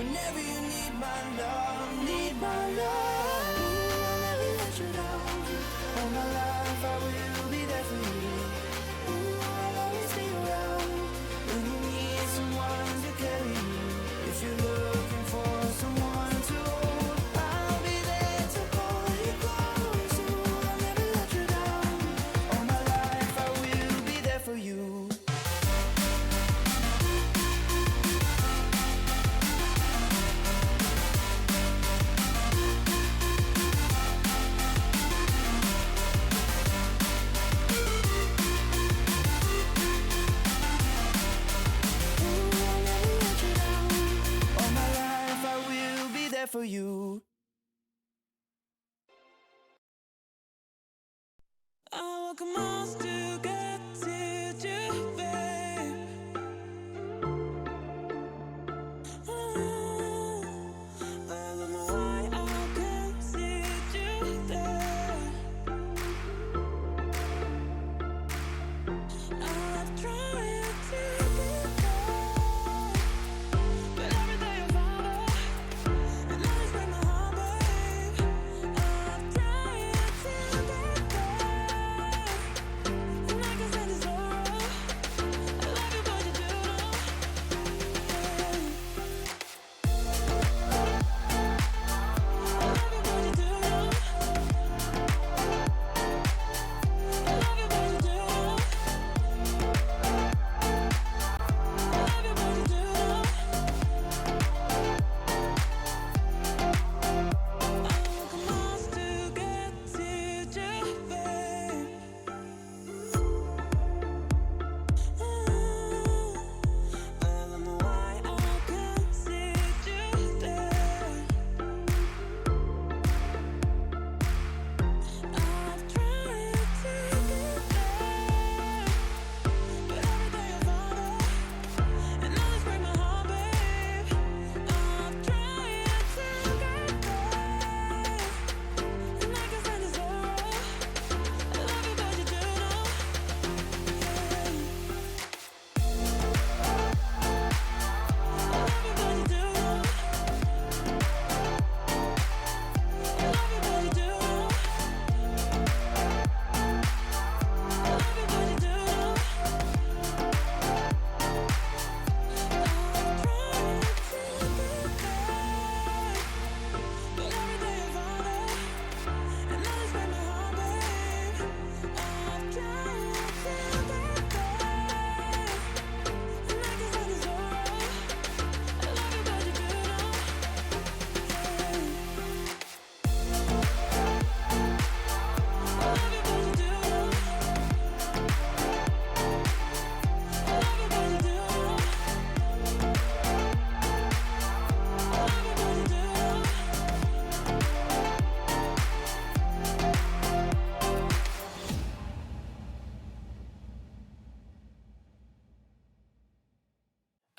whenever you need my love, need my love. I'll never let you down. All my life I will be there for you. I'll always be around when you need someone to carry you. If you're looking for someone to hold, I'll be there to hold you close. I'll never let you down. All my life I will be there for you. For you, I walk miles to get to you, babe. I don't know why I can't see you there. I've tried to get there, but every day I'm harder.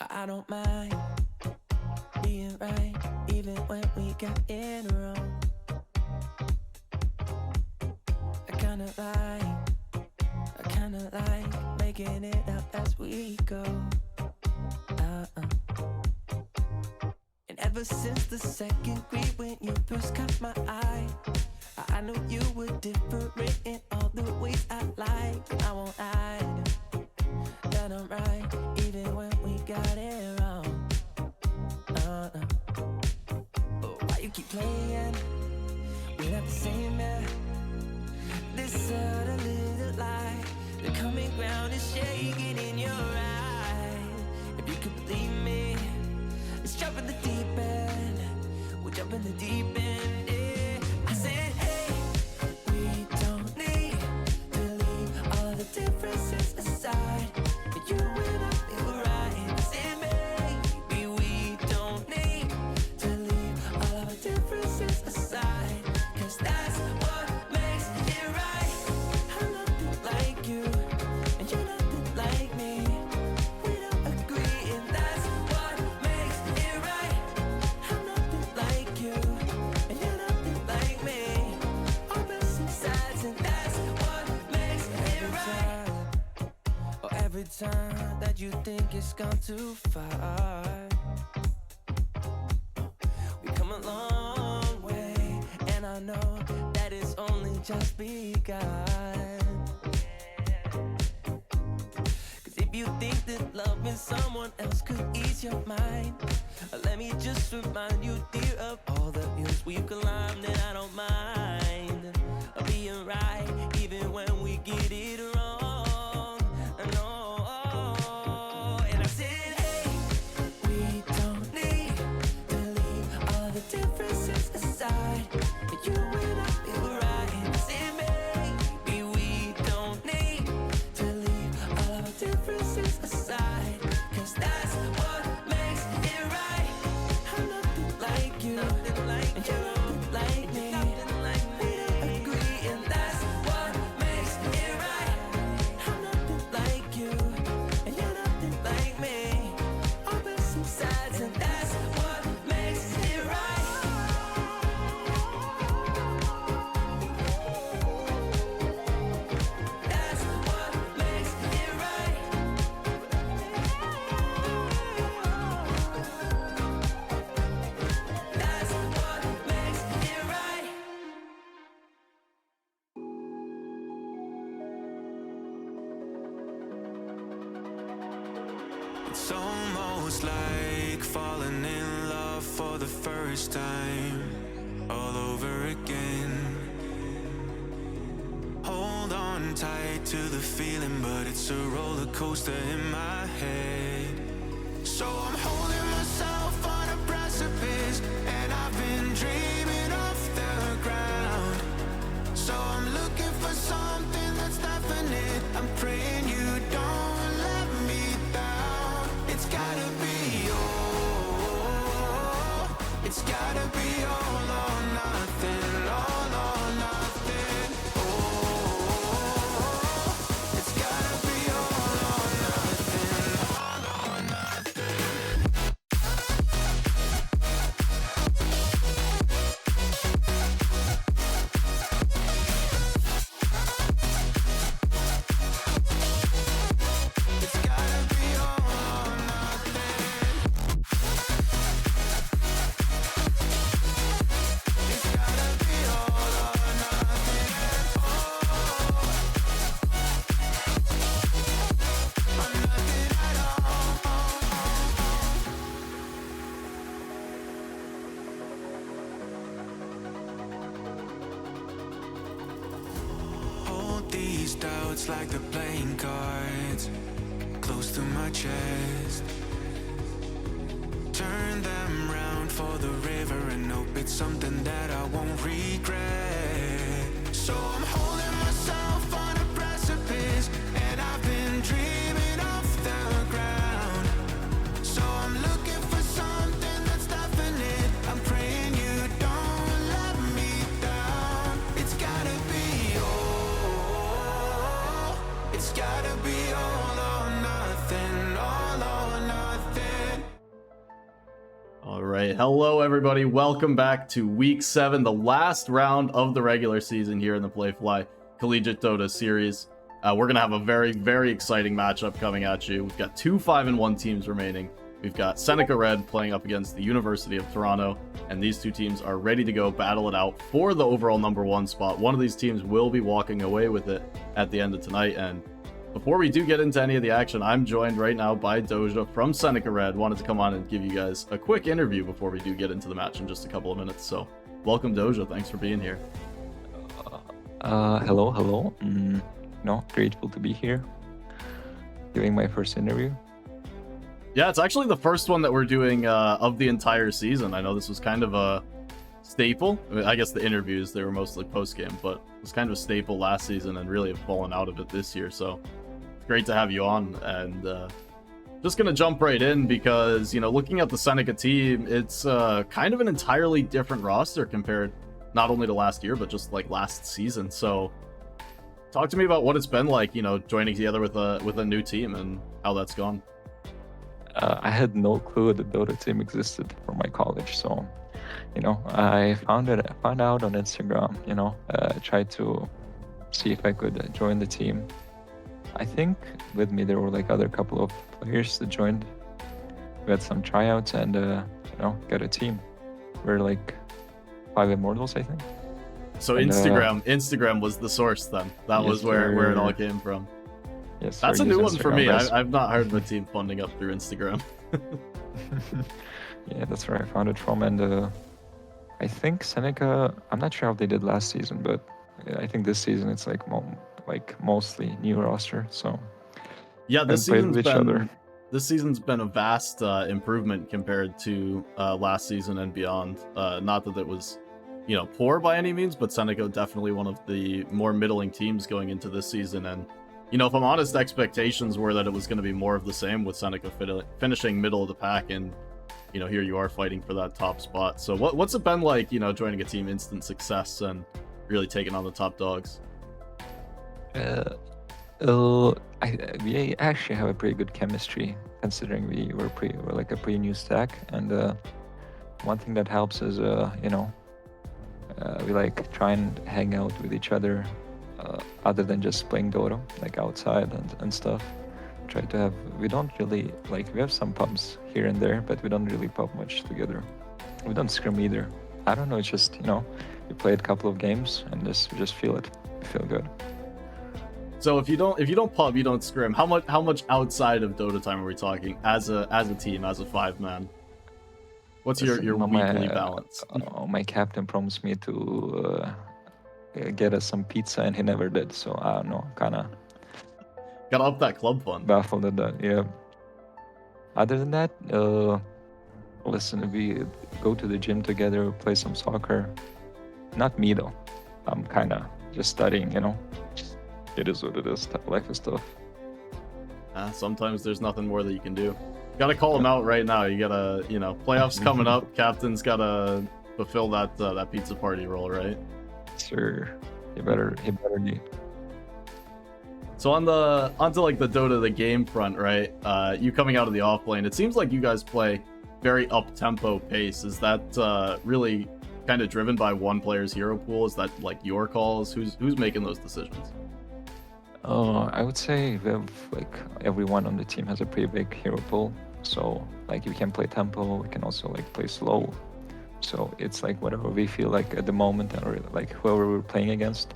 I don't mind being right, even when we got in wrong. I kinda like making it up as we go. And ever since the second grade when you first caught my eye, I knew you were different in all the ways I like. And I won't hide that I'm right, even when we got it wrong. Why you keep playing? We're not the same, man. This other little lie, the coming ground is shaking in your eye. If you could believe me, let's jump in the deep end. We'll jump in the deep end, yeah. I said, hey, we don't need to leave all of the differences aside. You and I feel right. I said, maybe we don't need to leave all of the differences aside, 'cause that's what makes it right. I'm nothing like you, and you're nothing like me. We don't agree, and that's what makes it right. I'm nothing like you, and you're nothing like me. Opposite sides, and that's what makes it right. Oh, every time that you think it's gone too far, just begun. Cause if you think that loving someone else could ease your mind, let me just remind you, dear, of all the hills we've climbed, and I don't mind being right, even when we get it wrong. No, and I said, hey, we don't need to leave all the differences aside. You and I feel right. And I said, maybe we don't need to leave all our differences aside, cause that's what makes it right. I'm nothing like you, and you're nothing like me. We don't agree, and that's what makes it right. I'm nothing like you, and you're nothing like me. Opposite sides, and that's what makes it right. That's what makes it right. That's what makes it right. It's almost like falling in love for the first time, all over again. Hold on tight to the feeling, but it's a roller coaster in my head. So I'm holding myself on a precipice, and I've been dreaming off the ground. So I'm looking for something that's definite. I'm praying you don't let me down. It's gotta be all. It's gotta be all or nothing. All or nothing. Oh, it's gotta be all or nothing. All or nothing. It's gotta be all or nothing. It's gotta be all or nothing. Oh, or nothing at all. Hold these doubts like the playing cards close to my chest. Turn them round for the river and hope it's something that I won't regret. So I'm holding myself on a precipice, and I've been dreaming off the ground. So I'm looking for something that's definite. I'm praying you don't let me down. It's gotta be all. It's gotta be all or nothing. All or nothing. All right, hello everybody. Welcome back to Week 7, the last round of the regular season here in the Playfly Collegiate Dota series. We're going to have a very, very exciting matchup coming at you. We've got two 5-1 teams remaining. We've got Seneca Red playing up against the University of Toronto, and these two teams are ready to go battle it out for the overall #1 spot. One of these teams will be walking away with it at the end of tonight, and before we do get into any of the action, I'm joined right now by Doja from Seneca Red. Wanted to come on and give you guys a quick interview before we do get into the match in just a couple of minutes. So, welcome Doja. Thanks for being here. Hello. Grateful to be here, doing my first interview. Yeah, it's actually the first one that we're doing of the entire season. I know this was kind of a staple. I guess the interviews, they were mostly post-game, but it was kind of a staple last season and really have fallen out of it this year. So, great to have you on, and just gonna jump right in because, you know, looking at the Seneca team, it's kind of an entirely different roster compared not only to last year but just like last season. So talk to me about what it's been like, you know, joining together with a new team and how that's gone. I had no clue the Dota team existed for my college, so I found out on Instagram. Tried to see if I could join the team. I think with me there were like other couple of players that joined. We had some tryouts and got a team. We're like 5 Immortals, I think. So And, Instagram was the source then. That Yes, was where it all sir. came from. Yes, That's sir, a new use one for Instagram me. best. I've not heard of a team funding up through Instagram. Yeah, that's where I found it from. And I think Seneca, I'm not sure how they did last season, but I think this season it's like mostly new roster. So Yeah, and played with each other. this season's been a vast improvement compared to last season and beyond. Not that it was, poor by any means, but Seneca definitely one of the more middling teams going into this season. And if I'm honest, expectations were that it was going to be more of the same with Seneca finishing middle of the pack, and here you are fighting for that top spot. So what's it been like, joining a team instant success and really taking on the top dogs? We actually have a pretty good chemistry considering we're like a pretty new stack, and one thing that helps is we like try and hang out with each other other than just playing Dota, like outside and stuff. We don't really we have some pubs here and there, but we don't really pub much together. We don't scrim either. I don't know, it's just we played a couple of games and just feel it. We feel good. So if you don't pub, you don't scrim. How much outside of Dota time are we talking as a team, as a 5-man? What's your weekly balance? My captain promised me to get us some pizza, and he never did. So I don't know, kind of gotta up that club fund. Baffled at that. Yeah. Other than that, listen, we go to the gym together, play some soccer. Not me though. I'm kind of just studying. It is what it is. Life is tough. Sometimes there's nothing more that you can do. Gotta call him out right now. You gotta, playoffs coming up. Captain's gotta fulfill that pizza party role, right? Sure. He better be. So onto like the Dota the game front, right? You coming out of the off lane, it seems like you guys play very up tempo pace. Is that really kind of driven by one player's hero pool? Is that like your calls? Who's making those decisions? I would say we have everyone on the team has a pretty big hero pool. So we can play tempo, we can also play slow. So it's whatever we feel like at the moment, or whoever we're playing against.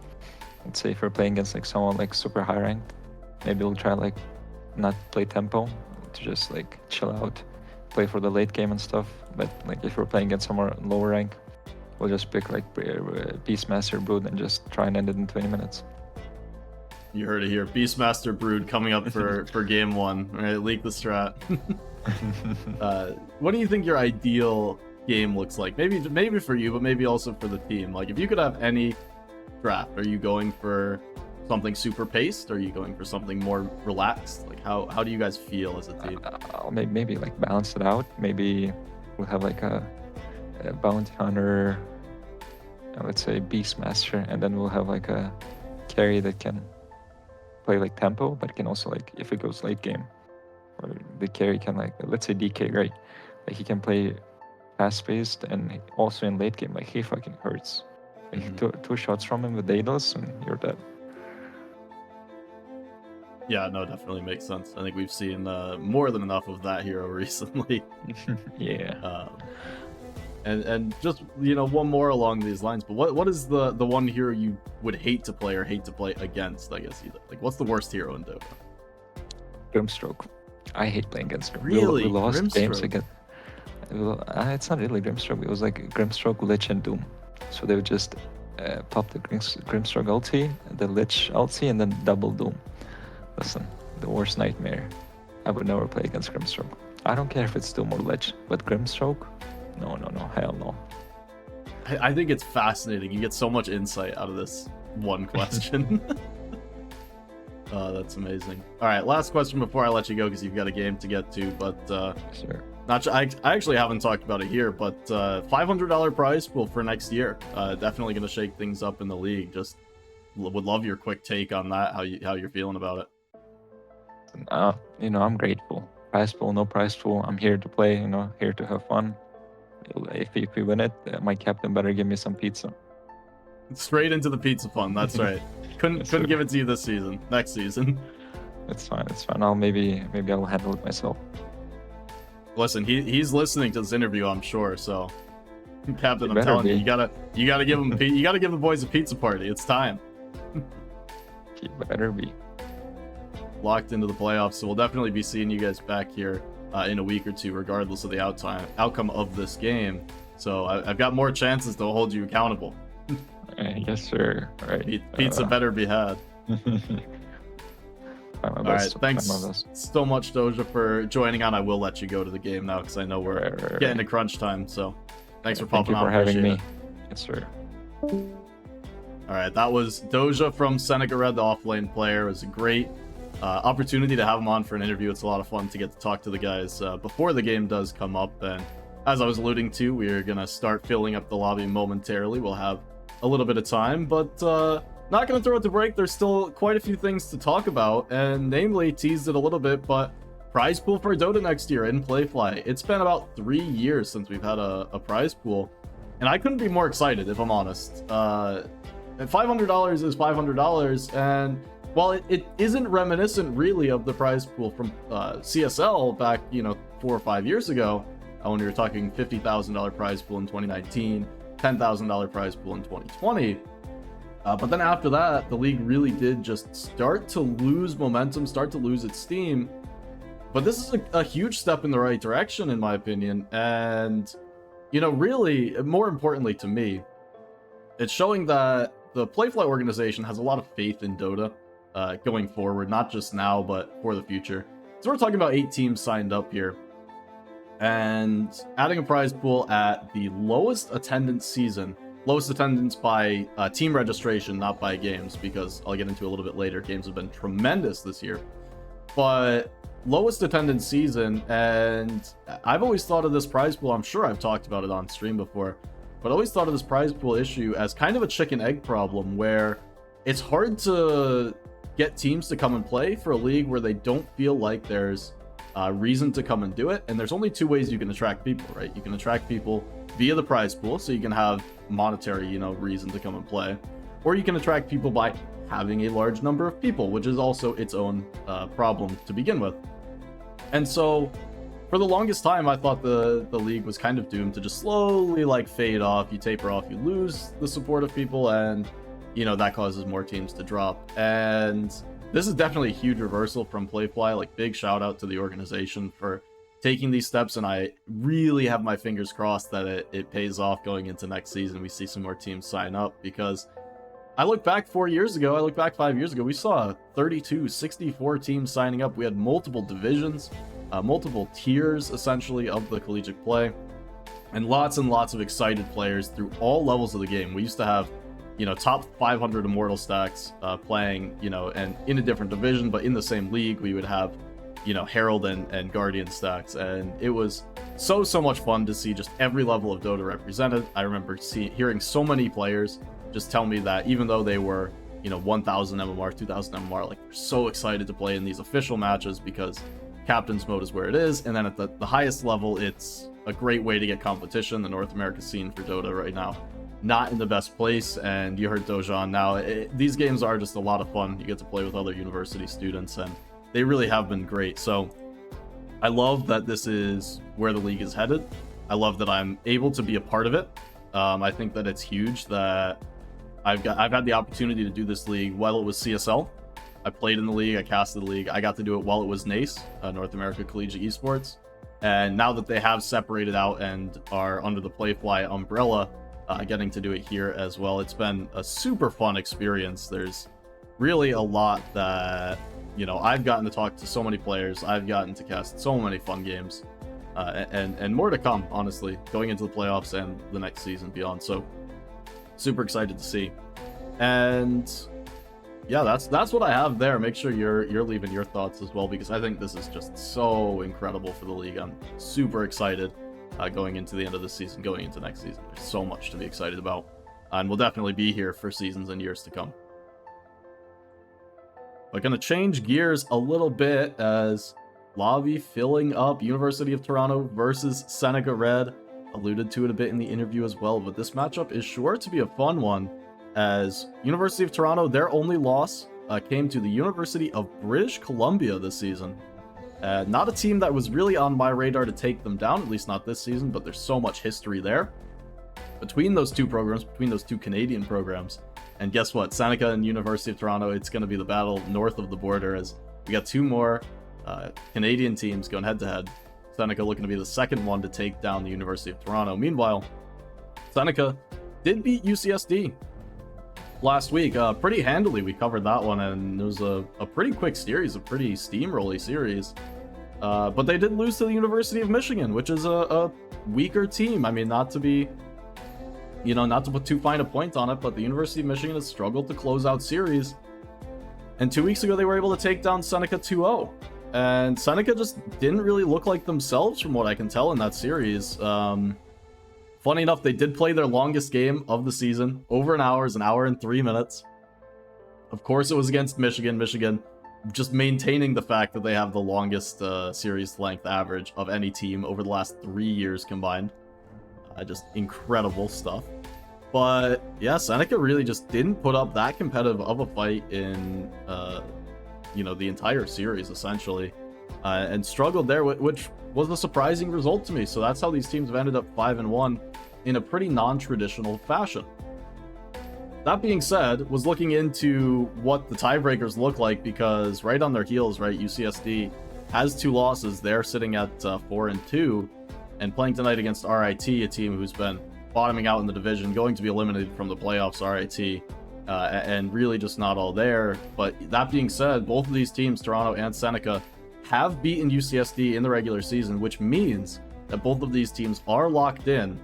Let's say if we're playing against someone super high ranked, maybe we'll try not play tempo, to just chill out, play for the late game and stuff. But if we're playing against someone lower rank, we'll just pick Beastmaster Brood and just try and end it in 20 minutes. You heard it here. Beastmaster Brood coming up for game one. All right, leak the strat. What do you think your ideal game looks like? Maybe for you, but maybe also for the team. If you could have any draft, are you going for something super paced? Are you going for something more relaxed? How do you guys feel as a team? Maybe balance it out. Maybe we'll have a bounty hunter, let's say Beastmaster, and then we'll have a carry that can play tempo, but can also if it goes late game, or the carry can let's say DK, right? He can play fast paced, and also in late game he fucking hurts. Two shots from him with Daedalus and you're dead. Yeah, no, definitely makes sense. I think we've seen more than enough of that hero recently. Yeah. And just one more along these lines, but what is the one hero you would hate to play or hate to play against? I guess either what's the worst hero in Dota? Grimstroke. I hate playing against him. Really? We lost Grimstroke? games against. It's not really Grimstroke. It was Grimstroke, Lich, and Doom. So they would just pop the Grimstroke ulti, the Lich ulti, and then double Doom. Listen, the worst nightmare. I would never play against Grimstroke. I don't care if it's Doom or Lich, but Grimstroke? No, hell no. I think it's fascinating. You get so much insight out of this one question. That's amazing. All right, last question before I let you go, because you've got a game to get to. But sure. I actually haven't talked about it here, but $500 prize pool for next year. Definitely going to shake things up in the league. Just would love your quick take on that. How you're feeling about it? I'm grateful. Prize pool, no prize pool. I'm here to play. Here to have fun. If we win it, my captain better give me some pizza. Straight into the pizza fund. That's right. Couldn't give it to you this season. Next season. It's fine. I'll maybe I'll handle it myself. Listen, he's listening to this interview, I'm sure. So Captain, I'm better telling be. you, you gotta give them, you gotta give the boys a pizza party. It's time. He better be. Locked into the playoffs, so we'll definitely be seeing you guys back here in a week or two, regardless of the outcome of this game. So I've got more chances to hold you accountable. Yes, sir. All right. Pizza better be had. All right, thanks so much, Doja, for joining on. I will let you go to the game now because I know we're getting to crunch time. So thanks for popping on. Thank you for having me. It. Yes, sir. All right, that was Doja from Seneca Red, the offlane player. It was a great opportunity to have him on for an interview. It's a lot of fun to get to talk to the guys before the game does come up. And as I was alluding to, we're going to start filling up the lobby momentarily. We'll have a little bit of time, but not going to throw it to break. There's still quite a few things to talk about, and namely teased it a little bit, but prize pool for Dota next year in Playfly. It's been about 3 years since we've had a prize pool, and I couldn't be more excited, if I'm honest. $500 is $500, and while it isn't reminiscent really of the prize pool from CSL back, 4 or 5 years ago, when we were talking $50,000 prize pool in 2019, $10,000 prize pool in 2020. But then after that, the league really did just start to lose momentum, start to lose its steam. But this is a huge step in the right direction, in my opinion. And, really, more importantly to me, it's showing that the Playfly organization has a lot of faith in Dota going forward, not just now, but for the future. So we're talking about 8 teams signed up here. And adding a prize pool at the lowest attendance season, lowest attendance by team registration, not by games, because I'll get into a little bit later. Games have been tremendous this year. But lowest attendance season, and I've always thought of this prize pool, I'm sure I've talked about it on stream before, but I always thought of this prize pool issue as kind of a chicken egg problem, where it's hard to get teams to come and play for a league where they don't feel like there's reason to come and do it. And there's only 2 ways you can attract people, right? You can attract people via the prize pool, so you can have monetary, reason to come and play, or you can attract people by having a large number of people, which is also its own problem to begin with. And so for the longest time, I thought the league was kind of doomed to just slowly fade off. You taper off, you lose the support of people, and that causes more teams to drop. And this is definitely a huge reversal from Playfly. Big shout out to the organization for taking these steps, and I really have my fingers crossed that it pays off going into next season. We see some more teams sign up, because I look back 4 years ago, I look back 5 years ago, we saw 32, 64 teams signing up. We had multiple divisions, multiple tiers essentially of the collegiate play, and lots of excited players through all levels of the game. We used to have top 500 immortal stacks playing, and in a different division, but in the same league. We would have Herald and Guardian stacks, and it was so much fun to see just every level of Dota represented. I remember hearing so many players just tell me that even though they were 1000 MMR, 2000 MMR, they're so excited to play in these official matches because captain's mode is where it is. And then at the highest level, it's a great way to get competition. The North America scene for Dota right now, not in the best place, and you heard Dojan now. These games are just a lot of fun. You get to play with other university students, and they really have been great. So I love that this is where the league is headed. I love that I'm able to be a part of it. I think that it's huge that I've had the opportunity to do this league while it was CSL. I played in the league, I casted the league, I got to do it while it was NACE, North America Collegiate Esports. And now that they have separated out and are under the Playfly umbrella, getting to do it here as well, it's been a super fun experience. There's really a lot that I've gotten to talk to so many players, I've gotten to cast so many fun games, and more to come, honestly, going into the playoffs and the next season beyond. So super excited to see. And yeah, that's what I have there. Make sure you're leaving your thoughts as well, because I think this is just so incredible for the league. I'm super excited going into the end of the season, going into next season. There's so much to be excited about, and we'll definitely be here for seasons and years to come. But gonna change gears a little bit as lobby filling up. University of Toronto versus Seneca Red. Alluded to it a bit in the interview as well, but this matchup is sure to be a fun one, as University of Toronto, their only loss came to the University of British Columbia this season. Not a team that was really on my radar to take them down, at least not this season, but there's so much history there. between those two programs, between those two Canadian programs. And guess what? Seneca and University of Toronto, it's going to be the battle north of the border, as we got two more Canadian teams going head-to-head. Seneca looking to be the second one to take down the University of Toronto. Meanwhile, Seneca did beat UCSD last week pretty handily. We covered that one, and it was a pretty quick series, a pretty steamrolly series. But they did lose to the University of Michigan, which is a weaker team. I mean, not to be, not to put too fine a point on it, but the University of Michigan has struggled to close out series. And 2 weeks ago, they were able to take down Seneca 2-0. And Seneca just didn't really look like themselves from what I can tell in that series. Funny enough, they did play their longest game of the season, over an hour, an hour and 3 minutes. Of course, it was against Michigan. Michigan just maintaining the fact that they have the longest series length average of any team over the last 3 years combined. Just incredible stuff. But yeah, Seneca really just didn't put up that competitive of a fight in the entire series, essentially, and struggled there, which was a surprising result to me. So that's how these teams have ended up 5-1 in a pretty non-traditional fashion. That being said, was looking into what the tiebreakers look like, because right on their heels, right, UCSD has 2 losses. They're sitting at 4-2, and playing tonight against RIT, a team who's been bottoming out in the division, going to be eliminated from the playoffs, RIT, and really just not all there. But that being said, both of these teams, Toronto and Seneca, have beaten UCSD in the regular season, which means that both of these teams are locked in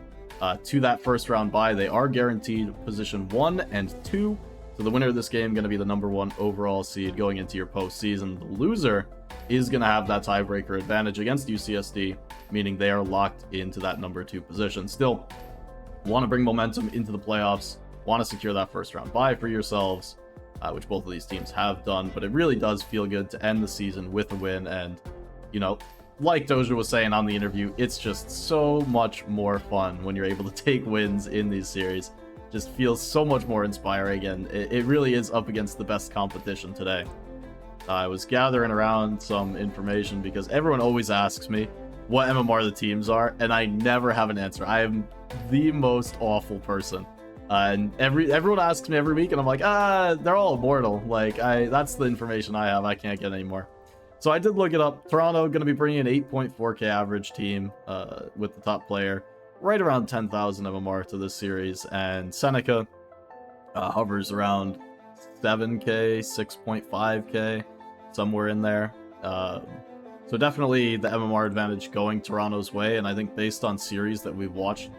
to that first round bye. They are guaranteed position 1 and 2. So the winner of this game going to be the number 1 overall seed going into your postseason. The loser is going to have that tiebreaker advantage against UCSD, meaning they are locked into that number 2 position. Still, want to bring momentum into the playoffs, want to secure that first round bye for yourselves, which both of these teams have done. But it really does feel good to end the season with a win. And, like Doja was saying on the interview, it's just so much more fun when you're able to take wins in these series. Just feels so much more inspiring, and it really is up against the best competition today. I was gathering around some information because everyone always asks me what MMR the teams are, and I never have an answer. I am the most awful person. And everyone asks me every week, and I'm like, they're all immortal. Like, that's the information I have. I can't get any more. So I did look it up. Toronto going to be bringing an 8.4k average team with the top player, right around 10,000 MMR to this series. And Seneca hovers around 7k, 6.5k, somewhere in there. So definitely the MMR advantage going Toronto's way. And I think based on series that we've watched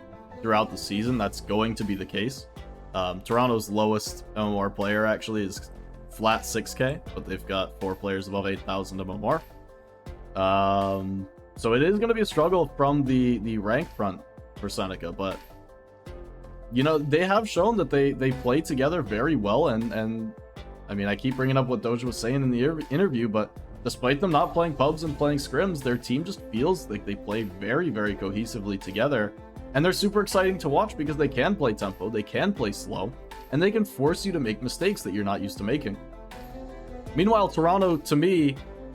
throughout the season, that's going to be the case. Toronto's lowest MMR player actually is flat 6k, but they've got 4 players above 8,000 MMR. So it is going to be a struggle from the rank front for Seneca, but they have shown that they play together very well. And I mean, I keep bringing up what Doja was saying in the interview, but despite them not playing pubs and playing scrims, their team just feels like they play very, very cohesively together. And they're super exciting to watch because they can play tempo, they can play slow, and they can force you to make mistakes that you're not used to making. Meanwhile, Toronto, to me,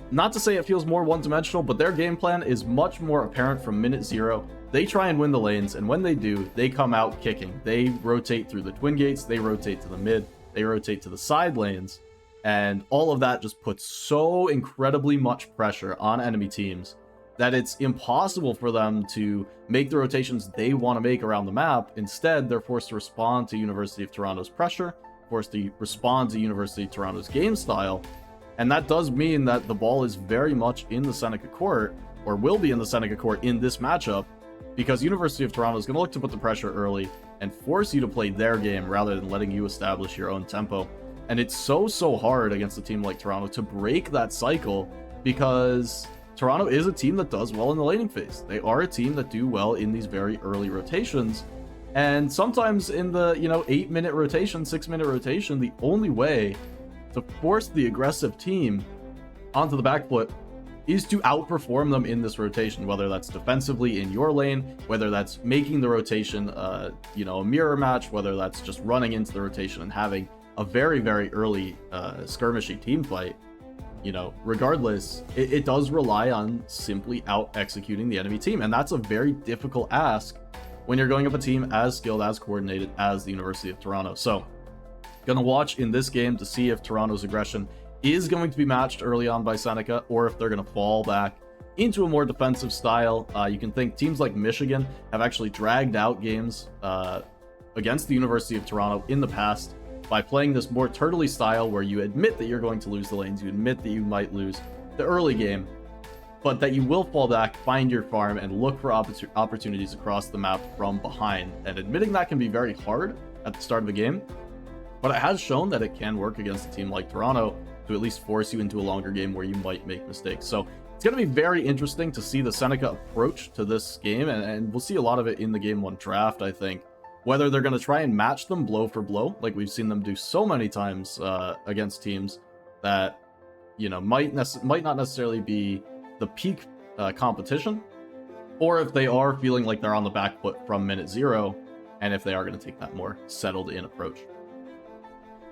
not to say it feels more one-dimensional, but their game plan is much more apparent from minute 0. They try and win the lanes, and when they do, they come out kicking. They rotate through the twin gates, they rotate to the mid, they rotate to the side lanes, and all of that just puts so incredibly much pressure on enemy teams that it's impossible for them to make the rotations they want to make around the map. Instead, they're forced to respond to University of Toronto's pressure, forced to respond to University of Toronto's game style, and that does mean that the ball is very much in the Seneca court, or will be in the Seneca court in this matchup, because University of Toronto is going to look to put the pressure early and force you to play their game rather than letting you establish your own tempo. And it's so hard against a team like Toronto to break that cycle, because Toronto is a team that does well in the laning phase. They are a team that do well in these very early rotations. And sometimes in the, 8-minute rotation, 6-minute rotation, the only way to force the aggressive team onto the back foot is to outperform them in this rotation, whether that's defensively in your lane, whether that's making the rotation, a mirror match, whether that's just running into the rotation and having a very, very early skirmishy team fight. Regardless, it does rely on simply out executing the enemy team, and that's a very difficult ask when you're going up a team as skilled, as coordinated as the University of Toronto. So, gonna watch in this game to see if Toronto's aggression is going to be matched early on by Seneca, or if they're gonna fall back into a more defensive style. You can think teams like Michigan have actually dragged out games against the University of Toronto in the past by playing this more turtley style where you admit that you're going to lose the lanes, you admit that you might lose the early game, but that you will fall back, find your farm, and look for opportunities across the map from behind. And admitting that can be very hard at the start of a game, but it has shown that it can work against a team like Toronto to at least force you into a longer game where you might make mistakes. So it's going to be very interesting to see the Seneca approach to this game, and we'll see a lot of it in the Game 1 draft, I think. Whether they're going to try and match them blow for blow, like we've seen them do so many times against teams that, you know, might not necessarily be the peak competition, or if they are feeling like they're on the back foot from minute 0, and if they are going to take that more settled in approach.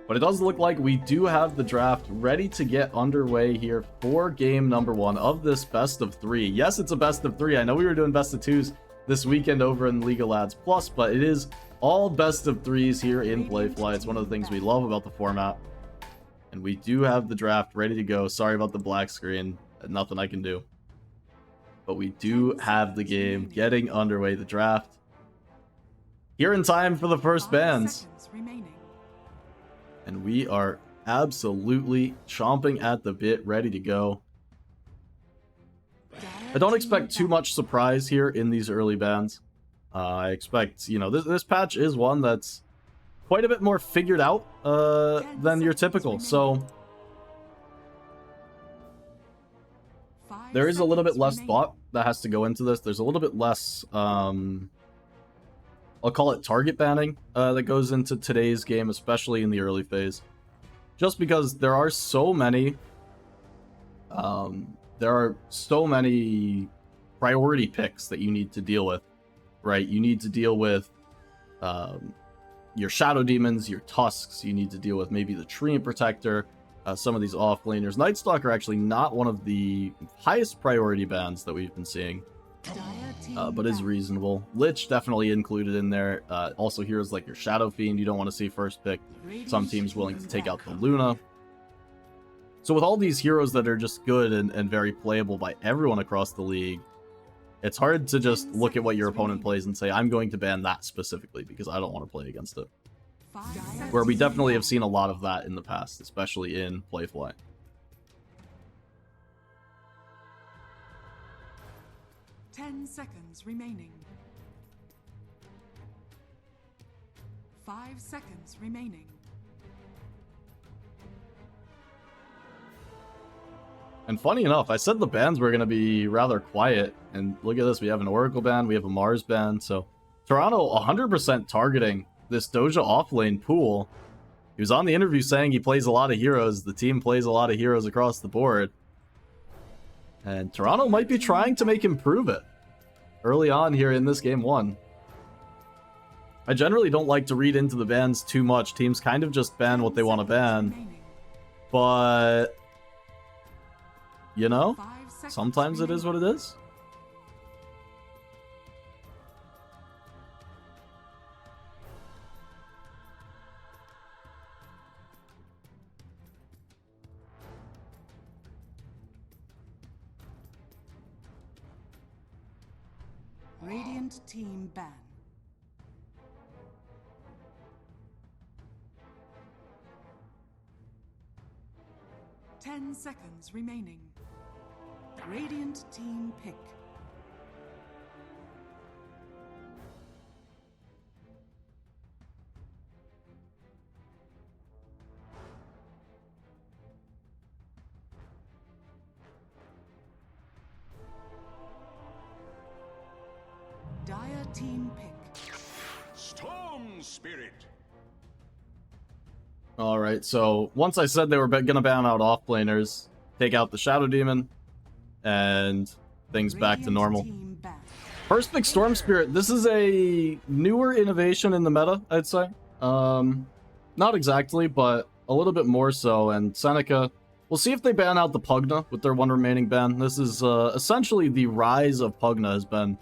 But it does look like we do have the draft ready to get underway here for game number 1 of this best of 3. Yes, it's a best of 3. I know we were doing best of 2s this weekend over in League of Lads Plus, but it is all best of 3s here in Playfly. It's one of the things we love about the format. And we do have the draft ready to go. Sorry about the black screen. Nothing I can do. But we do have the game getting underway, the draft. Here in time for the first bans. And we are absolutely chomping at the bit, ready to go. I don't expect too much surprise here in these early bans. I expect, you know, this patch is one that's quite a bit more figured out than your typical. So there is a little bit less thought that has to go into this. There's a little bit less, I'll call it target banning, that goes into today's game, especially in the early phase. Just because there are so many, priority picks that you need to deal with, right? You need to deal with your Shadow Demons, your Tusks, you need to deal with maybe the Treant Protector, some of these offlaners. Night Stalker actually not one of the highest priority bans that we've been seeing, but is reasonable. Lich definitely included in there. Also heroes like your Shadow Fiend you don't want to see first pick. Some teams willing to take out the Luna. So with all these heroes that are just good and very playable by everyone across the league, it's hard to just look at what your opponent plays and say, I'm going to ban that specifically because I don't want to play against it. Where we definitely have seen a lot of that in the past, especially in Playfly. Seconds remaining. 5 seconds remaining. And funny enough, I said the bans were going to be rather quiet, and look at this, we have an Oracle ban, we have a Mars ban, so Toronto 100% targeting this Doja offlane pool. He was on the interview saying he plays a lot of heroes, the team plays a lot of heroes across the board, and Toronto might be trying to make him prove it early on here in this game 1. I generally don't like to read into the bans too much, teams kind of just ban what they want to ban, but you know, sometimes it is what it is. Radiant team ban. Ten seconds remaining. Radiant team pick. Dire team pick. Storm Spirit. Alright, so once I said they were gonna ban out offlaners, take out the Shadow Demon, and things back to normal. First pick Storm Spirit. This is a newer innovation in the meta, I'd say. Not exactly, but a little bit more so. And Seneca, we'll see if they ban out the Pugna with their one remaining ban. This is essentially the rise of Pugna has been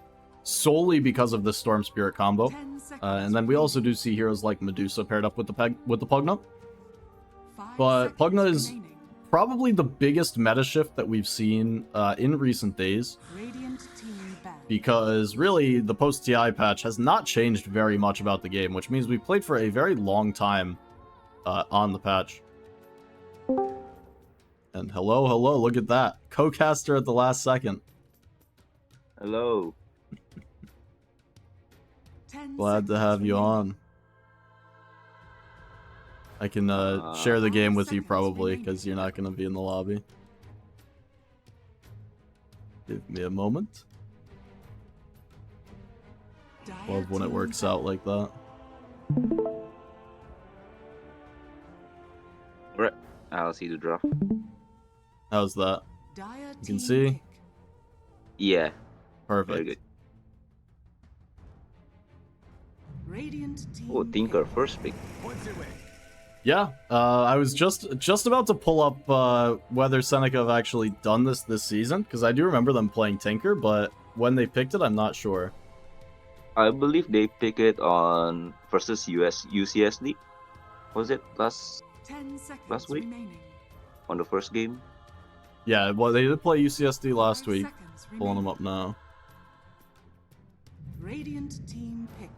solely because of the Storm Spirit combo. 10 seconds. And then we also do see heroes like Medusa paired up with the Pugna. 5 But Pugna seconds is remaining. probably the biggest meta shift that we've seen in recent days. Radiant team ban. Because really, the post-TI patch has not changed very much about the game, which means we played for a very long time on the patch. And hello, look at that. Co-caster at the last second. Hello. 10 Glad to seconds have you remaining. on. I can share the game with you probably, seconds because you're not going to be in the lobby. Give me a moment. Dire Love when it team works ban. out like that. Right. I'll see the draft. How's that? Dire You can team see. pick. Yeah. Perfect. Very good. Radiant team Oh, Tinker pick. first pick. Yeah, I was just about to pull up whether Seneca have actually done this season, because I do remember them playing Tinker, but when they picked it, I'm not sure. I believe they pick it on versus UCSD. Was it last 10 seconds Last week? remaining. on the first game? Yeah, well, they did play UCSD last 5 week. seconds Pulling them remaining. up now. Radiant team pick.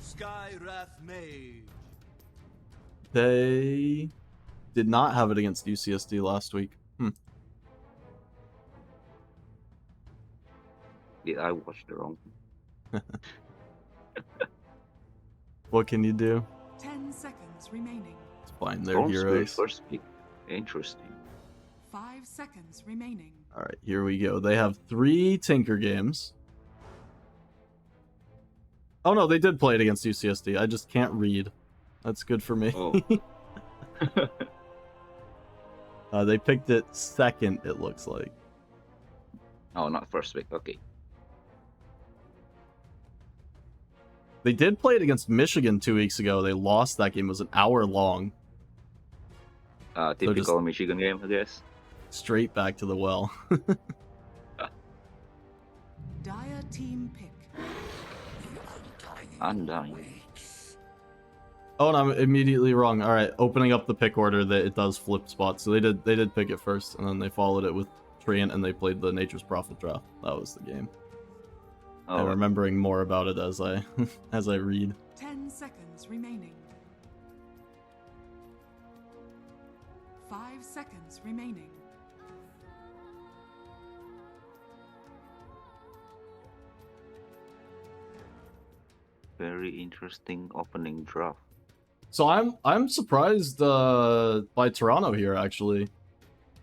Skywrath Mage. They did not have it against UCSD last week. Did I watch the wrong? What can you do? 10 seconds remaining. It's fine, they're Storm Spirit heroes. first pick. Interesting. 5 seconds remaining. Alright, here we go. They have 3 Tinker games. Oh no, they did play it against UCSD. I just can't read. That's good for me. Oh. They picked it second, it looks like. Oh, not first pick. Okay. They did play it against Michigan 2 weeks ago. They lost that game. It was an hour long. Typical Michigan game, I guess. Straight back to the well. Dire team pick. Undying. Oh, and I'm immediately wrong. All right, opening up the pick order, that it does flip spots. So they did pick it first, and then they followed it with Treant, and they played the Nature's Prophet draft. That was the game. Oh, I'm remembering more about it as I as I read. 10 seconds remaining. 5 seconds remaining. very interesting opening draft. So I'm surprised by Toronto here, actually.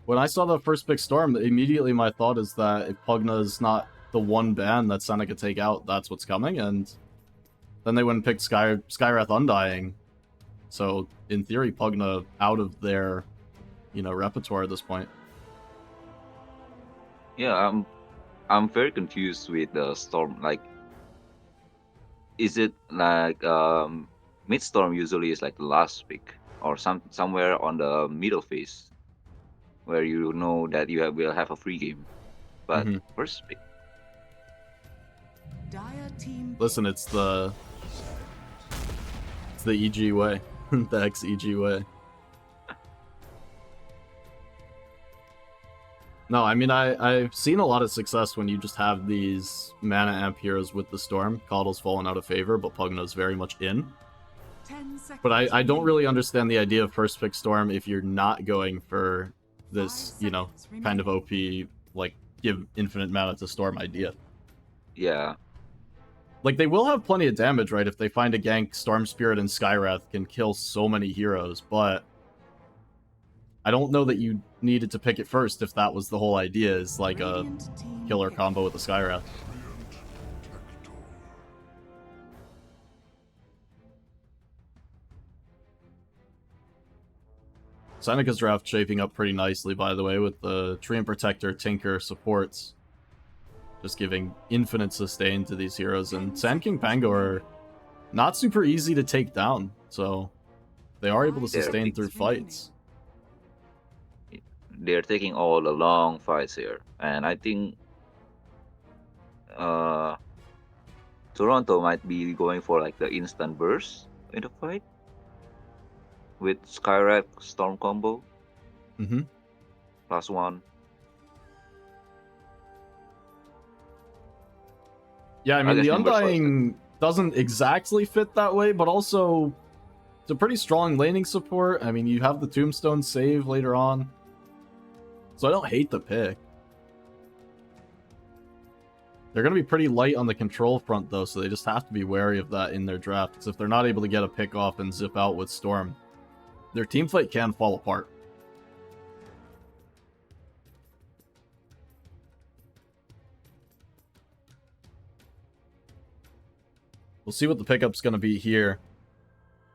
When I saw the first pick Storm, immediately my thought is that if Pugna's not the one ban that Seneca take out, that's what's coming, and then they went and picked Skywrath Undying. So, in theory, Pugna out of their, repertoire at this point. Yeah, I'm very confused with the Storm. Like, is it like Midstorm usually is like the last pick, or somewhere on the middle phase, where you know that you will have a free game, but first pick. Dire team Listen, it's the EG way, the XEG way. No, I mean, I've seen a lot of success when you just have these mana amp heroes with the Storm. Coddle's fallen out of favor, but Pugna's very much in. 10 seconds. But I don't really understand the idea of first pick Storm if you're not going for this, kind of OP, like, give infinite mana to Storm idea. Yeah, Like, they will have plenty of damage, right? If they find a gank, Storm Spirit and Skywrath can kill so many heroes, but I don't know that you needed to pick it first if that was the whole idea, is like a Radiant team killer pick. combo with the Skywrath. Seneca's draft shaping up pretty nicely, by the way, with the Treant Protector, Tinker, supports. Just giving infinite sustain to these heroes, and Sand King Pango are not super easy to take down, so they are able to They're sustain big through fights. they're taking all the long fights here, and I think Toronto might be going for like the instant burst in the fight with Skyrack Storm combo Mm-hmm. +1. Yeah, I I mean, guess the numbers wise, Undying doesn't exactly fit that way, but also it's a pretty strong laning support. I mean, you have the Tombstone save later on. So I don't hate the pick. They're going to be pretty light on the control front, though, so they just have to be wary of that in their draft. Because if they're not able to get a pick off and zip out with Storm, their team fight can fall apart. We'll see what the pickup's going to be here.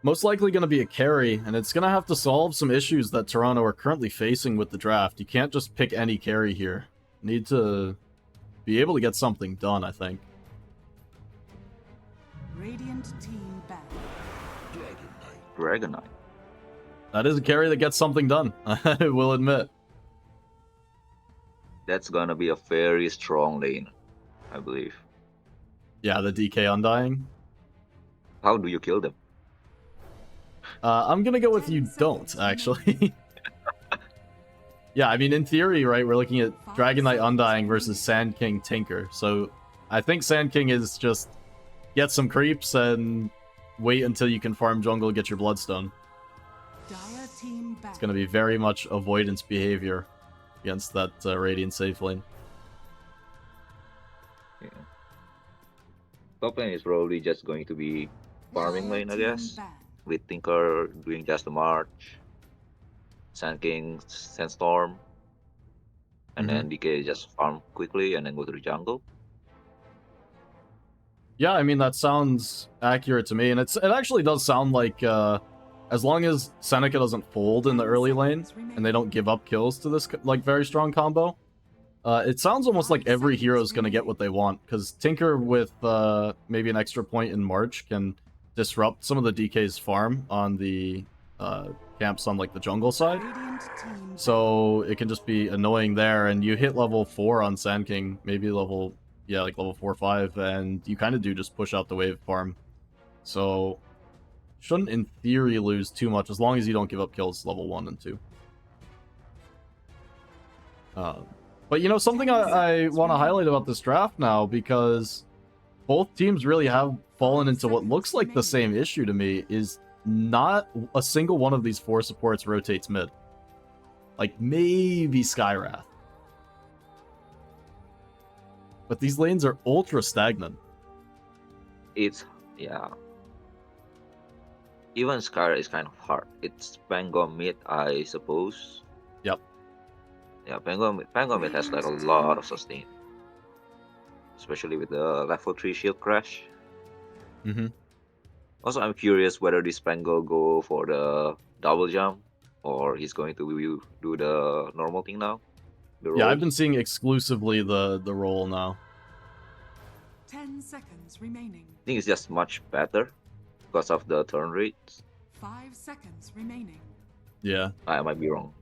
Most likely going to be a carry, and it's going to have to solve some issues that Toronto are currently facing with the draft. You can't just pick any carry here. Need to be able to get something done, I think. Radiant team ban. Dragon Knight. That is a carry that gets something done, I will admit. That's gonna be a very strong lane, I believe. Yeah, the DK Undying. How do you kill them? I'm gonna go with you don't, actually. Yeah, I mean, in theory, right, we're looking at Dragon Knight Undying versus Sand King Tinker. So I think Sand King is just get some creeps and wait until you can farm jungle, get your Bloodstone. Dire team ban. It's going to be very much avoidance behavior against that Radiant safe lane. Yeah. Top lane is probably just going to be farming Dire lane, I team guess. ban. With Tinker doing just the march, Sand King, Sandstorm, and then DK just farm quickly and then go to the jungle. Yeah, I mean, that sounds accurate to me, and it actually does sound like as long as Seneca doesn't fold in the early lane and they don't give up kills to this like very strong combo, it sounds almost like every hero is going to get what they want, because Tinker with maybe an extra point in March can disrupt some of the DK's farm on the camps on like the jungle side. Radiant team So it can just be annoying there, and you hit level 4 on Sand King, maybe level, yeah, like level 4 or 5, and you kind of do just push out the wave farm. So shouldn't in theory lose too much, as long as you don't give up kills level 1 and 2. But you know, something I want to highlight about this draft now, because both teams really have fallen into what looks like the same issue to me, is not a single one of these 4 supports rotates mid. Like, maybe Skywrath. But these lanes are ultra stagnant. It's, yeah. Even Skyra is kind of hard. It's Pangom mid, I suppose. Yep. Yeah, Pangom mid has like a lot of sustain. Especially with the level 3 shield crash. Mm-hmm. Also, I'm curious whether this Pango go for the double jump or he's going to do the normal thing now. The Yeah, roll. I've been seeing exclusively the roll now. 10 seconds remaining. I think it's just much better because of the turn rates. 5 seconds remaining. Yeah. I might be wrong.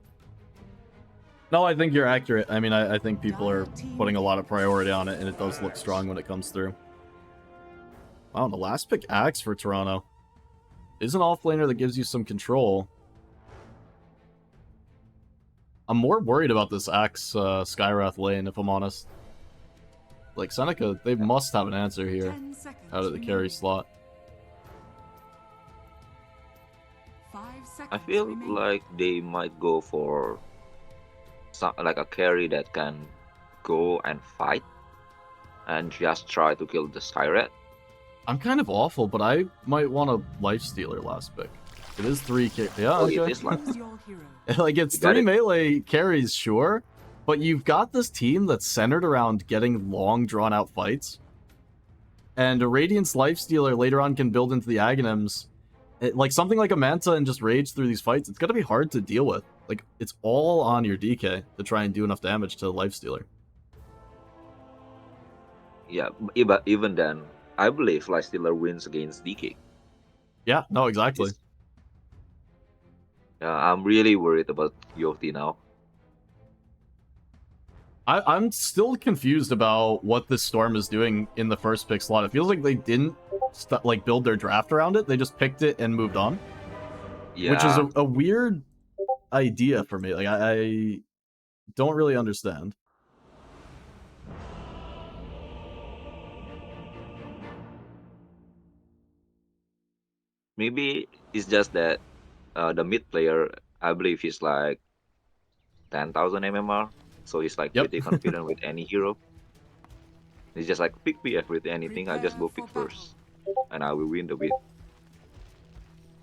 No, I think you're accurate. I mean, I think people are putting a lot of priority on it, and it does look strong when it comes through. Wow, the last pick Axe for Toronto is an offlaner that gives you some control. I'm more worried about this Axe Skywrath lane, if I'm honest. Like, Seneca, they must have an answer here 10 seconds out of the carry remaining. slot. 5 seconds I feel remaining. like they might go for like a carry that can go and fight and just try to kill the Skyrat. I'm kind of awful, but I might want a Lifestealer last pick. It is 3 yeah, Oh, okay. it is like Choose your hero. Like, it's You got 3 it. melee carries, sure, but you've got this team that's centered around getting long, drawn-out fights. And a Radiance Lifestealer later on can build into the Aghanims. Like, something like a Manta and just rage through these fights, it's gonna be hard to deal with. Like, it's all on your DK to try and do enough damage to the Lifestealer. yeah, but even then, I believe Lifestealer wins against DK. Yeah, no, exactly. I'm really worried about Yoti now. I'm still confused about what this Storm is doing in the first pick slot. It feels like they didn't like build their draft around it. They just picked it and moved on, Yeah. which is a weird idea for me. Like I don't really understand. Maybe it's just that the mid player, I believe, he's like 10,000 MMR, so he's like Yep. pretty confident with any hero. He's just like pick me everything, anything. I just go pick first, and I will win the bid.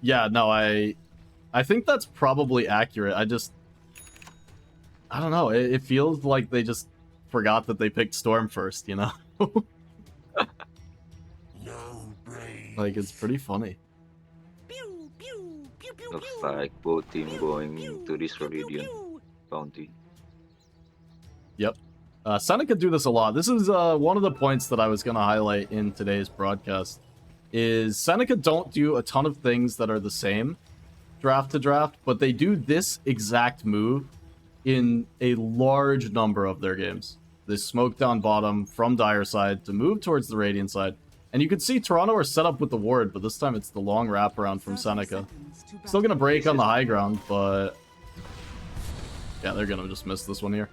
Yeah, no, I think that's probably accurate. I don't know. It feels like they just forgot that they picked Storm first, you know? Like, it's pretty funny. Looks like both team going to this Radiant bounty. Yep. Seneca do this a lot. This is one of the points that I was going to highlight in today's broadcast. Is Seneca don't do a ton of things that are the same draft to draft, but they do this exact move in a large number of their games. This smoke down bottom from Dire side to move towards the Radiant side. And you can see Toronto are set up with the ward, but this time it's the long wraparound from Seneca. Still going to break on the high ground, but... yeah, they're going to just miss this one here.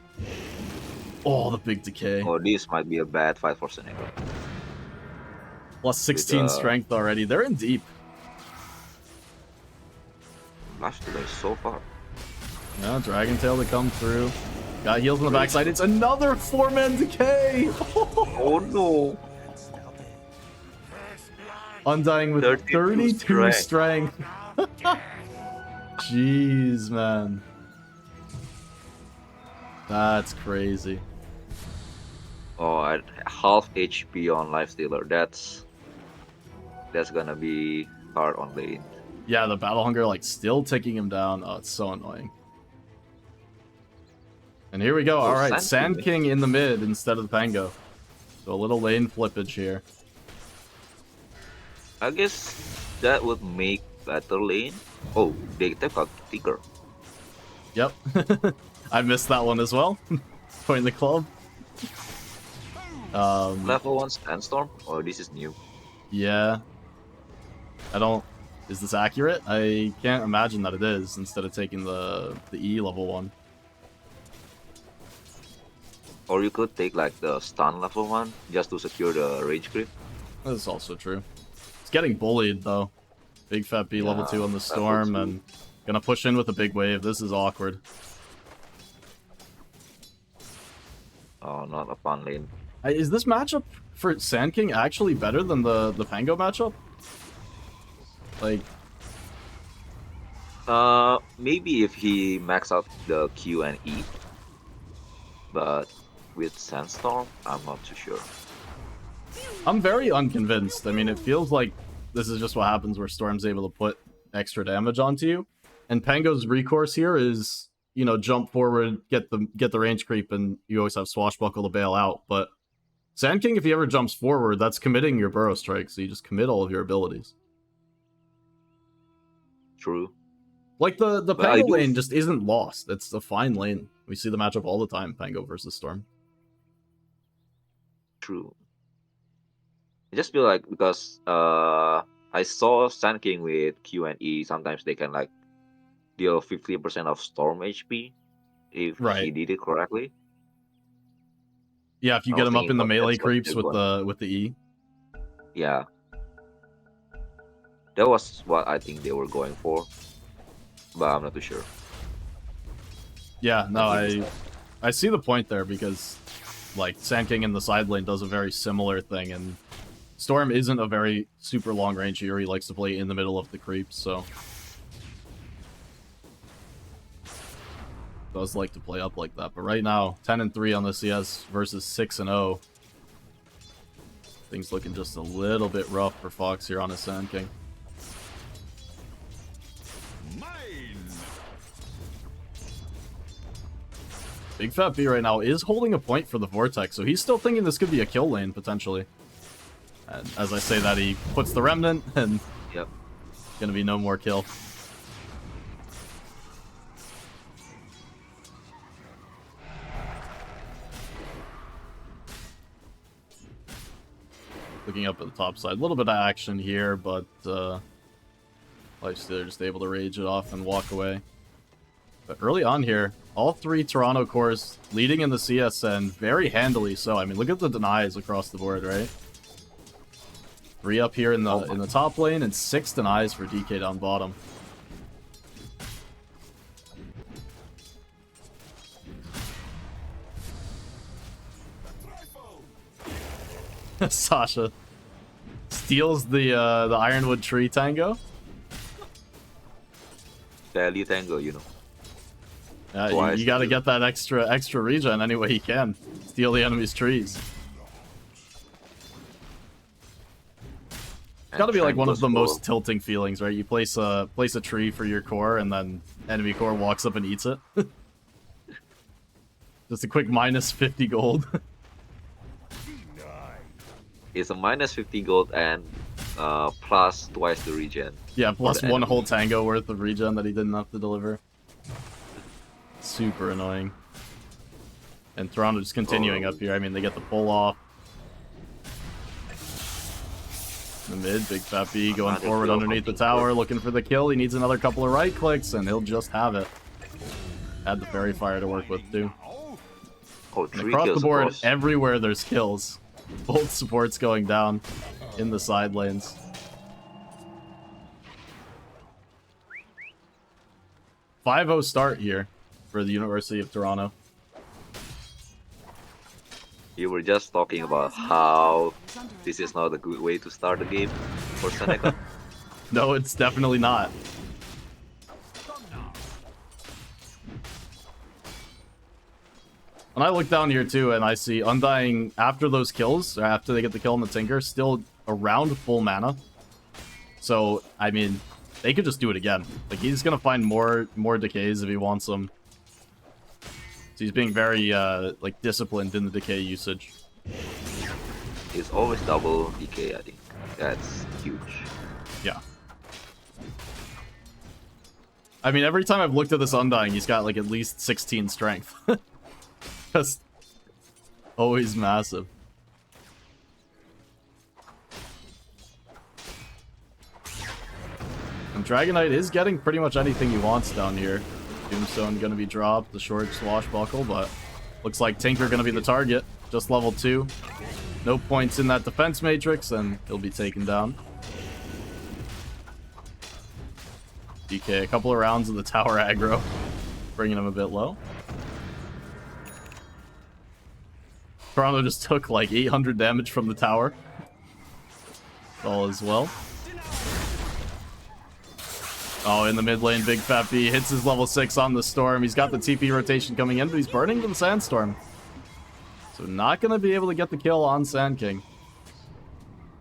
Oh, the big decay. Oh, this might be a bad fight for Seneca. Plus 16 strength already. They're in deep. Flash delay so far. Yeah, Dragon Tail to come through. Got heals on the backside. It's another 4-man decay! Oh no! Undying with 32 strength. Jeez, man. That's crazy. Oh, at half HP on Lifestealer. That's gonna be hard on lane. Yeah, the Battle Hunger, like, still taking him down. Oh, it's so annoying. And here we go. All right, Sand King in the mid instead of the Pango. So a little lane flippage here. I guess that would make better lane. Oh, they got Tinker. Yep. I missed that one as well. Join the club. Level 1 Sandstorm? Oh, this is new. Yeah. I don't... is this accurate? I can't imagine that it is, instead of taking the E level 1. Or you could take like the stun level 1 just to secure the range creep. That's also true. It's getting bullied, though. Big Fat B level 2 on the Storm, and gonna push in with a big wave. This is awkward. Oh, not a fun lane. Is this matchup for Sand King actually better than the Pango matchup? Like... maybe if he max out the Q and E. But with Sandstorm, I'm not too sure. I'm very unconvinced. I mean, it feels like this is just what happens where Storm's able to put extra damage onto you. And Pango's recourse here is, you know, jump forward, get the range creep, and you always have Swashbuckle to bail out. But Sand King, if he ever jumps forward, that's committing your Burrow Strike, so you just commit all of your abilities. True. Like, the Pango lane just isn't lost. It's a fine lane. We see the matchup all the time, Pango versus Storm. True. I just feel like because I saw Sand King with Q and E, sometimes they can like deal 50% of Storm HP if he did it correctly. Yeah, if you get him up in the melee creeps with the E. Yeah. That was what I think they were going for. But I'm not too sure. Yeah, no, I see the point there because, like, Sand King in the side lane does a very similar thing, and Storm isn't a very super long range hero. He likes to play in the middle of the creeps, so does like to play up like that. But right now, 10-3 on the CS versus 6-0. Things looking just a little bit rough for Fox here on his Sand King. Big Fat B right now is holding a point for the Vortex, so he's still thinking this could be a kill lane, potentially. And as I say that, he puts the Remnant, and gonna be no more kill. Looking up at the top side. A little bit of action here, but Lifestealer just able to rage it off and walk away. But early on here, all three Toronto cores leading in the CSN very handily. So I mean, look at the denies across the board, right? 3 up here in the top lane and 6 denies for DK down bottom. Sasha steals the Ironwood tree tango. Value tango, you know. You got to get that extra regen any way you can. Steal the enemy's trees. It's got to be like one of the most tilting feelings, right? You place a tree for your core, and then enemy core walks up and eats it. Just a quick minus 50 gold. It's a minus 50 gold and plus twice the regen. Yeah, plus one whole tango worth of regen that he didn't have to deliver. Super annoying. And Toronto just continuing up here. I mean, they get the pull off. The mid, Big Fat B going forward underneath the tower, looking for the kill. He needs another couple of right clicks, and he'll just have it. Had the fairy fire to work with, too. Oh, and across the board, everywhere there's kills. Both supports going down in the side lanes. .5-0 start here for the University of Toronto. You were just talking about how this is not a good way to start the game for Seneca. No, it's definitely not. When I look down here too, and I see Undying after those kills, or after they get the kill on the Tinker, still around full mana. So, I mean, they could just do it again. Like, he's gonna find more decays if he wants them. So he's being very, like, disciplined in the decay usage. It's always double decay, I think. That's huge. Yeah. I mean, every time I've looked at this Undying, he's got, like, at least 16 strength. Just always massive. And Dragonite is getting pretty much anything he wants down here. Tombstone gonna be dropped, the short swashbuckle, but looks like Tinker gonna be the target. Just level 2. No points in that defense matrix, and he'll be taken down. DK, a couple of rounds of the tower aggro, bringing him a bit low. Toronto just took like 800 damage from the tower. All is well. Oh, in the mid lane, Big Fat B hits his level 6 on the Storm. He's got the TP rotation coming in, but he's burning the Sandstorm. So not going to be able to get the kill on Sand King.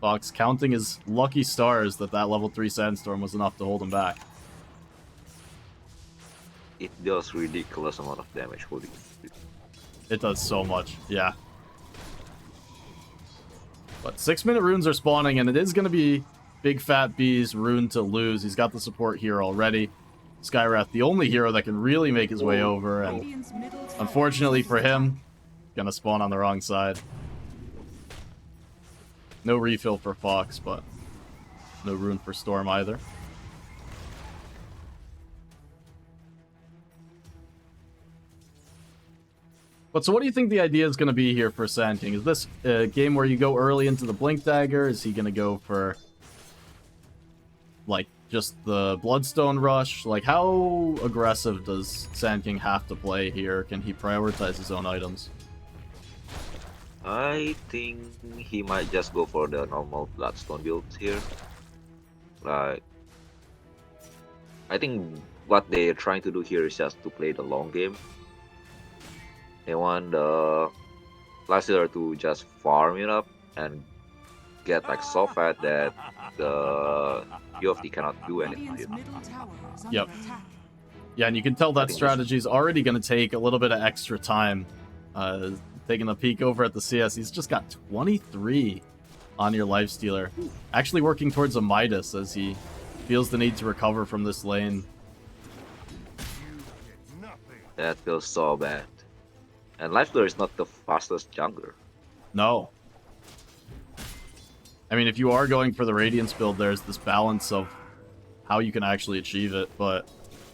Fox counting his lucky stars that level 3 Sandstorm was enough to hold him back. It does ridiculous amount of damage. Holy. It does so much, yeah. But 6-minute runes are spawning, and it is going to be Big Fat B's rune to lose. He's got the support here already. Skywrath, the only hero that can really make his way over, and unfortunately for him, gonna spawn on the wrong side. No refill for Fox, but no rune for Storm either. But so what do you think the idea is going to be here for Sand King? Is this a game where you go early into the Blink Dagger? Is he going to go for, like, just the Bloodstone Rush? Like, how aggressive does Sand King have to play here? Can he prioritize his own items? I think he might just go for the normal Bloodstone build here. Like, I think what they're trying to do here is just to play the long game. They want the Lifestealer to just farm it up and get like so fat that the UFD cannot do anything. Yep. Yeah, and you can tell that strategy is already going to take a little bit of extra time. Taking a peek over at the CS, he's just got 23 on your Lifestealer. Actually working towards a Midas as he feels the need to recover from this lane. That feels so bad. And Lifestealer is not the fastest jungler. No. I mean, if you are going for the Radiance build, there's this balance of how you can actually achieve it, but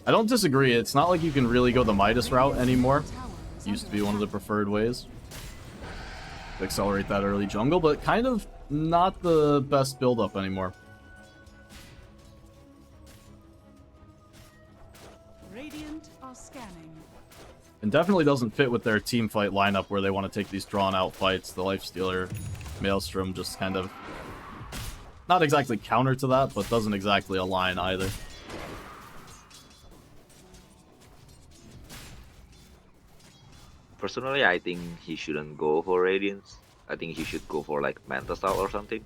I don't disagree. It's not like you can really go the Midas route anymore. Used to be one of the preferred ways to accelerate that early jungle, but kind of not the best build-up anymore. Radiant are scanning. And definitely doesn't fit with their team fight lineup where they want to take these drawn-out fights. The Lifestealer Maelstrom just kind of not exactly counter to that, but doesn't exactly align either. Personally, I think he shouldn't go for Radiance. I think he should go for like Manta style or something.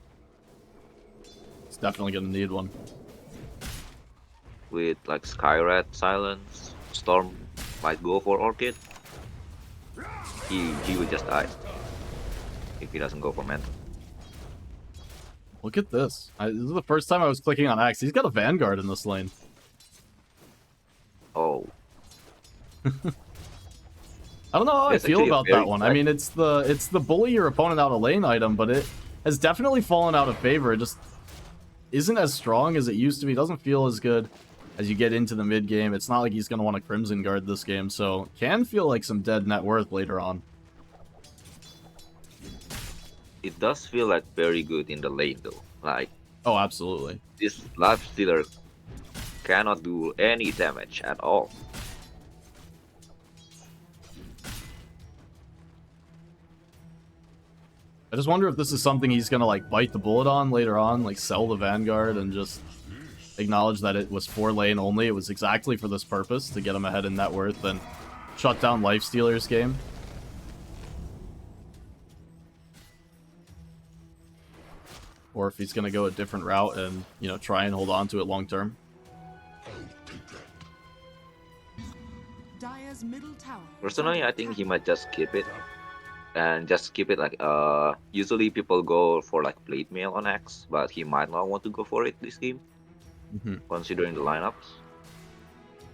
It's definitely gonna need one. With like Skyrat, Silence, Storm might go for Orchid. He would just die if he doesn't go for Manta. Look at this. This is the first time I was clicking on Axe. He's got a Vanguard in this lane. Oh. I don't know how That's I feel actually a about very that one. I mean, it's the bully your opponent out of lane item, but it has definitely fallen out of favor. It just isn't as strong as it used to be. It doesn't feel as good as you get into the mid game. It's not like he's going to want to Crimson Guard this game, so can feel like some dead net worth later on. It does feel like very good in the lane though. Like, Oh, absolutely. this Lifestealer cannot do any damage at all. I just wonder if this is something he's going to like bite the bullet on later on, like sell the Vanguard and just acknowledge that it was 4 lane only. It was exactly for this purpose, to get him ahead in net worth and shut down Lifestealer's game. Or if he's going to go a different route and, you know, try and hold on to it long term. Dire's middle tower. Personally, I think he might just keep it. And just keep it like, usually people go for like plate mail on Axe, but he might not want to go for it this game, considering the lineups.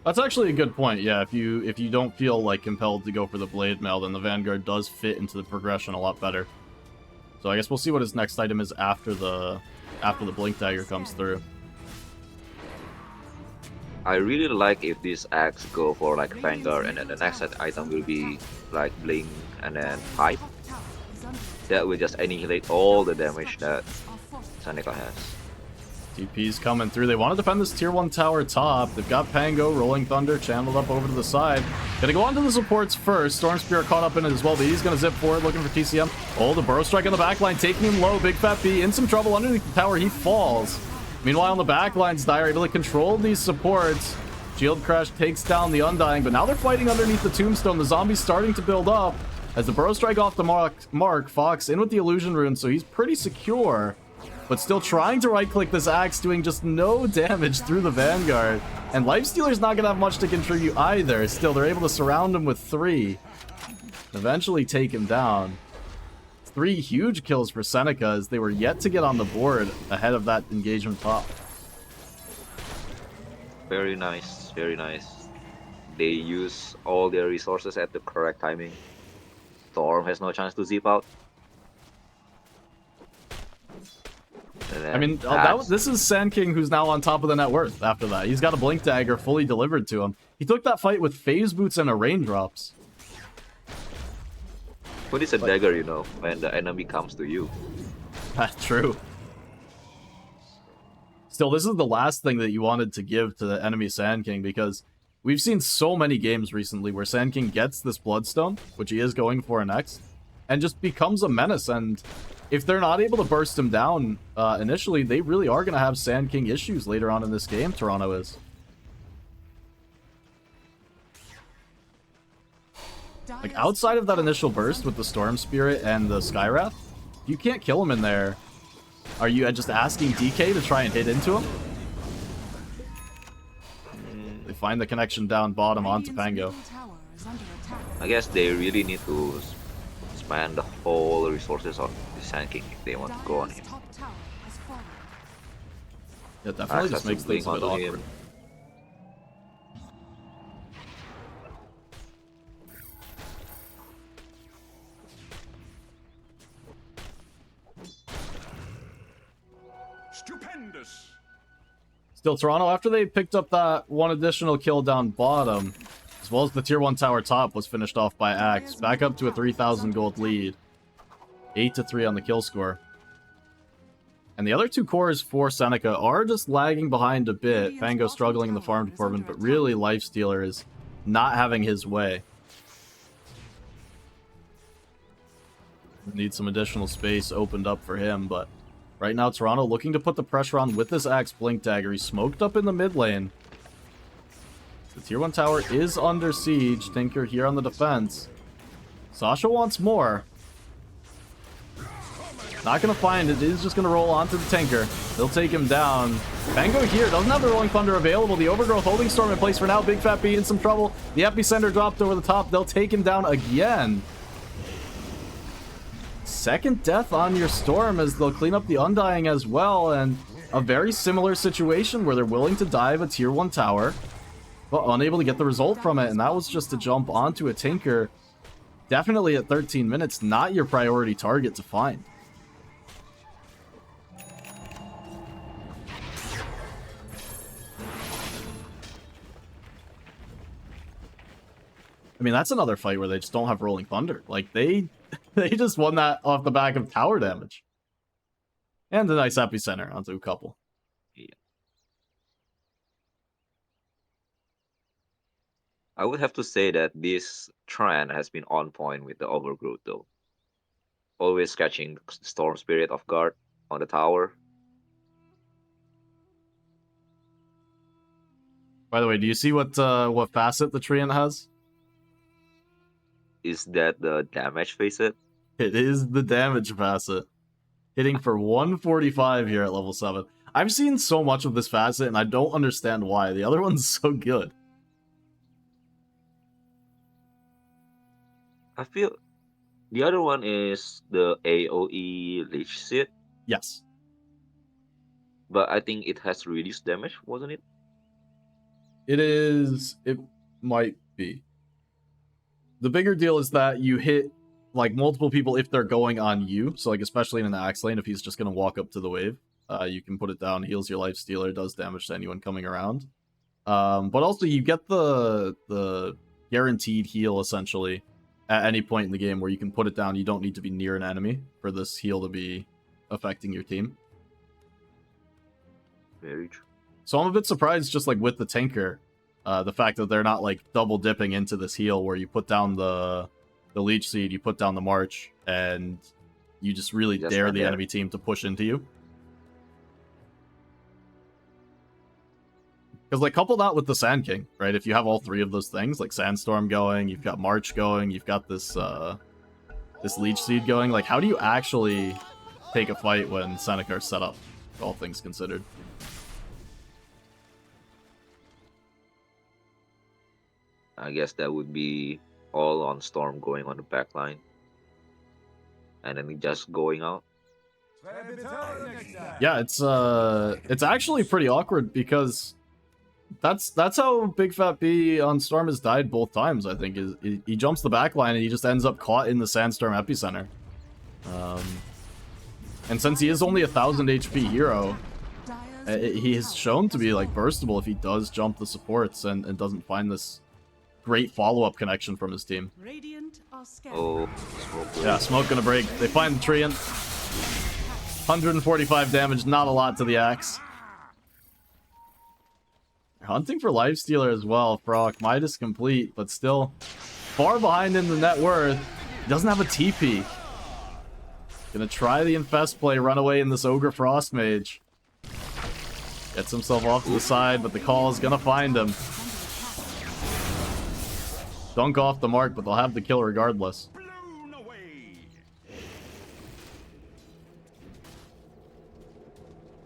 That's actually a good point. Yeah, if you don't feel like compelled to go for the Blade Mail, then the Vanguard does fit into the progression a lot better. So I guess we'll see what his next item is after the Blink Dagger comes through. I really like if this Axe go for like Vanguard and then the next item will be like Blink and then Pipe. That will just annihilate all the damage that Seneca has. TP's coming through. They want to defend this tier 1 tower top. They've got Pango, Rolling Thunder, channeled up over to the side. Gonna go on to the supports first. Storm Spear caught up in it as well, but he's gonna zip forward looking for TCM. Oh, the Burrow Strike on the backline, taking him low. Big Fat B in some trouble underneath the tower. He falls. Meanwhile, on the backlines, Dire able to control these supports. Shield Crash takes down the Undying, but now they're fighting underneath the Tombstone. The zombies starting to build up. As the Burrow Strike off the mark, Fox in with the Illusion Rune, so he's pretty secure. But still trying to right-click this Axe, doing just no damage through the Vanguard. And Lifestealer's not going to have much to contribute either. Still, they're able to surround him with 3. Eventually take him down. 3 huge kills for Seneca as they were yet to get on the board ahead of that engagement top. Very nice, very nice. They use all their resources at the correct timing. Storm has no chance to zip out. I mean, this is Sand King who's now on top of the net worth after that. He's got a Blink Dagger fully delivered to him. He took that fight with Phase Boots and a Raindrops. What is a dagger, you know, when the enemy comes to you? That's true. Still, this is the last thing that you wanted to give to the enemy Sand King, because we've seen so many games recently where Sand King gets this Bloodstone, which he is going for next, and just becomes a menace. And if they're not able to burst him down initially, they really are going to have Sand King issues later on in this game, Toronto is. Like, outside of that initial burst with the Storm Spirit and the Skywrath, you can't kill him in there. Are you just asking DK to try and hit into him? They find the connection down bottom onto Pango. I guess they really need to spend the whole resources on the Sand King if they want to go on him. Yeah, it definitely just makes things a bit awkward. Still, Toronto, after they picked up that one additional kill down bottom, as well as the tier 1 tower top was finished off by Axe, back up to a 3,000 gold lead. 8-3 on the kill score. And the other two cores for Seneca are just lagging behind a bit. Pango struggling in the farm department, but really Lifestealer is not having his way. Need some additional space opened up for him, but right now Toronto looking to put the pressure on with this Axe Blink Dagger. He's smoked up in the mid lane. The tier 1 tower is under siege. Tinker here on the defense. Sasha wants more. Not going to find it. He's just going to roll onto the Tinker. They'll take him down. Pango here doesn't have the Rolling Thunder available. The Overgrowth holding Storm in place for now. Big Fat B in some trouble. The Epicenter dropped over the top. They'll take him down again. Second death on your Storm as they'll clean up the Undying as well. And a very similar situation where they're willing to dive a tier 1 tower, but unable to get the result from it. And that was just to jump onto a Tinker. Definitely at 13 minutes, not your priority target to find. I mean, that's another fight where they just don't have Rolling Thunder. Like, they just won that off the back of tower damage. And a nice Epicenter onto a couple. Yeah. I would have to say that this trend has been on point with the Overgrowth, though. Always catching Storm Spirit off guard on the tower. By the way, do you see what facet the Treant has? Is that the damage facet? It is the damage facet. Hitting for 145 here at level 7. I've seen so much of this facet, and I don't understand why. The other one's so good. I feel the other one is the AoE Leech Seed, Yes. but I think it has reduced damage, wasn't it? It is... It might be. The bigger deal is that you hit, like, multiple people if they're going on you. So, like, especially in an Axe lane, if he's just going to walk up to the wave, you can put it down, heals your Lifestealer, does damage to anyone coming around. But also, you get the guaranteed heal, essentially, at any point in the game where you can put it down. You don't need to be near an enemy for this heal to be affecting your team. Very true. So I'm a bit surprised, just, like, with the Tinker, the fact that they're not, like, double dipping into this heal where you put down the Leech Seed, you put down the March, and you just really dare the enemy team to push into you. Because, like, couple that with the Sand King, right? If you have all three of those things, like Sandstorm going, you've got March going, you've got this this Leech Seed going, like, how do you actually take a fight when Seneca is set up, all things considered? I guess that would be all on Storm going on the back line. And then just going out. Yeah, it's actually pretty awkward because that's how Big Fat B on Storm has died both times, I think. Is he jumps the back line and he just ends up caught in the Sandstorm Epicenter. And since he is only 1,000 HP hero, he is shown to be, like, burstable if he does jump the supports and doesn't find this great follow-up connection from his team. Radiant are scanning. Oh, smoke. Yeah, smoke gonna break. They find the Treant. 145 damage, not a lot to the Axe. They're hunting for Lifestealer as well. Frock, Midas complete, but still far behind in the net worth. He doesn't have a TP. Gonna try the Infest play, run away in this Ogre Frost Mage. Gets himself off to the side, but the call is gonna find him. Dunk off the mark, but they'll have the kill regardless.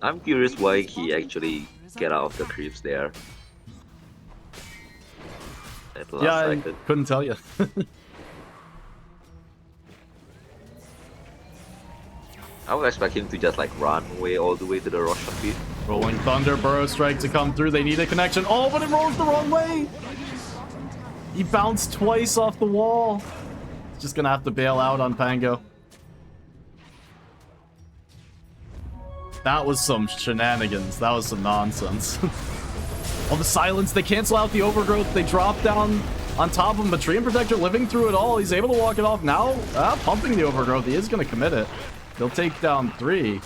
I'm curious why he actually get out of the creeps there. At the last I second. couldn't tell you. I would expect him to just like run away all the way to the Rosh pit. Rolling Thunder, Burrow Strike to come through. They need a connection. Oh, but it rolls the wrong way! He bounced twice off the wall. He's just gonna have to bail out on Pango. That was some shenanigans. That was some nonsense. Oh, the silence. They cancel out the overgrowth. They drop down on top of him. But Treant Protector living through it all. He's able to walk it off now. Pumping the overgrowth. He is going to commit it. He'll take down 3.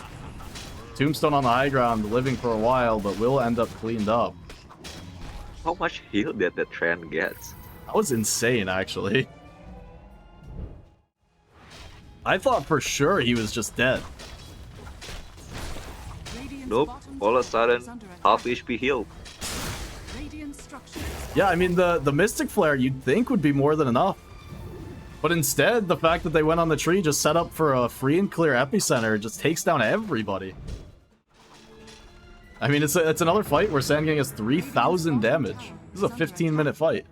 Tombstone on the high ground, living for a while, but will end up cleaned up. How much heal did the Treant get? That was insane, actually. I thought for sure he was just dead. Nope, all of a sudden, half HP healed. Yeah, I mean, the Mystic Flare you'd think would be more than enough. But instead, the fact that they went on the tree just set up for a free and clear epicenter just takes down everybody. I mean, it's another fight where Sand King has 3,000 damage. This is a 15-minute fight.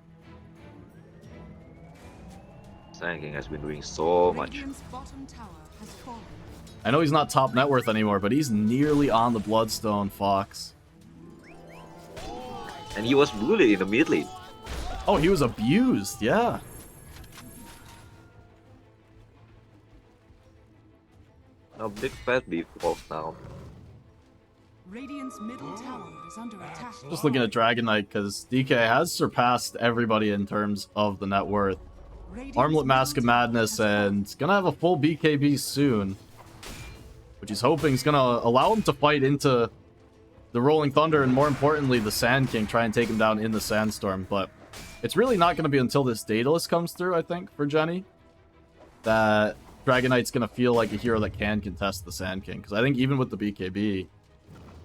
Sand King has been doing so much. I know he's not top net worth anymore, but he's nearly on the Bloodstone Fox. And he was bullied in the mid lane. Oh, he was abused, yeah. A big fat beef falls down. Radiant's middle tower is under attack. Just looking at Dragon Knight, because DK has surpassed everybody in terms of the net worth. Armlet Mask of Madness, and gonna have a full BKB soon. Which he's hoping is gonna allow him to fight into the Rolling Thunder, and more importantly, the Sand King, try and take him down in the Sandstorm. But it's really not gonna be until this Daedalus comes through, I think, for Jenny, that Dragon Knight's gonna feel like a hero that can contest the Sand King. Because I think even with the BKB,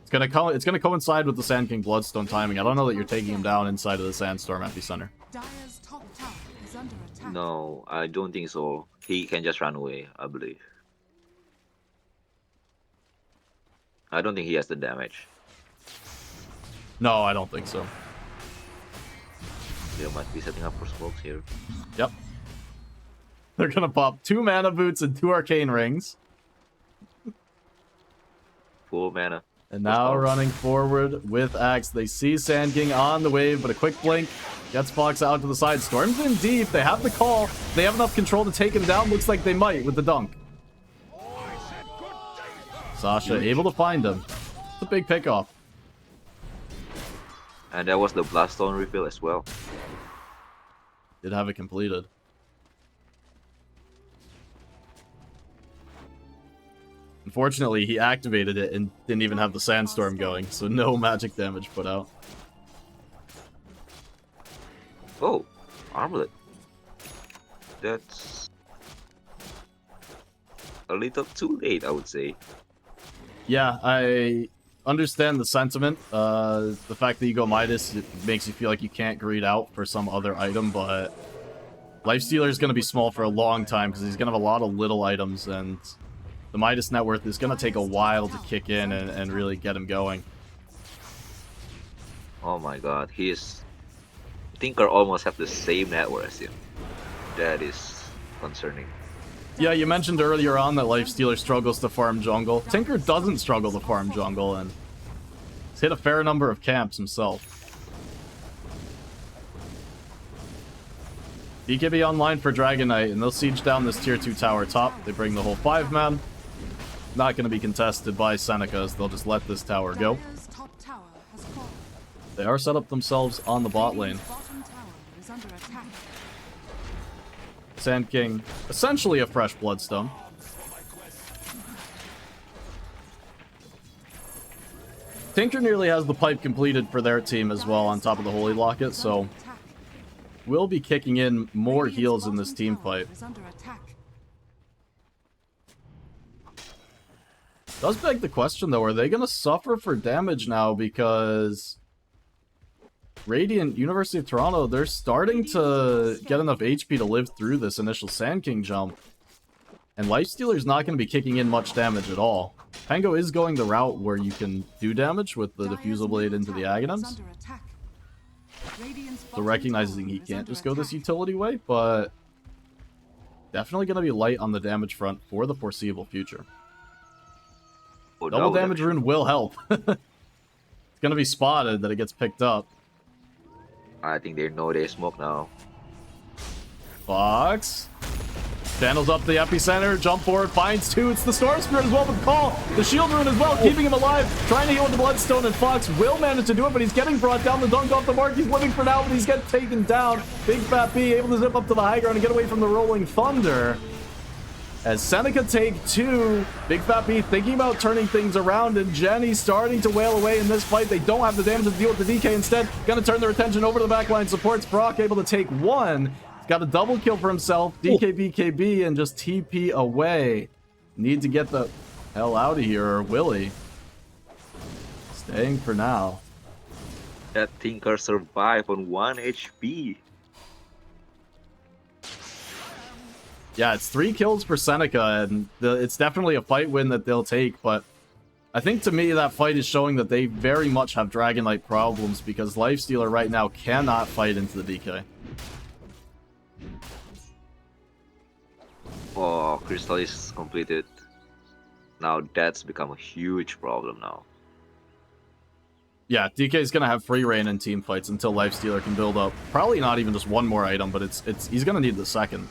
it's gonna coincide with the Sand King Bloodstone timing. I don't know that you're taking him down inside of the Sandstorm epicenter. Dire's top tower is under attack. No, I don't think so. He can just run away, I believe. I don't think he has the damage. No, I don't think so. They might be setting up for smokes here. Yep. They're gonna pop 2 mana boots and 2 arcane rings. Full mana. And now running forward with Axe. They see Sand King on the wave, but a quick blink gets Fox out to the side. Storms in deep. They have the call. They have enough control to take him down. Looks like they might with the dunk. Sasha able to find him. It's a big pickoff. And that was the Bloodstone refill as well. Did have it completed. Unfortunately, he activated it and didn't even have the Sandstorm going, so no magic damage put out. Oh, Armlet. That's a little too late, I would say. Yeah, I understand the sentiment. The fact that you go Midas, it makes you feel like you can't greed out for some other item, but Lifestealer is going to be small for a long time because he's going to have a lot of little items, and the Midas net worth is going to take a while to kick in and really get him going. Oh my god, Tinker almost have the same net worth as him. That is concerning. Yeah, you mentioned earlier on that Lifestealer struggles to farm jungle. Tinker doesn't struggle to farm jungle, and he's hit a fair number of camps himself. BKB online for Dragon Knight, and they'll siege down this tier 2 tower top. They bring the whole 5-man. Not going to be contested by Seneca, as they'll just let this tower go. Dire's top tower has fallen. They are set up themselves on the bot lane. Radiant's bottom tower is under attack. Sand King, essentially a fresh Bloodstone. Tinker nearly has the pipe completed for their team as well on top of the Holy Locket, so we'll be kicking in more heals in this team fight. Is under attack. Does beg the question though, are they going to suffer for damage now? Because Radiant, University of Toronto, they're starting to get enough HP to live through this initial Sand King jump. And Lifestealer's not going to be kicking in much damage at all. Pango is going the route where you can do damage with the Diffusal Blade into the Aghanims. So recognizing he can't just go this utility way, but definitely going to be light on the damage front for the foreseeable future. Oh, Double damage rune will help. It's going to be spotted that it gets picked up. I think they know they smoke now. Fox. Vandals up the epicenter, jump forward, finds two. It's the Storm Spirit as well, but Call, the Shield Rune as well, keeping him alive, trying to heal with the Bloodstone, and Fox will manage to do it, but he's getting brought down. The dunk off the mark, he's living for now, but he's getting taken down. Big Fat B able to zip up to the high ground and get away from the Rolling Thunder. As Seneca take two, Big Fat B thinking about turning things around, and Jenny starting to wail away in this fight. They don't have the damage to deal with the DK. Instead, gonna turn their attention over to the backline supports. Brock able to take one. He's got a double kill for himself. DK BKB and just TP away. Need to get the hell out of here, or Willie. Staying for now. That Tinker survived on 1 HP. Yeah, it's 3 kills for Seneca, and it's definitely a fight win that they'll take, but I think to me that fight is showing that they very much have Dragon Knight problems, because Lifestealer right now cannot fight into the DK. Oh, Crystal is completed. Now that's become a huge problem now. Yeah, DK is going to have free reign in team fights until Lifestealer can build up. Probably not even just one more item, but he's going to need the second.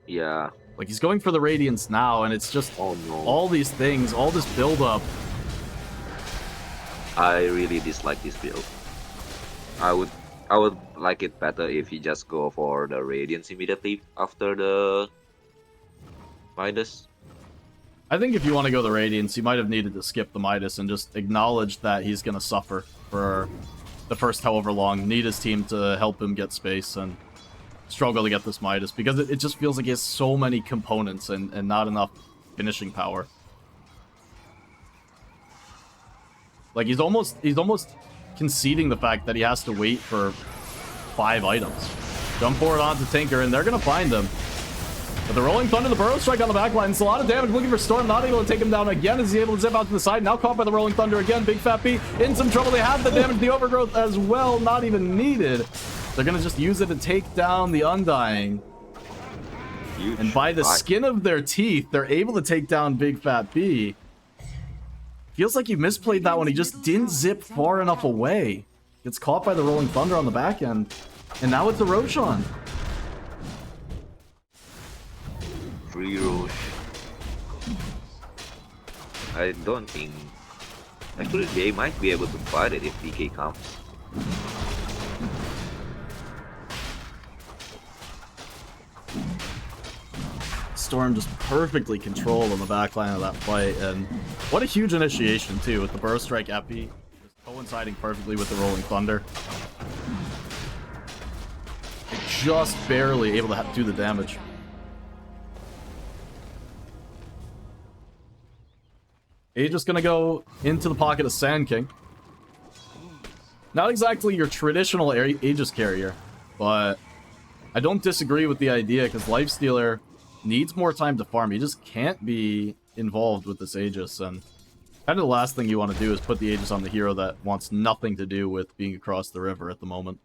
Yeah. Like, he's going for the Radiance now, and it's just all these things, all this build-up. I really dislike this build. I would like it better if you just go for the Radiance immediately after the Midas. I think if you want to go the Radiance, you might have needed to skip the Midas and just acknowledge that he's going to suffer for the first however long. Need his team to help him get space and struggle to get this Midas, because it just feels like he has so many components and not enough finishing power. Like, he's almost conceding the fact that he has to wait for 5 items. Jump forward onto Tinker, and they're going to find him. But the Rolling Thunder, the Burrow Strike on the backline. It's a lot of damage. Looking for Storm, not able to take him down again as he's able to zip out to the side. Now caught by the Rolling Thunder again. Big Fat B in some trouble. They have the damage, the Overgrowth as well. Not even needed. They're going to just use it to take down the Undying. Huge. And by the skin of their teeth, they're able to take down Big Fat B. Feels like you misplayed that one. He just didn't zip far enough away. Gets caught by the Rolling Thunder on the back end. And now it's the Roshan. Free Roche. I don't think... Actually, they might be able to fight it if DK comes. Storm just perfectly controlled on the backline of that fight, and what a huge initiation too, with the Burrow Strike epi just coinciding perfectly with the Rolling Thunder. Just barely able to do the damage. Aegis gonna go into the pocket of Sand King. Not exactly your traditional Aegis carrier, but I don't disagree with the idea, because Lifestealer needs more time to farm. He just can't be involved with this Aegis, and kind of the last thing you want to do is put the Aegis on the hero that wants nothing to do with being across the river at the moment.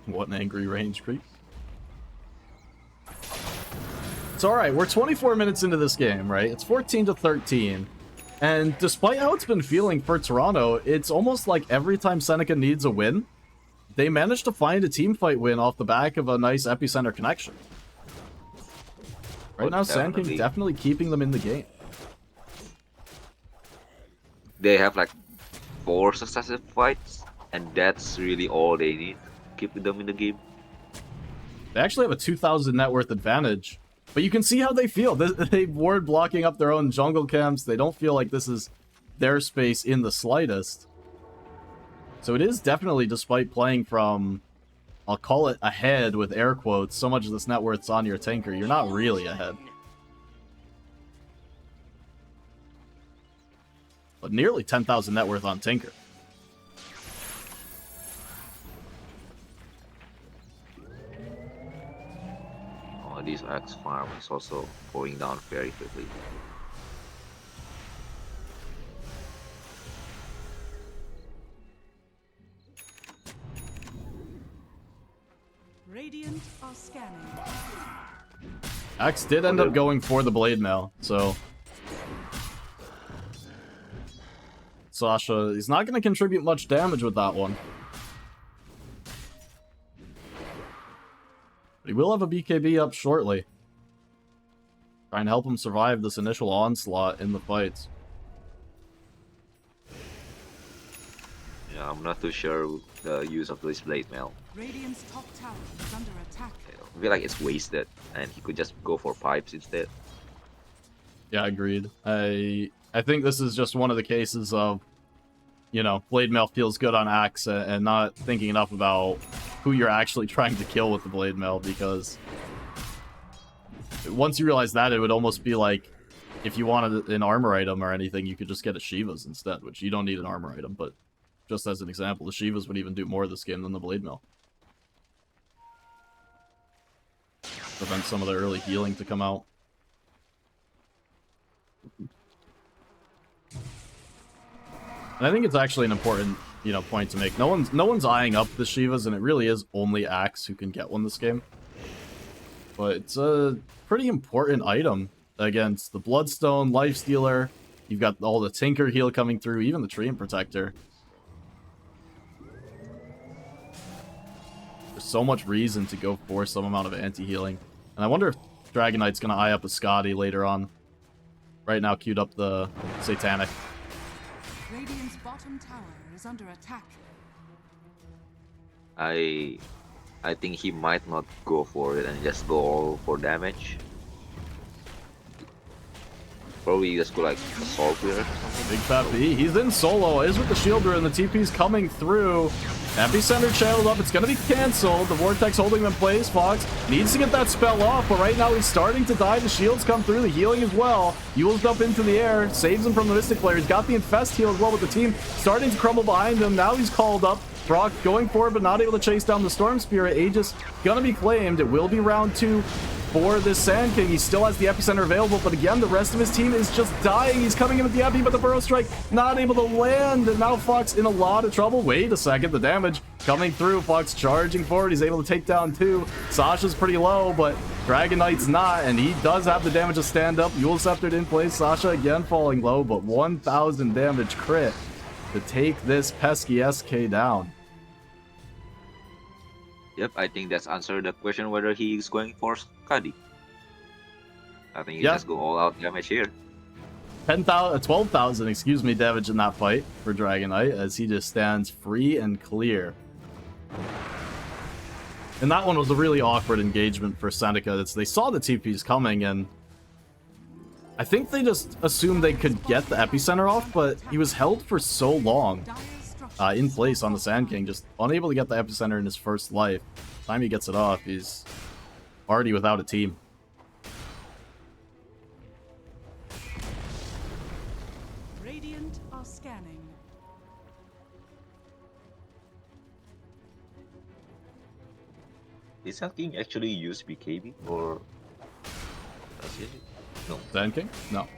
What an angry range creep. It's alright, we're 24 minutes into this game, right? It's 14-13. And despite how it's been feeling for Toronto, it's almost like every time Seneca needs a win, they manage to find a teamfight win off the back of a nice epicenter connection. Right now, Sand King definitely keeping them in the game. They have like 4 successive fights, and that's really all they need to keep them in the game. They actually have a 2,000 net worth advantage. But you can see how they feel. They ward blocking up their own jungle camps. They don't feel like this is their space in the slightest. So it is definitely, despite playing from, I'll call it ahead with air quotes, so much of this net worth's on your Tinker, you're not really ahead. But nearly 10,000 net worth on Tinker. This X farm is also going down very quickly. Radiant are scanning. Axe did end up going for the blade mail, so Sasha, he's not going to contribute much damage with that one. But he will have a BKB up shortly. Trying to help him survive this initial onslaught in the fights. Yeah, I'm not too sure the use of this blade mail. Radiant's top tower is under attack. I feel like it's wasted, and he could just go for pipes instead. Yeah, agreed. I think this is just one of the cases of, you know, blade mail feels good on Axe and not thinking enough about who you're actually trying to kill with the blade mail, because once you realize that, it would almost be like if you wanted an armor item or anything, you could just get a Shiva's instead, which you don't need an armor item, but just as an example, the Shiva's would even do more this game than the blade mail. Prevent some of the early healing to come out. And I think it's actually an important, you know, point to make. No one's eyeing up the Shivas, and it really is only Axe who can get one this game. But it's a pretty important item against the Bloodstone, Lifestealer. You've got all the Tinker heal coming through, even the Treant Protector. There's so much reason to go for some amount of anti-healing. And I wonder if Dragon Knight's going to eye up a Scotty later on. Right now, queued up the Satanic. Radiant's bottom tower is under attack. I think he might not go for it and just go all for damage. Probably just go like Assault here or something. Big Fat B, he's in solo, is with the shield brew, and the TP's coming through. Epicenter channeled up, it's gonna be cancelled. The Vortex holding him in place. Fox needs to get that spell off, but right now he's starting to die. The shields come through, the healing as well. Yule's up into the air, saves him from the Mystic Flare. He's got the Infest heal as well, with the team starting to crumble behind him. Now he's called up. Brock going for it, but not able to chase down the Storm Spirit. Aegis gonna be claimed. It will be round 2 for this Sand King. He still has the Epicenter available, but again, the rest of his team is just dying. He's coming in with the Epi, but the Burrow Strike not able to land, and now Fox in a lot of trouble. Wait a second, the damage coming through. Fox charging forward. He's able to take down 2. Sasha's pretty low, but Dragon Knight's not, and he does have the damage to stand up. Yule Sceptered in place. Sasha again falling low, but 1,000 damage crit to take this pesky SK down. Yep, I think that's answered the question whether he's going for Skadi. I think he just go all out damage here. 12,000, excuse me, damage in that fight for Dragon Knight, as he just stands free and clear. And that one was a really awkward engagement for Seneca. They saw the TPs coming, and I think they just assumed they could get the Epicenter off, but he was held for so long in place on the Sand King, just unable to get the Epicenter in his first life. By the time he gets it off, he's already without a team. Radiant are scanning. Did Sand King actually use BKB, or does he? No. Sand King? No.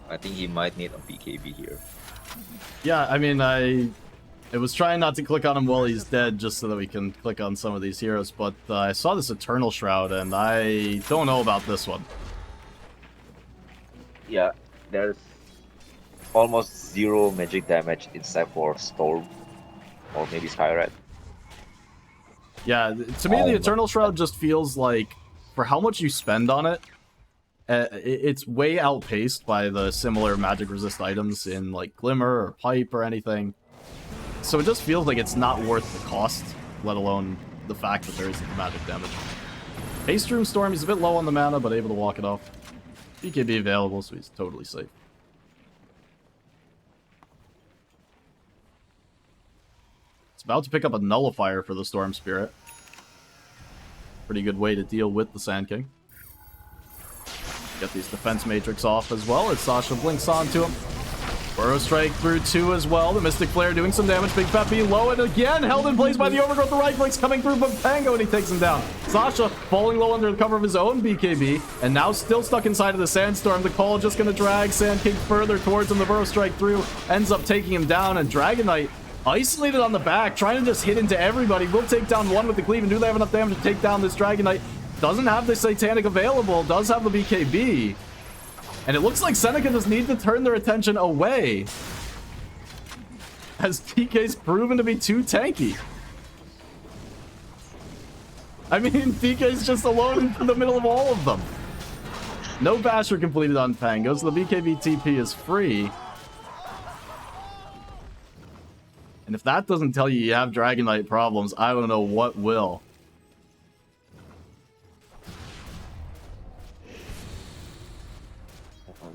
I think he might need a BKB here. Yeah, I mean, I was trying not to click on him while he's dead, just so that we can click on some of these heroes, but I saw this Eternal Shroud, and I don't know about this one. Yeah, there's almost 0 magic damage except for Storm, or maybe Skyrat. Yeah, to me, the Eternal Shroud just feels like, for how much you spend on it, it's way outpaced by the similar magic resist items in like Glimmer or Pipe or anything. So it just feels like it's not worth the cost, let alone the fact that there isn't magic damage. Haste Room Storm, he's a bit low on the mana, but able to walk it off. BKB available, so he's totally safe. It's about to pick up a Nullifier for the Storm Spirit. Pretty good way to deal with the Sand King. Get these defense matrix off as well as Sasha blinks onto him. Burrow Strike through 2 as well. The Mystic Flare doing some damage. Big Fat B low, and again held in place by the Overgrowth. The right clicks coming through from Pango, and he takes him down. Sasha falling low under the cover of his own BKB, and now still stuck inside of the Sandstorm. The call just going to drag Sand King further towards him. The Burrow Strike through ends up taking him down, and Dragon Knight isolated on the back, trying to just hit into everybody. Will take down 1 with the cleave, and do they have enough damage to take down this Dragon Knight? Doesn't have the Satanic available, does have the BKB. And it looks like Seneca just need to turn their attention away, as DK's proven to be too tanky. I mean, DK's just alone in the middle of all of them. No Basher completed on Pango, so the BKB TP is free. And if that doesn't tell you you have Dragon Knight problems, I don't know what will.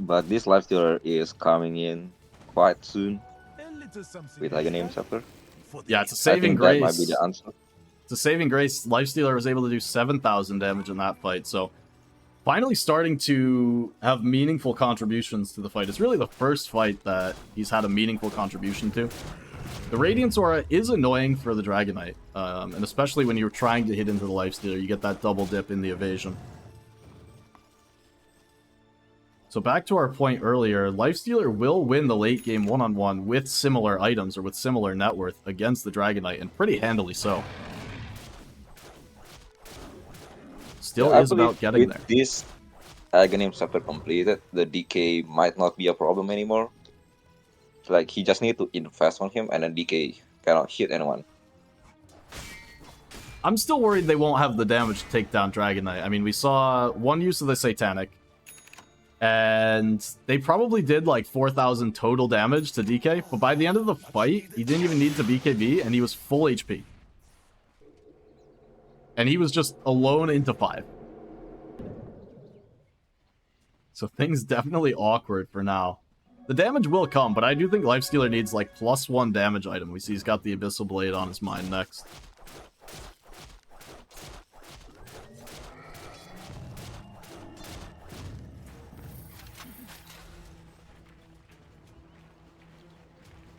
But this lifestealer is coming in quite soon A little something with like a name scepter. for the Yeah, it's a I saving think grace. that might be the answer. It's a saving grace. Lifestealer was able to do 7,000 damage in that fight, so finally starting to have meaningful contributions to the fight. It's really the first fight that he's had a meaningful contribution to. The Radiance Aura is annoying for the Dragon Knight, and especially when you're trying to hit into the Lifestealer, you get that double dip in the evasion. So back to our point earlier, Lifestealer will win the late game one-on-one with similar items or with similar net worth against the Dragon Knight, and pretty handily so. Still I is about believe getting with there. this Aghanim Scepter completed, the DK might not be a problem anymore. Like, he just need to invest on him, and then DK cannot hit anyone. I'm still worried they won't have the damage to take down Dragon Knight. I mean, we saw one use of the Satanic, and they probably did like 4,000 total damage to DK, but by the end of the fight, he didn't even need to BKB, and he was full HP. And he was just alone into 5. So things definitely awkward for now. The damage will come, but I do think Lifestealer needs like +1 damage item. We see he's got the Abyssal Blade on his mind next.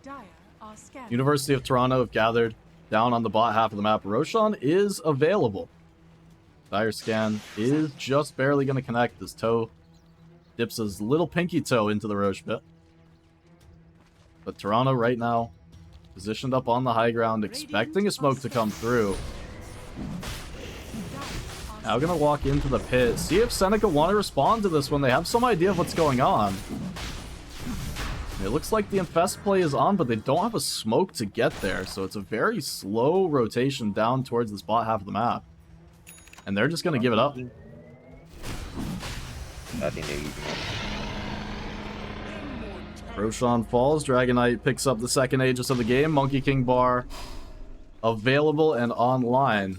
Dire are scanning. University of Toronto have gathered down on the bot half of the map. Roshan is available. Dire scan is just barely going to connect. His toe dips his little pinky toe into the Roche pit. But Toronto right now positioned up on the high ground, expecting a smoke to come through. Now gonna walk into the pit. See if Seneca want to respond to this when they have some idea of what's going on. It looks like the Infest play is on, but they don't have a smoke to get there, so it's a very slow rotation down towards this bot half of the map. And they're just gonna give it up. I think they give him Roshan falls. Dragon Knight picks up the second Aegis of the game. Monkey King bar available and online.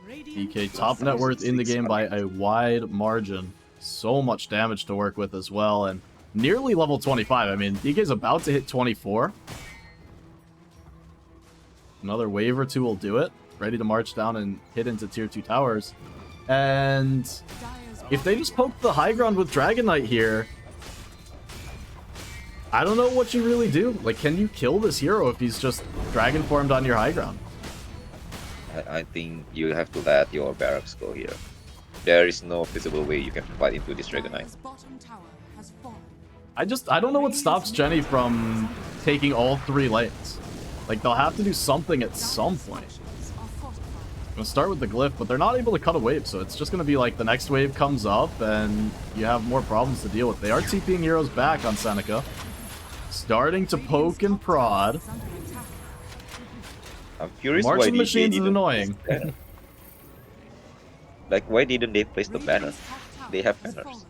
DK top net worth in the game by a wide margin. So much damage to work with as well, and nearly level 25. I mean, DK's about to hit 24. Another wave or two will do it. Ready to march down and hit into tier 2 towers. And if they just poke the high ground with Dragon Knight here, I don't know what you really do. Like, can you kill this hero if he's just dragon formed on your high ground? I think you have to let your barracks go here. There is no feasible way you can fight into this Dragon Knight. Dire's bottom tower has fallen. I don't know what stops Jenny from taking all 3 lanes. Like, they'll have to do something at some point. Are fortified. I'm gonna start with the glyph, but they're not able to cut a wave, so it's just gonna be like the next wave comes up and you have more problems to deal with. They are TPing heroes back on Seneca. Starting to poke and prod. Is under attack. I'm curious Marching why they machines is didn't annoying. place the banner. Like, why didn't they place the banner? Radiant's top tower They have has banners. fallen.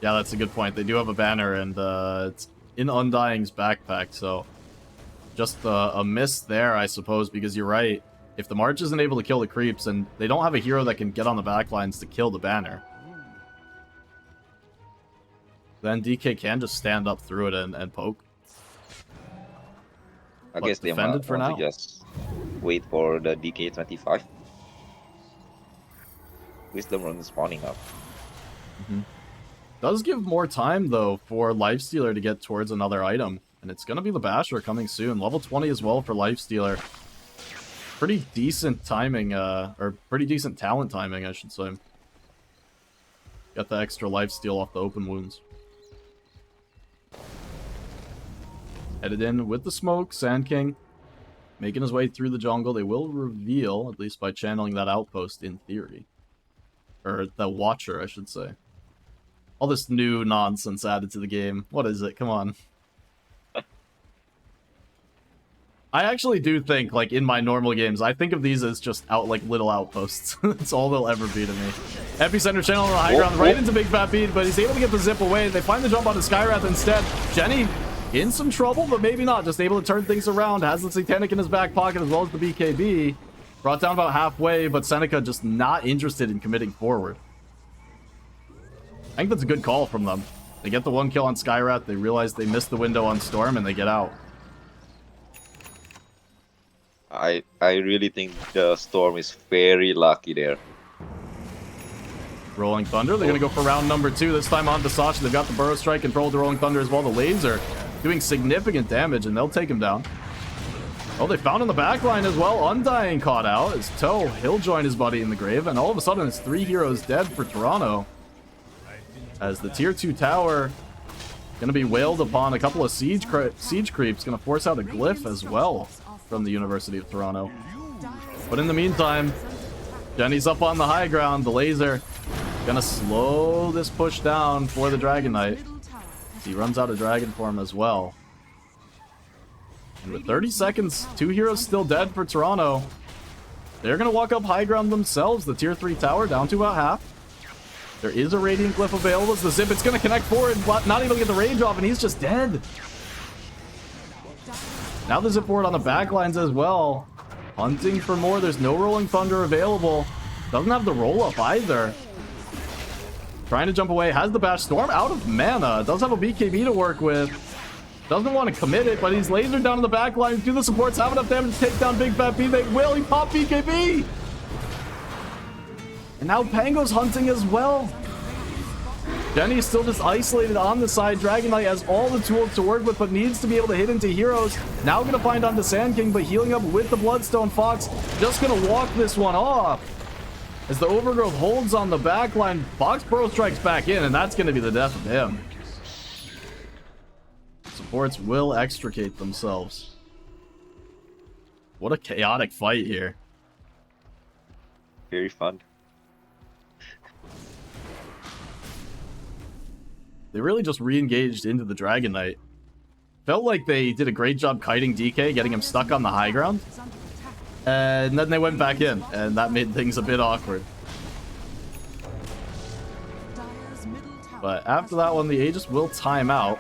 Yeah, that's a good point. They do have a banner, and it's in Undying's backpack, so just a miss there, I suppose, because you're right. If the March isn't able to kill the creeps, and they don't have a hero that can get on the backlines to kill the banner, then DK can just stand up through it and poke. I But guess they defended might for want to now. just wait for the DK25. Wisdom run spawning up. Does give more time, though, for Lifestealer to get towards another item. And it's going to be the Basher coming soon. Level 20 as well for Lifestealer. Pretty decent timing, or pretty decent talent timing, I should say. Got the extra lifesteal off the open wounds. Headed in with the smoke, Sand King. making his way through the jungle. They will reveal, at least by channeling that outpost in theory. Or the Watcher, I should say. All this new nonsense added to the game. What is it? Come on. I actually do think, like, in my normal games, I think of these as just like little outposts. That's all they'll ever be to me. Epicenter channel on the high ground, right into Big Fat Beat, but he's able to get the zip away. They find the jump onto Skywrath instead. Jenny in some trouble, but maybe not. Just able to turn things around. Has the Satanic in his back pocket as well as the BKB. Brought down about halfway, but Seneca just not interested in committing forward. I think that's a good call from them. They get the 1 kill on Skywrath. They realize they missed the window on Storm, and they get out. I really think the Storm is very lucky there. Rolling Thunder, they're going to go for round number 2. This time on to Sasha. They've got the Burrow Strike, control the Rolling Thunder as well. The laser doing significant damage, and they'll take him down. Oh, they found in the back line as well. Undying caught out as Toe. He'll join his buddy in the grave, and all of a sudden it's 3 heroes dead for Toronto. As the tier 2 tower going to be wailed upon. A couple of siege creeps going to force out a glyph as well from the University of Toronto. But in the meantime, Jenny's up on the high ground. The laser gonna slow this push down for the Dragon Knight. He runs out of Dragon form as well. And with 30 seconds, 2 heroes still dead for Toronto. They're gonna walk up high ground themselves. The tier 3 tower down to about half. There is a Radiant Glyph available as the zip. It's gonna connect forward, but not able to get the range off, and he's just dead. Now the zip forward on the back lines as well. Hunting for more. There's no Rolling Thunder available. Doesn't have the roll up either. Trying to jump away. Has the bash. Storm out of mana. Does have a BKB to work with. Doesn't want to commit it, but he's lasered down in the back line. Do the supports have enough damage to take down Big Fat B? They will. He popped BKB. And now Pango's hunting as well. Jenny's still just isolated on the side. Dragon Knight has all the tools to work with, but needs to be able to hit into heroes. Now gonna find onto Sand King, but healing up with the Bloodstone Fox. Just gonna walk this one off. As the Overgrowth holds on the back line, Fox Burrow strikes back in, and that's gonna be the death of him. Supports will extricate themselves. What a chaotic fight here. Very fun. They really just re-engaged into the Dragon Knight. Felt like they did a great job kiting DK, getting him stuck on the high ground. And then they went back in, and that made things a bit awkward. But after that one, the Aegis will time out.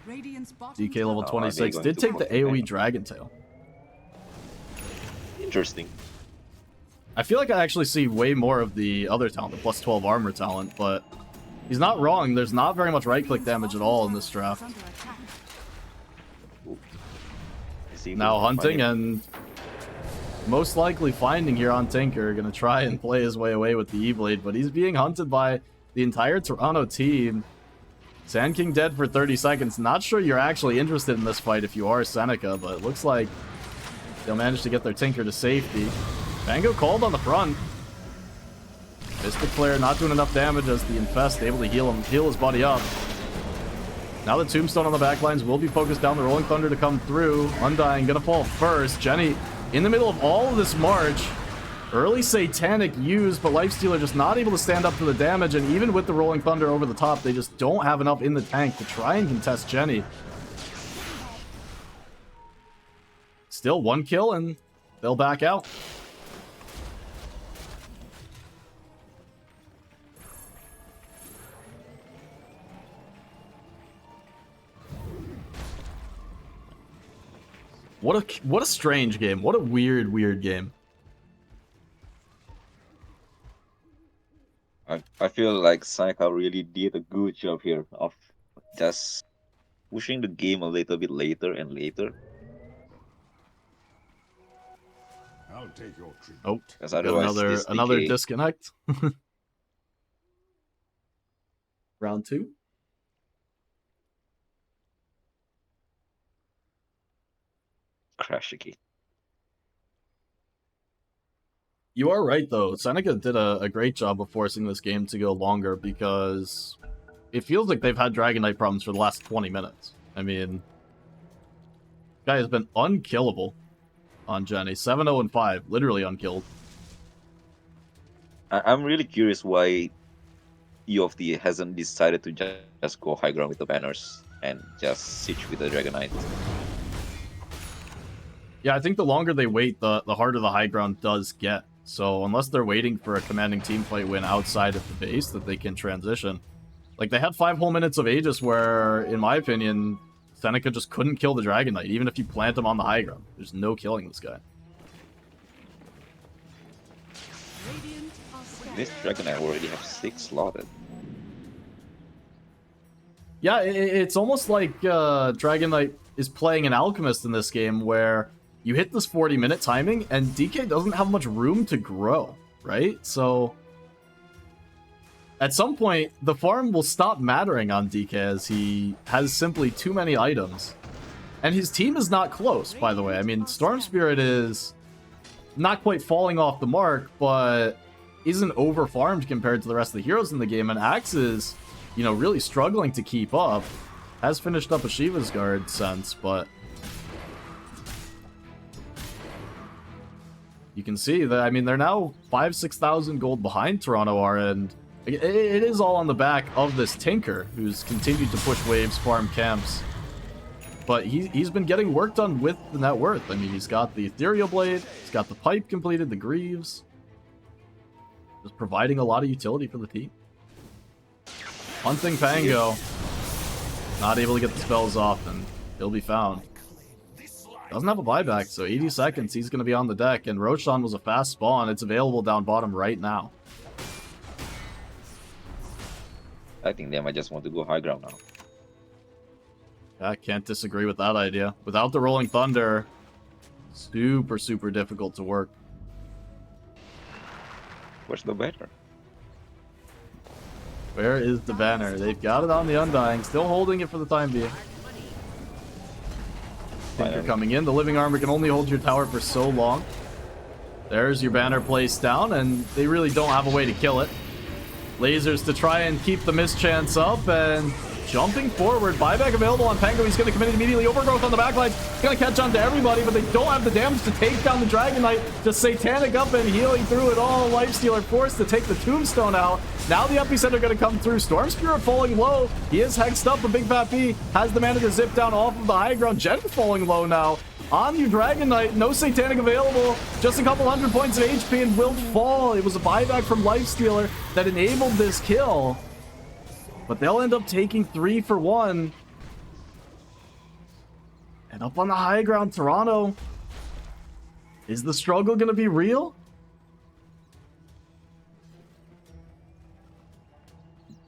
DK level 26 did take the AoE Dragon Tail. Interesting. I feel like I actually see way more of the other talent, the plus 12 armor talent, but he's not wrong. There's not very much right-click damage at all in this draft. Now hunting and most likely finding here on Tinker. Going to try and play his way away with the E-Blade, but he's being hunted by the entire Toronto team. Sand King dead for 30 seconds. Not sure you're actually interested in this fight if you are Seneca, but it looks like they'll manage to get their Tinker to safety. Bango called on the front. Mystic Flare not doing enough damage as the Infest able to heal his body up. Now the Tombstone on the backlines will be focused down. The Rolling Thunder to come through. Undying gonna fall first. Jenny in the middle of all of this march. Early Satanic used, but Lifestealer just not able to stand up to the damage, and even with the Rolling Thunder over the top, they just don't have enough in the tank to try and contest Jenny. Still 1 kill, and they'll back out. What a strange game. What a weird game. I feel like Seneca really did a good job here of just pushing the game a little bit later and later. I'll take your tribute. Oh, Because otherwise another DK disconnect. Round 2. crash again. You are right, though. Seneca did a great job of forcing this game to go longer because it feels like they've had Dragon Knight problems for the last 20 minutes. I mean, Guy has been unkillable on Jenny. 7-0 and 5. Literally unkilled. I'm really curious why U of T hasn't decided to just go high ground with the banners and just siege with the Dragon Knight. Yeah, I think the longer they wait, the harder the high ground does get. So unless they're waiting for a commanding team fight win outside of the base that they can transition. Like, they had 5 whole minutes of Aegis where, in my opinion, Seneca just couldn't kill the Dragon Knight, even if you plant him on the high ground. There's no killing this guy. This Dragon Knight already have 6 slotted. Yeah, it's almost like Dragon Knight is playing an Alchemist in this game where you hit this 40-minute timing and DK doesn't have much room to grow, right? So at some point, the farm will stop mattering on DK as he has simply too many items. And his team is not close, by the way. I mean, Storm Spirit is not quite falling off the mark, but isn't over-farmed compared to the rest of the heroes in the game. And Axe is, you know, really struggling to keep up. Has finished up a Shiva's Guard since, but you can see that, I mean, they're now 5,000-6,000 gold behind Toronto are, and it is all on the back of this Tinker, who's continued to push waves, farm camps. But he's been getting work done with the net worth. I mean, he's got the Ethereal Blade, he's got the Pipe completed, the Greaves. Just providing a lot of utility for the team. Hunting Pango. Not able to get the spells off, and he'll be found. Doesn't have a buyback, so 80 seconds, he's going to be on the deck. And Roshan was a fast spawn. It's available down bottom right now. I think they might just want to go high ground now. I can't disagree with that idea. Without the Rolling Thunder, super, super difficult to work. Where's the banner? Where is the banner? They've got it on the Undying, still holding it for the time being. Tinker coming in. The Living Armor can only hold your tower for so long. There's your banner placed down, and they really don't have a way to kill it. Lasers to try and keep the mischance up, and jumping forward. Buyback available on Pango. He's going to commit it immediately. Overgrowth on the backline. He's going to catch on to everybody, but they don't have the damage to take down the Dragon Knight. Just Satanic up and healing through it all. Lifestealer forced to take the Tombstone out. Now the epicenter going to come through. Storm Spirit falling low. He is hexed up, but Big Fat B has the mana to zip down off of the high ground. Jen falling low now. On your Dragon Knight, no Satanic available. Just a couple 100 points of HP and will fall. It was a buyback from Lifestealer that enabled this kill. But they'll end up taking 3 for 1. And up on the high ground, Toronto. Is the struggle going to be real?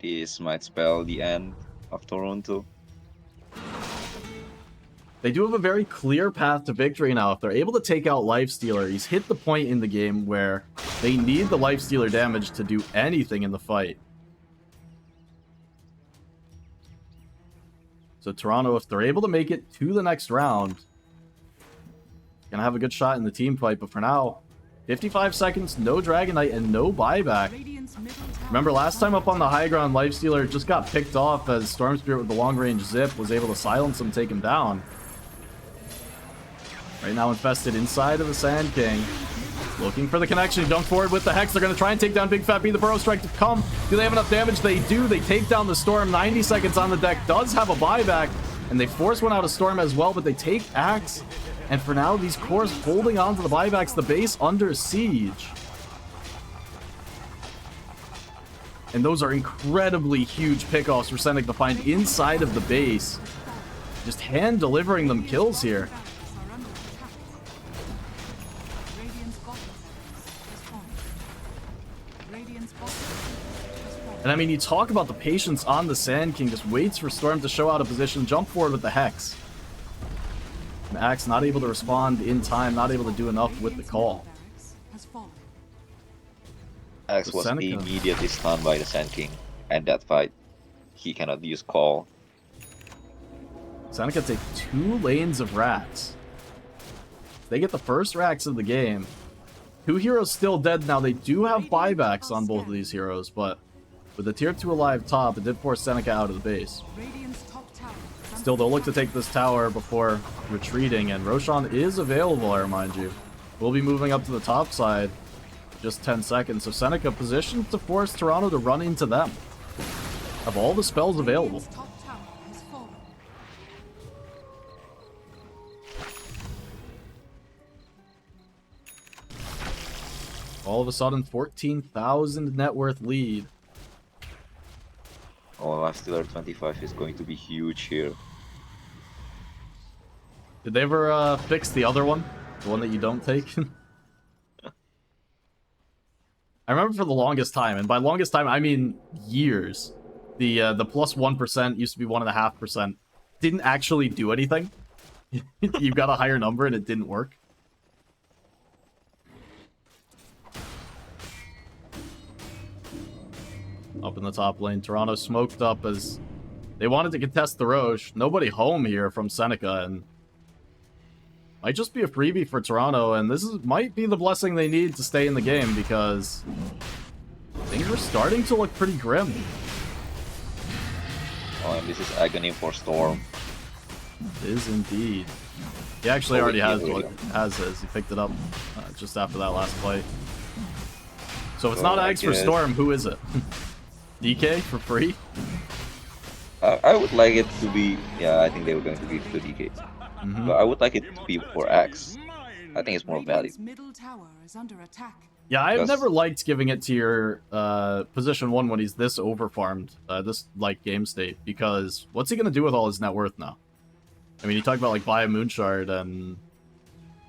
This might spell the end of Toronto. They do have a very clear path to victory now. If they're able to take out Lifestealer, he's hit the point in the game where they need the Lifestealer damage to do anything in the fight. So Toronto, if they're able to make it to the next round, gonna have a good shot in the team fight. But for now, 55 seconds, no Dragon Knight, and no buyback. Remember, last time up on the high ground, Lifestealer just got picked off as Storm Spirit with the long-range zip was able to silence him, take him down. Right now infested inside of the Sand King. Looking for the connection. Dunk forward with the Hex. They're going to try and take down Big Fat B. The Burrow Strike to come. Do they have enough damage? They do. They take down the Storm. 90 seconds on the deck. Does have a buyback. And they force one out of Storm as well, but they take Axe. And for now, these cores holding on to the buybacks. The base under siege. And those are incredibly huge pickoffs for Seneca to find inside of the base. Just hand delivering them kills here. And I mean, you talk about the patience on the Sand King, just waits for Storm to show out a position, jump forward with the Hex. And Axe not able to respond in time, not able to do enough with the call. Axe was immediately stunned by the Sand King, and that fight, he cannot use call. Seneca take 2 lanes of racks. They get the first racks of the game. 2 heroes still dead now. They do have buybacks on both of these heroes, but with the tier 2 alive top, it did force Seneca out of the base. Still, they'll look to take this tower before retreating, and Roshan is available, I remind you. We'll be moving up to the top side. Just 10 seconds. So Seneca positioned to force Toronto to run into them. Have all the spells available. Top tower has fallen. All of a sudden, 14,000 net worth lead. Oh, last Stealer 25 is going to be huge here. Did they ever fix the other one? The one that you don't take? I remember for the longest time, and by longest time I mean years, the plus 1% used to be 1.5%. Didn't actually do anything. You got a higher number and it didn't work. Up in the top lane, Toronto smoked up as they wanted to contest the Roche. Nobody home here from Seneca, and might just be a freebie for Toronto, and might be the blessing they need to stay in the game, because things are starting to look pretty grim. Oh, and this is agony for Storm. It is indeed. He actually already has his. He picked it up just after that last play. So if it's not Ags for Storm, who is it? DK for free? I would like it to be... Yeah, I think they were going to give it to DK. But I would like it to be for Axe. I think it's more value. Radiant's middle tower is under attack. Yeah, I've never liked giving it to your position 1 when he's this overfarmed, this like game state, because what's he gonna do with all his net worth now? I mean, you talk about like buy a Moonshard and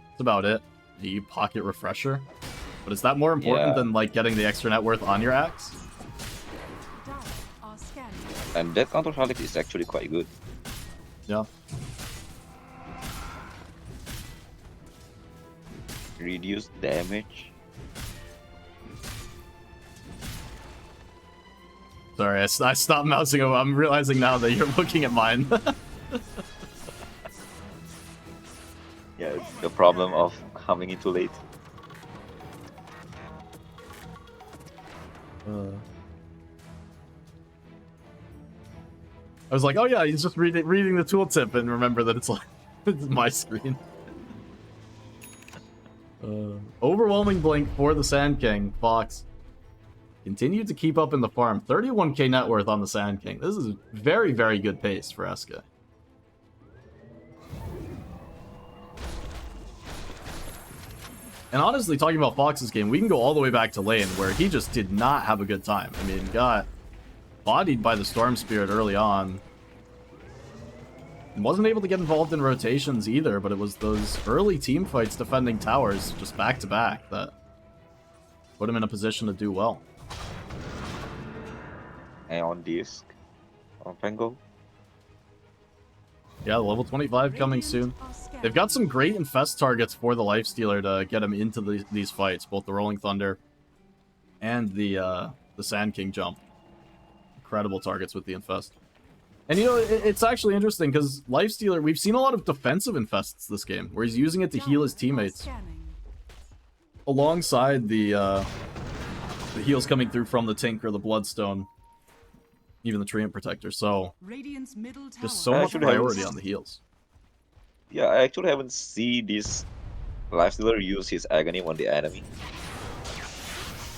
that's about it. You pocket Refresher, but is that more important than like getting the extra net worth on your Axe? Dire are scanning. And that counter Halik is actually quite good. Yeah. Reduce damage. Sorry, I stopped mousing over. I'm realizing now that you're looking at mine. Yeah, it's the problem of coming in too late. I was like, oh yeah, he's just reading the tooltip and remember that it's like it's my screen. Overwhelming blink for the Sand King. Fox continued to keep up in the farm. 31k net worth on the Sand King. This is very, very good pace for SK. And honestly, talking about Fox's game, we can go all the way back to lane, where he just did not have a good time. I mean, got bodied by the Storm Spirit early on. Wasn't able to get involved in rotations either, but it was those early team fights defending towers, just back to back, that put him in a position to do well. And on disc, on Pango. Yeah, level 25 coming soon. They've got some great infest targets for the Lifestealer to get him into these fights, both the Rolling Thunder and the Sand King jump. Incredible targets with the infest. And you know, it's actually interesting because Lifestealer, we've seen a lot of defensive infests this game, where he's using it to heal his teammates, alongside the heals coming through from the Tink or the Bloodstone, even the Treant Protector. So just so much priority on the heals. Yeah, I actually haven't seen this Lifestealer use his agony on the enemy.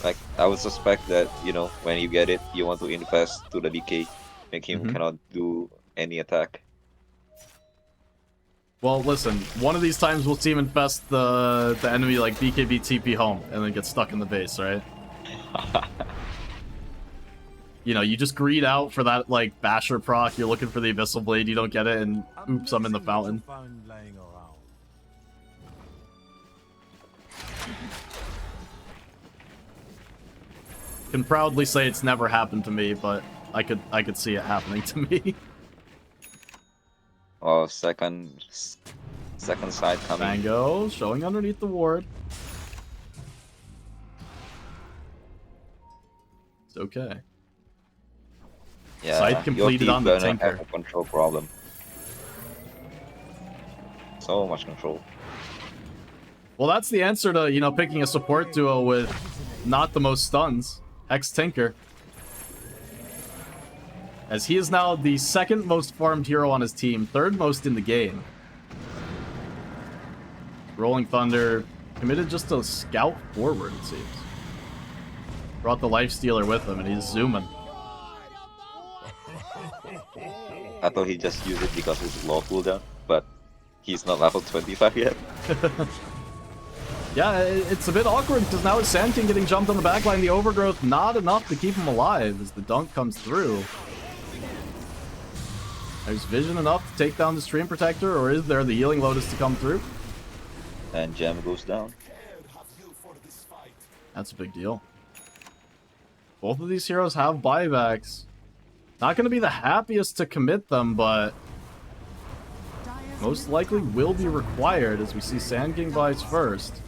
Like, I would suspect that, you know, when you get it, you want to invest to the DK. Make him cannot do any attack. Well, listen, one of these times we'll see him infest the enemy like BKB TP home and then get stuck in the base, right? You know, you just greed out for that like Basher proc, you're looking for the Abyssal Blade, you don't get it, and oops, I'm in the fountain. Can proudly say it's never happened to me, but I could see it happening to me. Oh, second side coming. Mango showing underneath the ward. It's okay. Yeah, Scythe completed on the Tinker. Have a control problem. So much control. Well, that's the answer to, you know, picking a support duo with not the most stuns. Hex Tinker. as he is now the second most farmed hero on his team, third most in the game. Rolling Thunder committed just to scout forward, it seems. Brought the Lifestealer with him, and he's zooming. I thought he just used it because it's low cooldown, but he's not level 25 yet. Yeah, it's a bit awkward because now with Sand King getting jumped on the backline, the overgrowth not enough to keep him alive as the dunk comes through. There's vision enough to take down the Stream Protector, or is there the Healing Lotus to come through? And Gem goes down. That's a big deal. Both of these heroes have buybacks. Not going to be the happiest to commit them, but most likely will be required as we see Sand King buys first.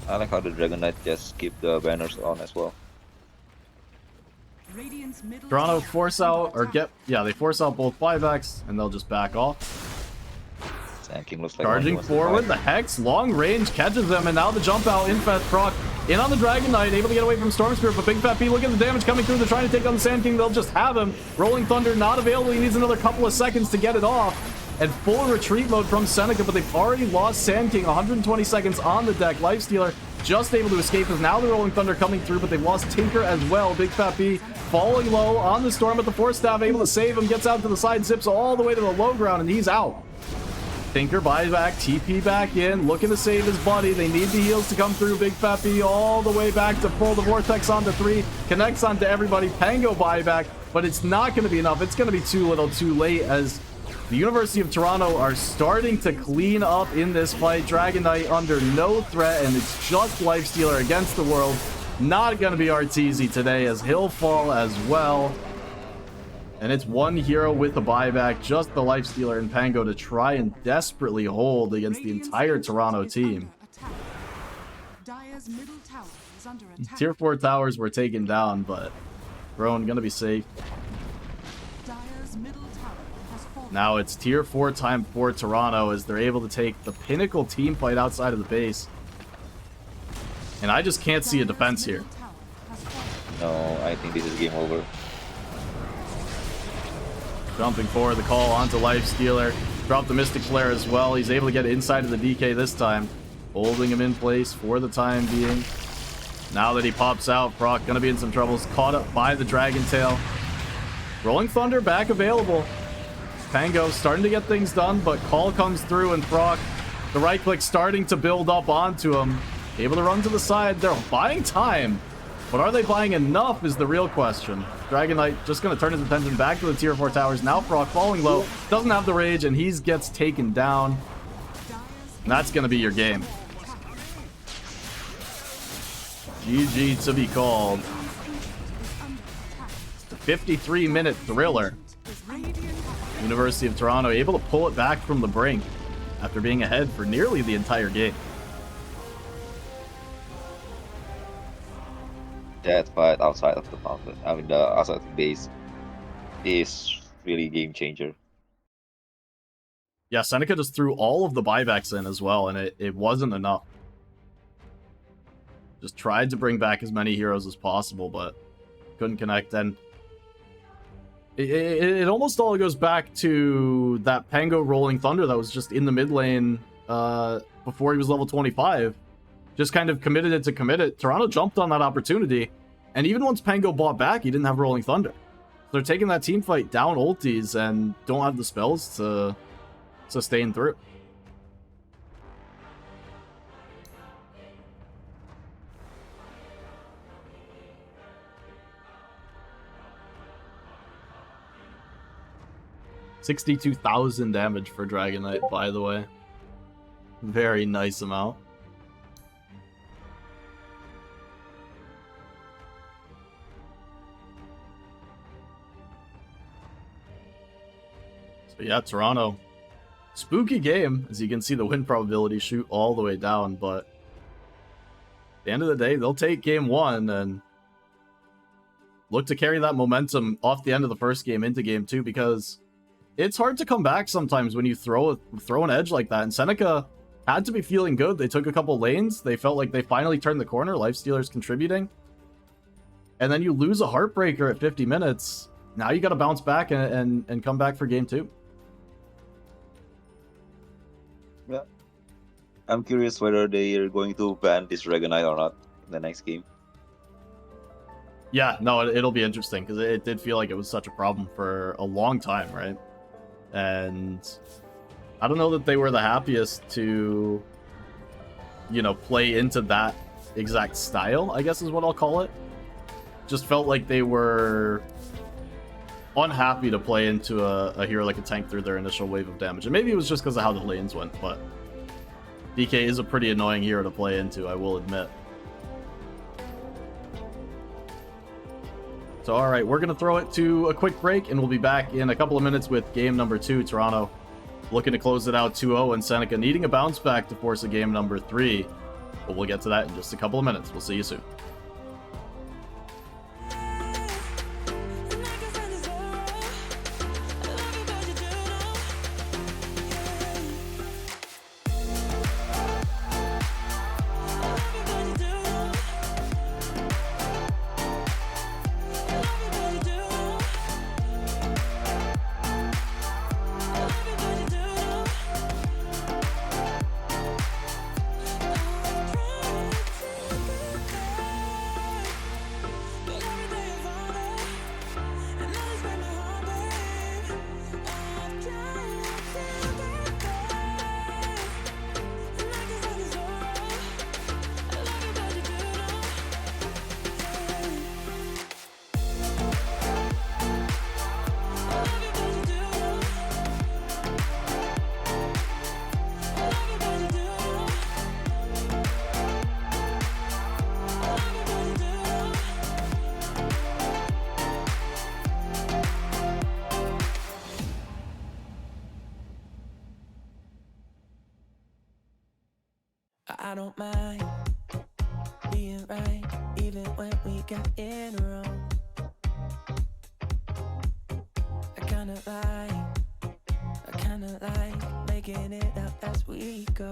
I like how the Dragon Knight just keep the banners on as well. Toronto force out, or they force out both buybacks, and they'll just back off. Sand King looks like Charging forward, the Hex, long range, catches them, and now the jump out, Infest proc, in on the Dragon Knight, able to get away from Storm Spirit, but Big Fat P, look at the damage coming through, they're trying to take on the Sand King, they'll just have him. Rolling Thunder not available, he needs another couple of seconds to get it off. And full retreat mode from Seneca, but they've already lost Sand King, 120 seconds on the deck. Lifestealer just able to escape as now the Rolling Thunder coming through, but they've lost Tinker as well. Big Fat B falling low on the Storm, but the Force Staff able to save him, gets out to the side, zips all the way to the low ground, and he's out. Tinker buys back, TP back in, looking to save his buddy. They need the heals to come through. Big Fat B all the way back to pull the Vortex onto 3, connects onto everybody. Pango buyback, but it's not going to be enough. It's going to be too little too late as the University of Toronto are starting to clean up in this fight. Dragon Knight under no threat, and it's just Lifestealer against the world. Not going to be Arteezy today as he'll fall as well. And it's one hero with a buyback, just the Lifestealer and Pango to try and desperately hold against the entire Toronto team. Tier 4 towers were taken down, but Roan going to be safe. Now it's tier 4 time for Toronto as they're able to take the pinnacle team fight outside of the base. And I just can't see a defense here. No, I think this is game over. Jumping forward, the call onto Lifestealer. Drop the Mystic Flare as well. He's able to get inside of the DK this time. Holding him in place for the time being. Now that he pops out, Proc gonna be in some troubles. Caught up by the Dragon Tail. Rolling Thunder back available. Pango starting to get things done, but call comes through and Proc, the right click starting to build up onto him. Able to run to the side. They're buying time, but are they buying enough is the real question. Dragon Knight just going to turn his attention back to the tier 4 towers. Now Proc falling low. Doesn't have the rage, and he gets taken down. And that's going to be your game. GG to be called. It's the 53-minute thriller. University of Toronto able to pull it back from the brink after being ahead for nearly the entire game. That fight outside of the mountain, the outside of the base, is really game changer. Yeah, Seneca just threw all of the buybacks in as well, and it wasn't enough. Just tried to bring back as many heroes as possible, but couldn't connect. And it almost all goes back to that Pango Rolling Thunder that was just in the mid lane before he was level 25. Just kind of committed it to commit it. Toronto jumped on that opportunity, and even once Pango bought back, he didn't have Rolling Thunder. So they're taking that team fight down ultis and don't have the spells to sustain through. $62,000 damage for Dragon Knight, by the way. Very nice amount. So yeah, Toronto. Spooky game. As you can see, the win probability shoot all the way down, but at the end of the day, they'll take game 1 and look to carry that momentum off the end of the first game into game 2, because it's hard to come back sometimes when you throw an edge like that. And Seneca had to be feeling good. They took a couple lanes. They felt like they finally turned the corner. Lifestealer's contributing. and then you lose a heartbreaker at 50 minutes. Now you got to bounce back and come back for game 2. Yeah. I'm curious whether they are going to ban this Dragonite or not in the next game. Yeah, no, it'll be interesting because it did feel like it was such a problem for a long time, right? And I don't know that they were the happiest to, you know, play into that exact style, I guess is what I'll call it. Just felt like they were unhappy to play into a hero like a tank through their initial wave of damage. And maybe it was just because of how the lanes went, but DK is a pretty annoying hero to play into, I will admit. So, all right, we're going to throw it to a quick break, and we'll be back in a couple of minutes with game number 2, Toronto looking to close it out 2-0, and Seneca needing a bounce back to force a game number 3. But we'll get to that in just a couple of minutes. We'll see you soon. I don't mind being right, even when we got it wrong. I kinda like making it up as we go.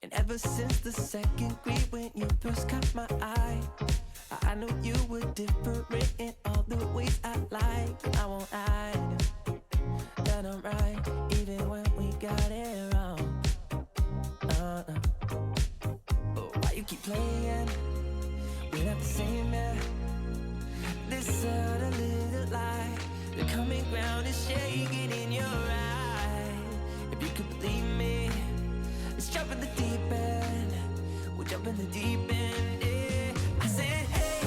And ever since the second grade, when you first caught my eye, I knew you were different in all the ways I like. And I won't hide that I'm right, even when we got it wrong. But why you keep playing? We're not the same, yeah. This other little lie, the common ground is shaking in your eye. If you could believe me, let's jump in the deep end. We'll jump in the deep end, yeah. I said, hey,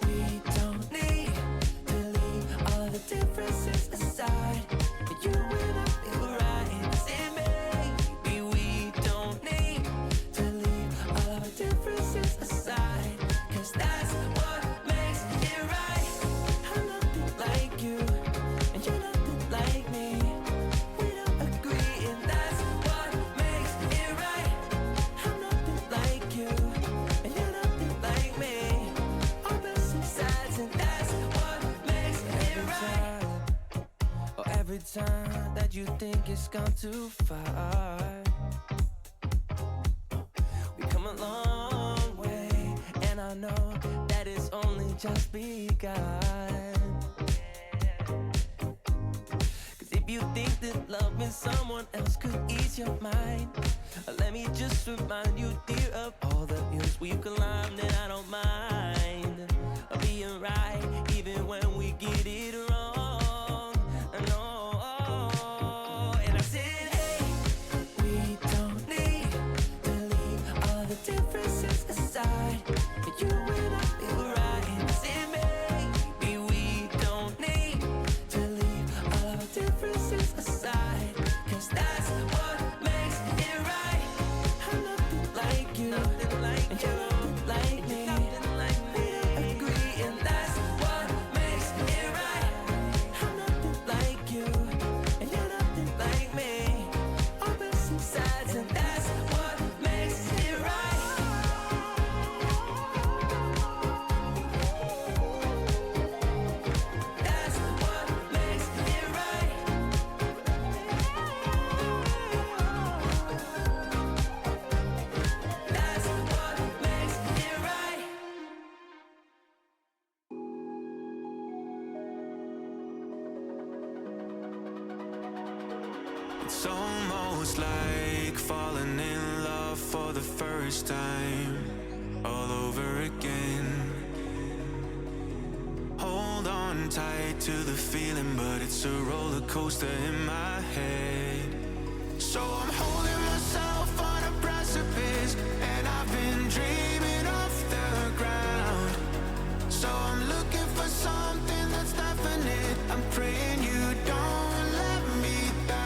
we don't need to leave all the differences aside. You and I feel right. I said, maybe we don't need to leave all of our differences aside, 'cause that's what makes it right. I'm nothing like you, and you're nothing like me. We don't agree, and that's what makes it right. I'm nothing like you, and you're nothing like me. Our best sides, and that's what makes it right. Oh, every time that you think it's gone too far, we come a long way, and I know that it's only just begun. 'Cause if you think that loving someone else could ease your mind, let me just remind you, dear, of all the hills we've climbed, and I don't mind being right, even when we get it wrong. No, and I said, hey, we don't need to leave all the differences aside. You and I feel right. I said, maybe we don't need to leave all of our differences aside, 'cause that's what makes it right. I'm nothing like you, and you're nothing like me. We It's almost like falling in love for the first time, all over again. Hold on tight to the feeling, but it's a roller coaster in my head. So I'm holding myself on a precipice, and I've been dreaming off the ground. So I'm looking for something that's definite. I'm praying you don't let me down.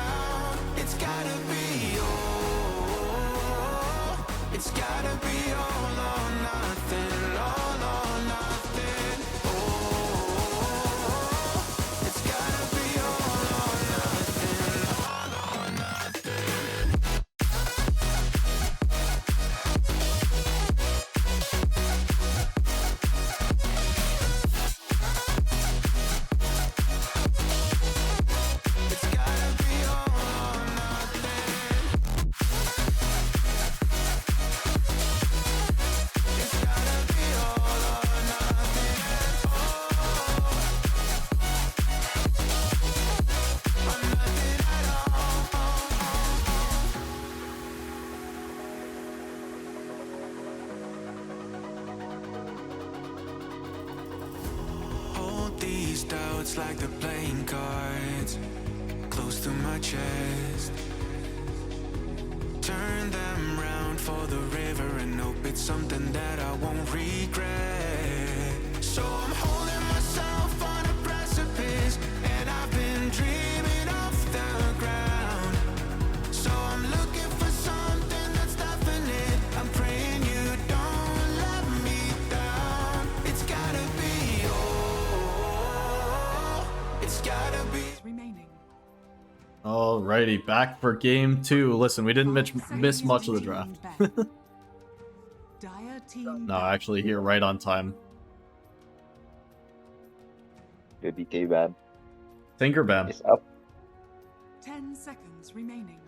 It's gotta be all. It's gotta be all or nothing. All or nothing. Oh, it's gotta be all or nothing. All or nothing. It's gotta be all or nothing. It's gotta be all or nothing. Oh, or nothing at all. Hold these doubts like they're playing cards, close to my chest. Turn them round for the river and hope it's something that I won't regret. So I'm holding myself on a precipice, and I've been dreaming off the ground. So I'm looking for something that's definite. I'm praying you don't let me down. It's gotta be all. It's gotta be. Remaining. Alrighty, back for game 2. Listen, we didn't miss much of the draft. Dire team No, actually here right on time. The DK ban Tinkerbell. is up. 10 seconds remaining.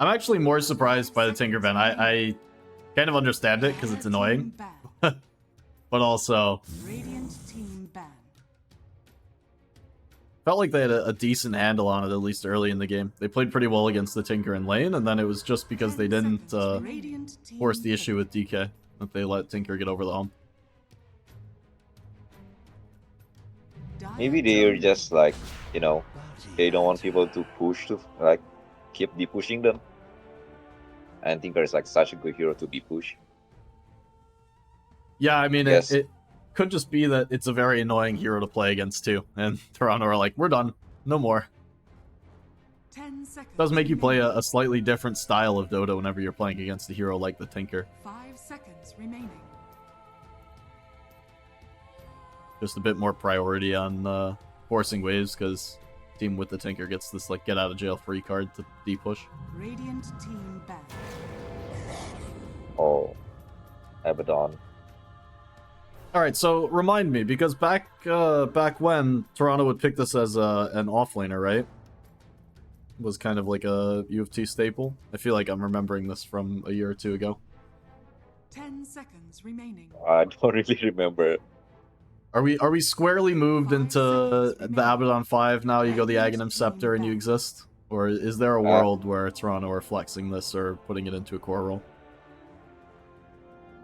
I'm actually more surprised by the Tinkerbell. I kind of understand it because it's annoying, but also Radiant team ban. felt like they had a decent handle on it, at least early in the game. They played pretty well against the Tinker and lane, and then it was just because they 10 didn't seconds. Radiant team force the ban. issue with DK that they let Tinker get over the hump. Dire Maybe they're team just like, you know, they don't want people to push to like keep pushing them. And Tinker is like such a good hero to be pushed. Yeah, I mean, Yes. it could just be that it's a very annoying hero to play against too, and Toronto are like, we're done, no more. 10 seconds. It does make you play remaining. a slightly different style of Dota whenever you're playing against a hero like the Tinker. 5 seconds remaining. Just a bit more priority on forcing waves, because team with the Tinker gets this like get out of jail free card to D-push. Radiant team ban. Oh, Abaddon. Alright, so remind me, because back when Toronto would pick this as an offlaner, right? Was kind of like a U of T staple. I feel like I'm remembering this from a year or two ago. 10 seconds remaining. I don't really remember. Are we squarely moved 5 into seconds the remaining. Abaddon 5 now? You go the Aghanim Scepter and you exist? Or is there a world where Toronto are flexing this or putting it into a core role?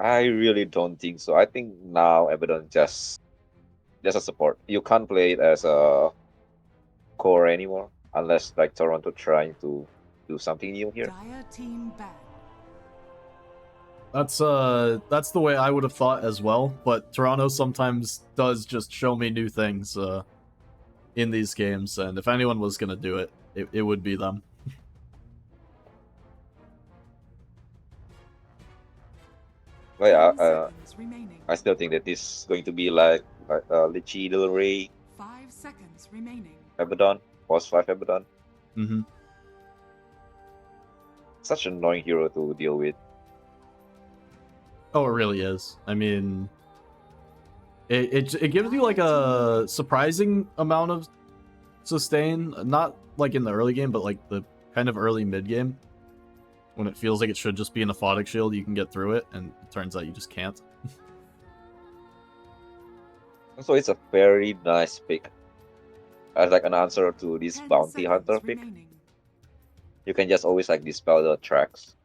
I really don't think so. I think now Abaddon just a support. You can't play it as a core anymore unless like Toronto trying to do something new here. Dire team ban. That's the way I would have thought as well, but Toronto sometimes does just show me new things in these games, and if anyone was gonna do it, it would be them. But yeah, 10 seconds remaining. I still think that this is going to be like Lichy, Del Rey, 5 seconds remaining. Abaddon, Boss 5 Abaddon. Mm-hmm. Such an annoying hero to deal with. Oh, it really is. I mean, it gives you like a surprising amount of sustain, not like in the early game, but like the kind of early mid game, when it feels like it should just be an aphotic shield, you can get through it, and it turns out you just can't. So it's a very nice pick. as like an answer to this 10 bounty hunter seconds pick. remaining. You can just always like dispel the tracks.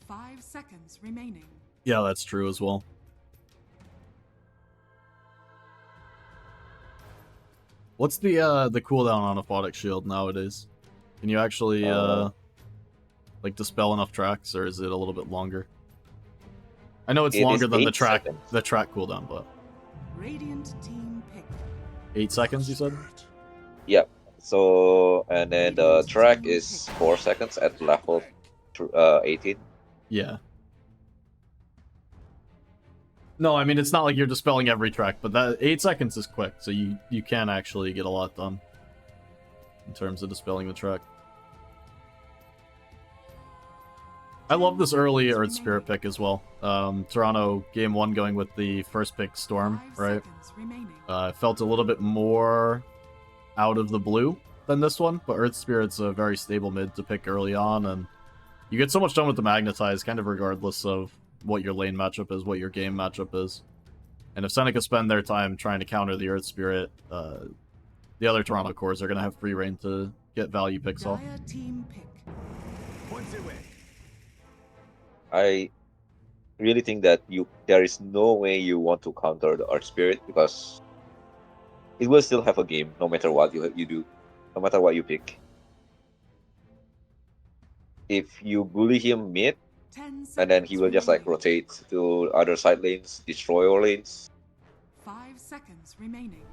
5 seconds remaining. Yeah, that's true as well. What's the cooldown on Aphotic Shield nowadays? Can you actually like dispel enough tracks, or is it a little bit longer? I know it's It is longer than 8 seconds. the track cooldown, but Radiant team pick. 8 seconds you said? Yep. So and then the Radiant track team is pick. 4 seconds at level 18. Yeah. No, I mean it's not like you're dispelling every track, but that 8 seconds is quick, so you can actually get a lot done in terms of dispelling the track. I love this early Earth Spirit pick as well. Toronto game 1 going with the first pick Storm, 5 right? seconds remaining. Felt a little bit more out of the blue than this one, but Earth Spirit's a very stable mid to pick early on, and you get so much done with the Magnetize, kind of regardless of what your lane matchup is, what your game matchup is. And if Seneca spend their time trying to counter the Earth Spirit, the other Toronto cores are going to have free reign to get value picks off. Dire team pick. I really think that there is no way you want to counter the Earth Spirit because it will still have a game no matter what you do, no matter what you pick. If you bully him mid, 10 seconds and then he will just like remaining. rotate to other side lanes, destroy your lanes. 5 seconds remaining.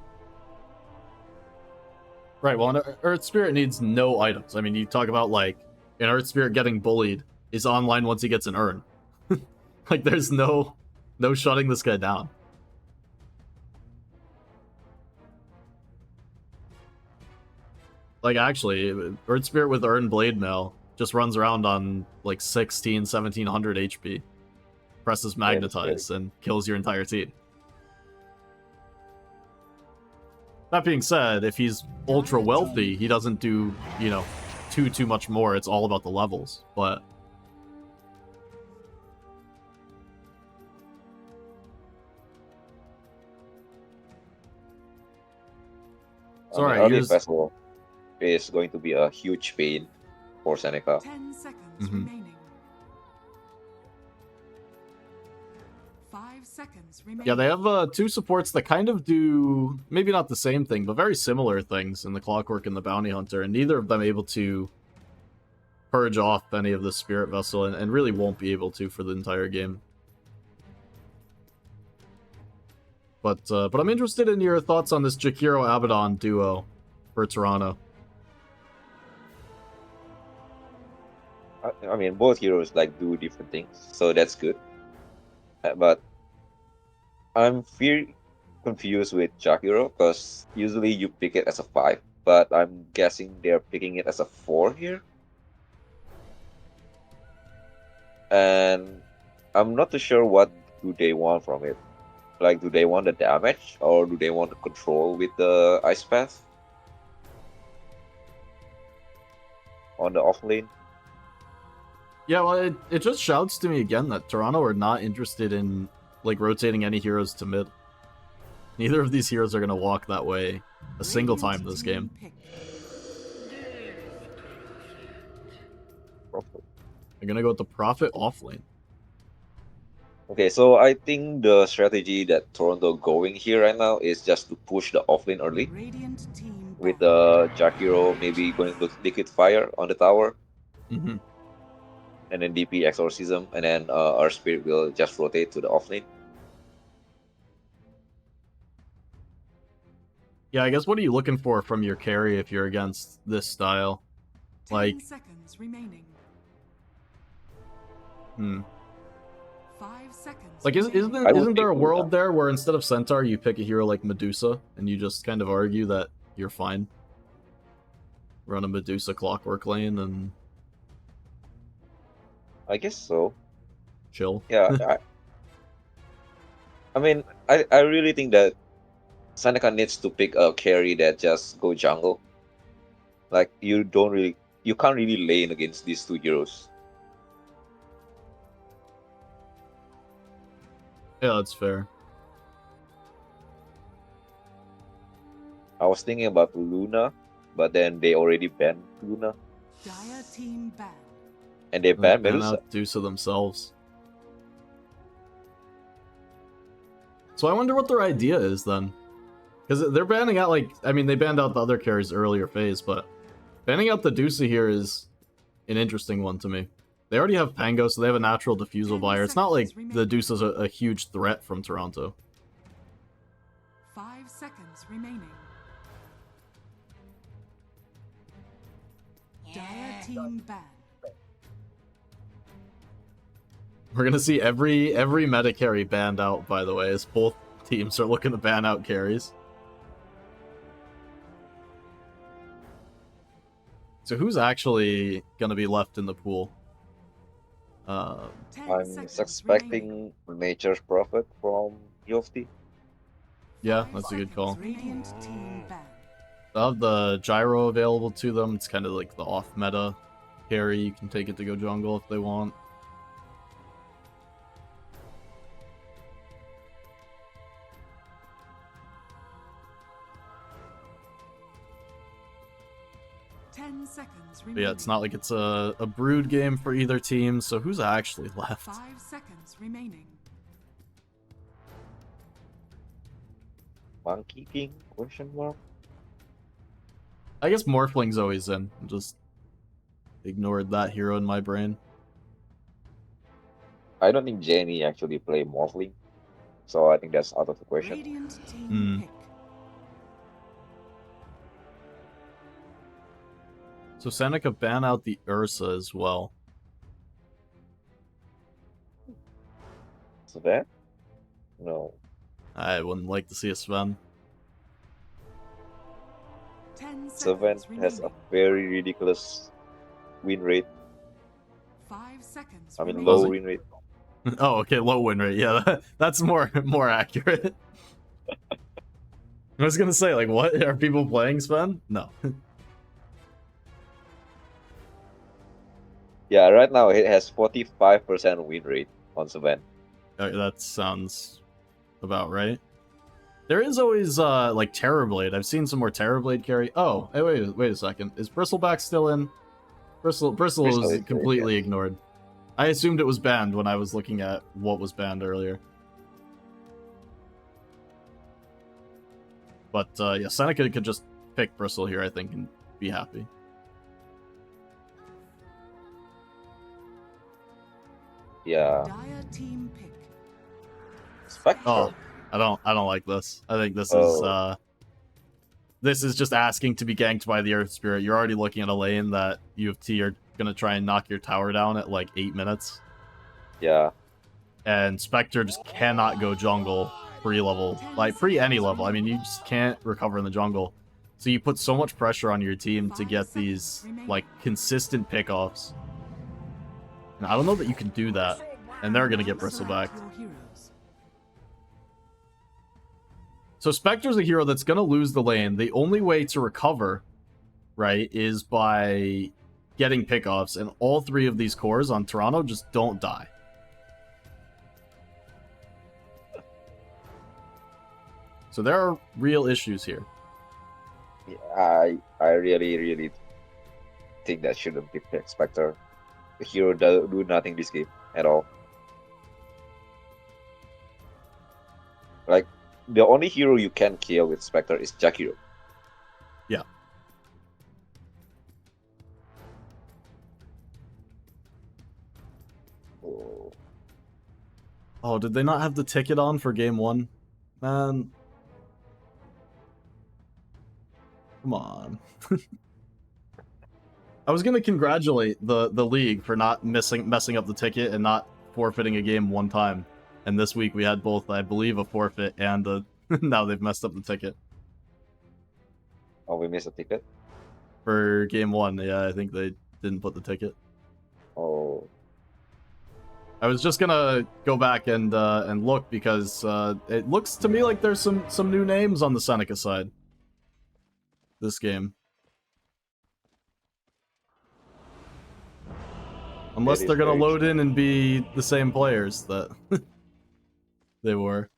Right, well, an Earth Spirit needs no items. I mean, you talk about, like, an Earth Spirit getting bullied is online once he gets an urn. Like, there's no shutting this guy down. Like, actually, Earth Spirit with Urn Blade Mail just runs around on, like, 16, 1700 HP. Presses Magnetize and kills your entire team. That being said, if he's ultra wealthy, he doesn't do, you know, too much more. It's all about the levels. But sorry, Early Festival is going to be a huge pain for Seneca. 10 seconds remaining. 5 seconds remaining. Yeah, they have two supports that kind of do, maybe not the same thing, but very similar things in the Clockwork and the Bounty Hunter, and neither of them able to purge off any of the Spirit Vessel, and really won't be able to for the entire game. But I'm interested in your thoughts on this Jakiro-Abaddon duo for Toronto. I mean, both heroes like do different things, so that's good. But I'm very confused with Jakiro because usually you pick it as a 5, but I'm guessing they're picking it as a 4 here. And I'm not too sure what do they want from it. Like, do they want the damage or do they want the control with the Ice Path on the off lane? Yeah, well, it just shouts to me again that Toronto are not interested in, like, rotating any heroes to mid. Neither of these heroes are going to walk that way a single time this game. They're going to go with the Prophet offlane. Okay, so I think the strategy that Toronto going here right now is just to push the offlane early. With Jakiro maybe going to Liquid Fire on the tower. Mm-hmm. And then DP Exorcism, and then our Spirit will just rotate to the offlane. Yeah, I guess what are you looking for from your carry if you're against this style? 10 Like, seconds remaining. 5 seconds. Like, isn't there a world there where instead of Centaur you pick a hero like Medusa and you just kind of argue that you're fine? Run a Medusa Clockwork lane and I guess so. Chill. Yeah, I mean, I really think that Seneca needs to pick a carry that just go jungle. Like, you can't really lane against these two heroes. Yeah, that's fair. I was thinking about Luna, but then they already banned Luna, Dire team ban. and they They banned ban Medusa. out Dusa themselves. So I wonder what their idea is then. Because they're banning out, like, I mean, they banned out the other carries earlier phase, but banning out the Dusa here is an interesting one to me. They already have Pango, so they have a natural diffusal 10 buyer. It's not like seconds the remaining. Dusa's a huge threat from Toronto. 5 seconds remaining. Dire team ban. We're gonna see every meta carry banned out, by the way, as both teams are looking to ban out carries. So who's actually gonna be left in the pool? 10 I'm seconds remaining. suspecting Nature's Prophet from U of T. Yeah, 5 that's a good seconds call. Radiant team ban. They'll have the gyro available to them. It's kind of like the off meta carry. You can take it to go jungle if they want. Seconds But remaining. yeah, it's not like it's a brood game for either team. So who's actually left? 5 seconds remaining. Monkey King? Question mark. I guess Morphling's always in. Just ignored that hero in my brain. I don't think Jenny actually play Morphling, so I think that's out of the question. Radiant team Hmm. pick. So Seneca ban out the Ursa as well. Sven? No. I wouldn't like to see a Sven. 10 Sven seconds has a remaining. very ridiculous win rate. 5 seconds I mean, remaining. low he? win rate. Oh, okay, low win rate. Yeah, that's more accurate. I was gonna say, like, what are people playing Sven? No. Yeah, right now it has 45% win rate on Sven. That sounds about right. There is always like Terrorblade. I've seen some more Terrorblade carry. Oh, hey, wait a second. Is Bristleback still in? Bristle Bristol was is great, completely yes. ignored. I assumed it was banned when I was looking at what was banned earlier. But yeah, Seneca could just pick Bristle here, I think, and be happy. Yeah. Dire team pick. Spectre. Oh, I don't like this. I think Oh. this is just asking to be ganked by the Earth Spirit. You're already looking at a lane that U of T are gonna try and knock your tower down at like 8 minutes. Yeah. And Spectre just cannot go jungle pre-level, like pre-any level. I mean, you just can't recover in the jungle. So you put so much pressure on your team to get these, like, consistent pickoffs. And I don't know that you can do that. And they're gonna get Bristleback. Select your heroes. So Spectre's a hero that's gonna lose the lane. The only way to recover, right, is by getting pickoffs. And all three of these cores on Toronto just don't die. So there are real issues here. Yeah, I really think that shouldn't be picked. Spectre. The hero do nothing this game at all. Like, the only hero you can kill with Spectre is Jakiro. Yeah. Oh. Oh, did they not have the ticket on for game one? Man. Come on. I was gonna congratulate the league for not messing up the ticket and not forfeiting a game one time. And this week we had both, I believe, a forfeit and now they've messed up the ticket. Oh, we missed a ticket? For game one, yeah, I think they didn't put the ticket. Oh. I was just gonna go back and look because it looks to me like there's some new names on the Seneca side this game. Unless That is they're gonna very load true. in and be the same players that they were.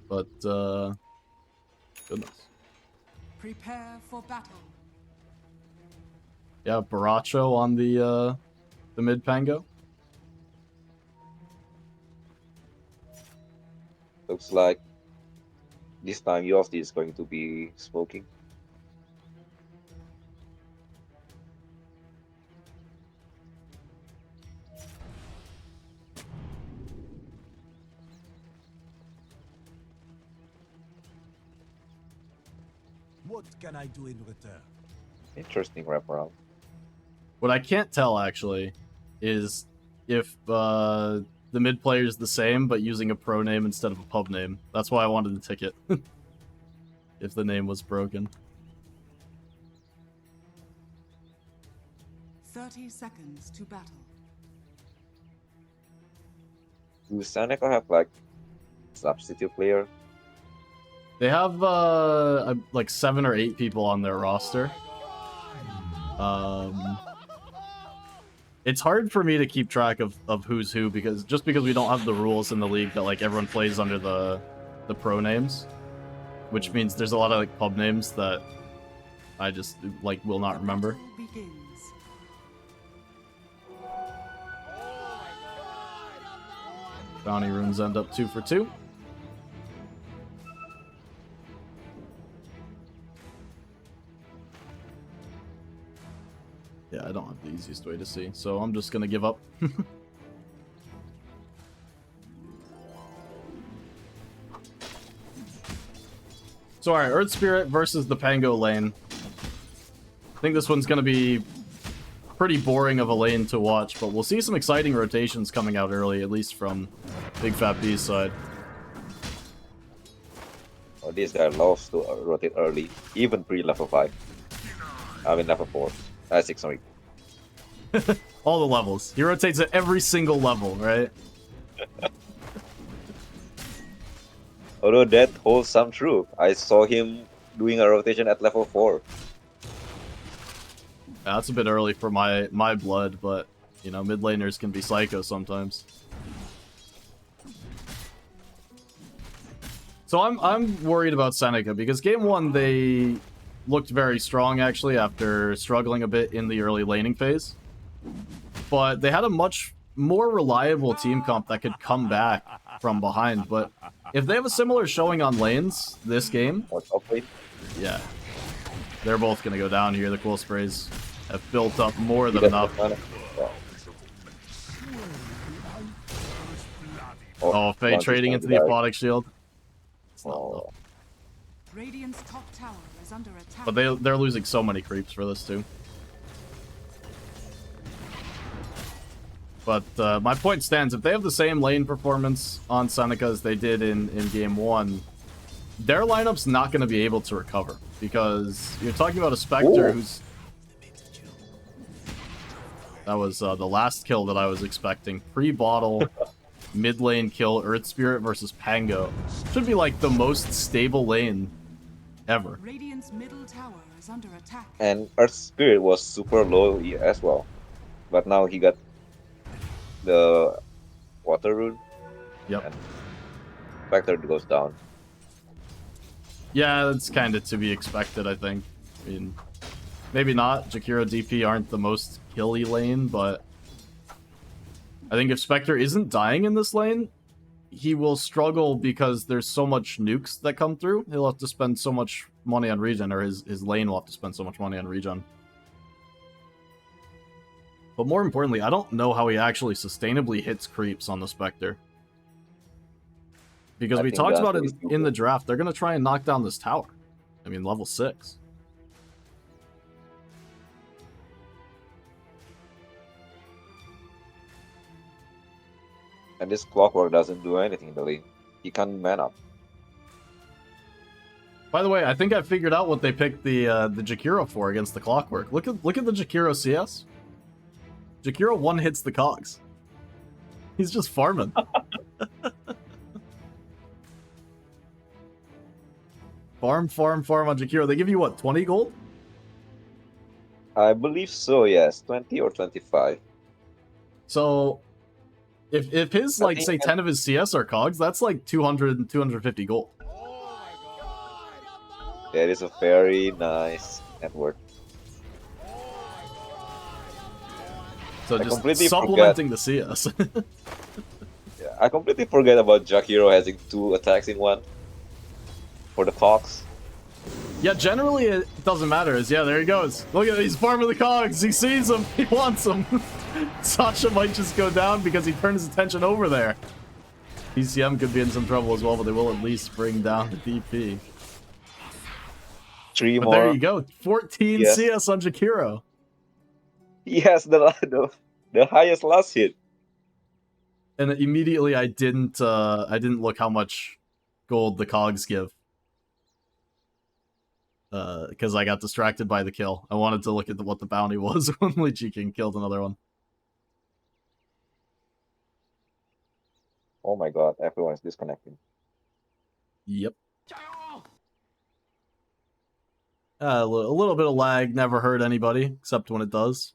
But goodness. Prepare for battle. Yeah, Baracho on the mid Pango. Looks like this time Yossi is going to be smoking. What can I do in return? Interesting wraparound. What I can't tell actually is if the mid player is the same but using a pro name instead of a pub name. That's why I wanted the ticket. If the name was broken. 30 seconds to battle. Do Seneca have like substitute player? They have like 7 or 8 people on their roster. It's hard for me to keep track of who's who because we don't have the rules in the league that like everyone plays under the pro names, which means there's a lot of like pub names that I just like will not remember. Begins. Bounty runes end up 2 for 2. Yeah, I don't have the easiest way to see, so I'm just gonna give up. So alright, Earth Spirit versus the Pango lane. I think this one's gonna be pretty boring of a lane to watch, but we'll see some exciting rotations coming out early, at least from Big Fat B's side. Oh, this guy loves to rotate early, even pre-level 5. I mean level 4. 6, sorry. All the levels. He rotates at every single level, right? Although that holds some truth. I saw him doing a rotation at level 4. Yeah, that's a bit early for my blood, but you know, mid laners can be psycho sometimes. So I'm worried about Seneca because game 1 they looked very strong actually after struggling a bit in the early laning phase. But they had a much more reliable team comp that could come back from behind. But if they have a similar showing on lanes this game, yeah, they're both going to go down here. The cool sprays have built up more than enough. Oh, Faye trading into the Apodic Shield. It's not low. Radiant's top tower is under attack. But they're losing so many creeps for this too. But my point stands. If they have the same lane performance on Seneca as they did in game 1, their lineup's not going to be able to recover. Because you're talking about a Spectre who's... That was the last kill that I was expecting. Pre-bottle, mid lane kill, Earth Spirit versus Pango. Should be like the most stable lane ever. Radiant's middle tower is under attack. And Earth Spirit was super low as well. But now he got the water rune. Yep. And Spectre goes down. Yeah, that's kind of to be expected, I think. I mean, maybe not. Jakiro DP aren't the most killy lane, but I think if Spectre isn't dying in this lane, he will struggle because there's so much nukes that come through. He'll have to spend so much money on regen, or his lane will have to spend so much money on regen. But more importantly, I don't know how he actually sustainably hits creeps on the Spectre. Because we talked about it in the draft, they're going to try and knock down this tower. I mean, level 6. And this Clockwork doesn't do anything in the lane. He can't man up. By the way, I think I figured out what they picked the Jakiro for against the Clockwork. Look at the Jakiro CS. Jakiro one hits the cogs. He's just farming. Farm on Jakiro. They give you what, 20 gold? I believe so, yes. 20 or 25. So if his, like, say 10 of his CS are cogs, that's like 200 and 250 gold. That is a very nice network. So I just completely forgot. supplementing the CS. Yeah, I completely forget about Jack Hero having 2 attacks in one for the Cox. Yeah, generally it doesn't matter. Yeah, there he goes. Look at he's farming the cogs. He sees him. He wants him. Sasha might just go down because he turned his attention over there. PCM could be in some trouble as well, but they will at least bring down the DP. 3 But more. there you go. 14 Yes. CS on Jakiro. Yes, the highest last hit. And immediately I didn't look how much gold the cogs give. Because I got distracted by the kill. I wanted to look at what the bounty was when Lychee King killed another one. Oh my god, everyone's disconnecting. Yep. A little bit of lag never hurt anybody, except when it does.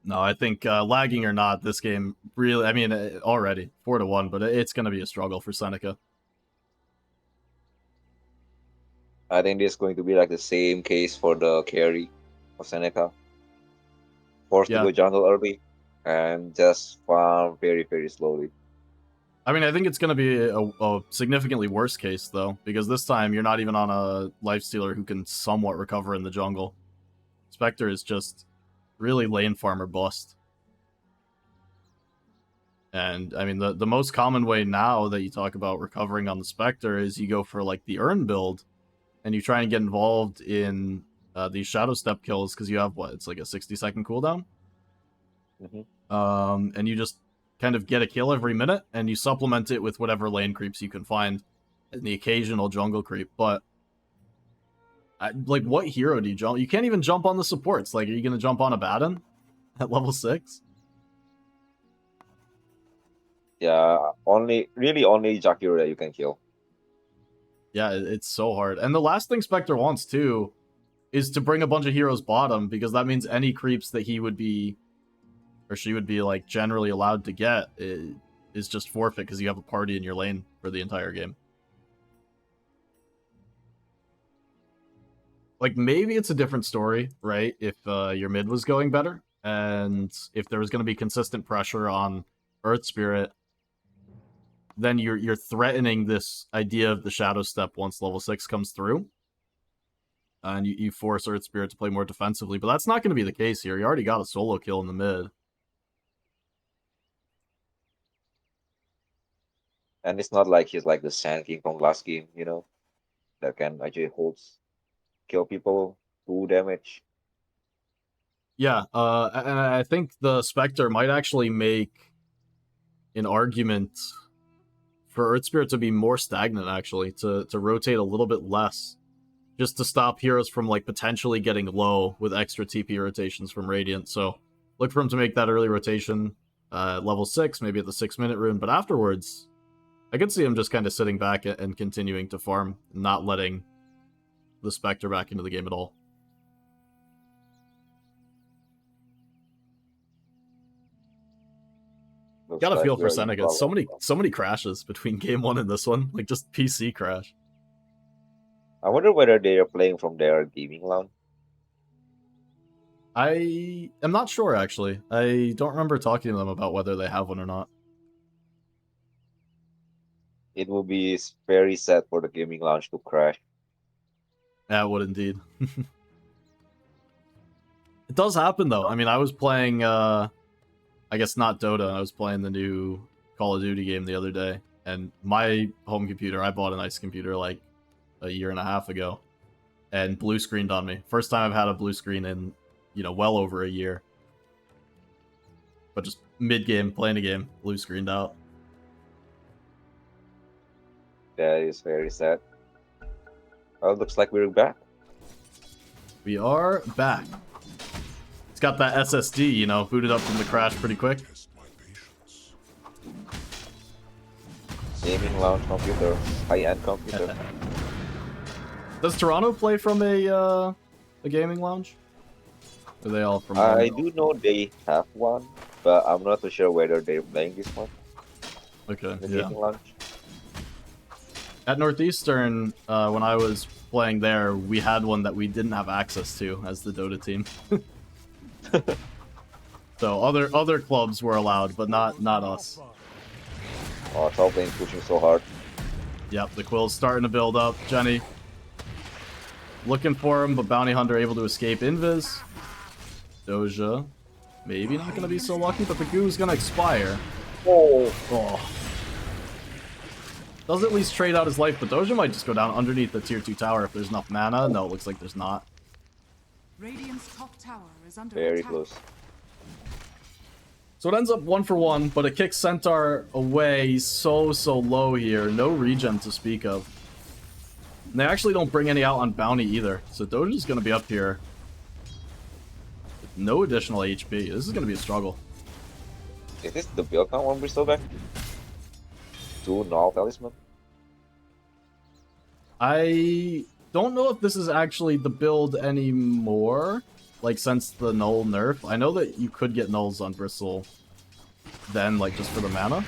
No, I think lagging or not, this game really, I mean, already 4-1, but it's going to be a struggle for Seneca. I think this is going to be like the same case for the carry of Seneca. Forced to Yeah. go jungle early and just farm very, very slowly. I mean, I think it's going to be a significantly worse case, though, because this time you're not even on a lifestealer who can somewhat recover in the jungle. Spectre is just really lane farmer bust. And, I mean, the most common way now that you talk about recovering on the Spectre is you go for, like, the Urn build, and you try and get involved in these Shadow Step kills, because you have, what, it's like a 60-second cooldown? Mm-hmm. And you just kind of get a kill every minute, and you supplement it with whatever lane creeps you can find, and the occasional jungle creep. But like, what hero do you jump? You can't even jump on the supports. Like, are you gonna jump on a Baden at level 6? Yeah, really only Jakiro that you can kill. Yeah, it's so hard. And the last thing Spectre wants too is to bring a bunch of heroes bottom, because that means any creeps that he would be, or she would be, like, generally allowed to get is just forfeit, because you have a party in your lane for the entire game. Like, maybe it's a different story, right? If your mid was going better, and if there was going to be consistent pressure on Earth Spirit, then you're threatening this idea of the Shadow Step once level 6 comes through. And you force Earth Spirit to play more defensively, but that's not going to be the case here. You already got a solo kill in the mid. And it's not like he's like the Sand King from last game, that can actually kill people, 2 damage. Yeah, and I think the Spectre might actually make an argument for Earth Spirit to be more stagnant, actually, to rotate a little bit less, just to stop heroes from, like, potentially getting low with extra TP rotations from Radiant. So look for him to make that early rotation level 6, maybe at the 6-minute rune, but afterwards, I could see him just kind of sitting back and continuing to farm, not letting the Spectre back into the game at all. Got a feel for Seneca. So many crashes between game 1 and this one, like just PC crash. I wonder whether they are playing from their gaming lounge. I am not sure, actually. I don't remember talking to them about whether they have one or not. It will be very sad for the gaming lounge to crash. Yeah, it would indeed. It does happen, though. I mean, I was playing, I guess not Dota. I was playing the new Call of Duty game the other day. And my home computer, I bought a nice computer like a year and a half ago. And blue screened on me. First time I've had a blue screen in, well over a year. But just mid-game, playing a game, blue screened out. That is very sad. Well, looks like we're back. We are back. It's got that SSD, booted up from the crash pretty quick. Gaming lounge computer, high-end computer. Does Toronto play from a gaming lounge? Are they all from? I do know they have one, but I'm not too sure whether they're playing this one. Okay, The yeah. gaming lounge. At Northeastern, when I was playing there, we had one that we didn't have access to as the Dota team. So other clubs were allowed, but not us. Oh, top lane pushing so hard. Yep, the Quill's starting to build up. Jenny looking for him, but Bounty Hunter able to escape Invis. Doja, maybe not going to be so lucky, but the Goo's going to expire. Oh. Does at least trade out his life, but Doja might just go down underneath the tier 2 tower if there's enough mana. No, it looks like there's not. Radiant's top tower is under Very attack. close. So it ends up 1-for-1, but it kicks Centaur away. He's so low here. No regen to speak of. And they actually don't bring any out on Bounty either. So Doja's going to be up here with no additional HP. This is going to be a struggle. Is this the build count on Bristleback? 2 null talisman? I don't know if this is actually the build anymore. Like, since the null nerf. I know that you could get nulls on Bristle then, like, just for the mana.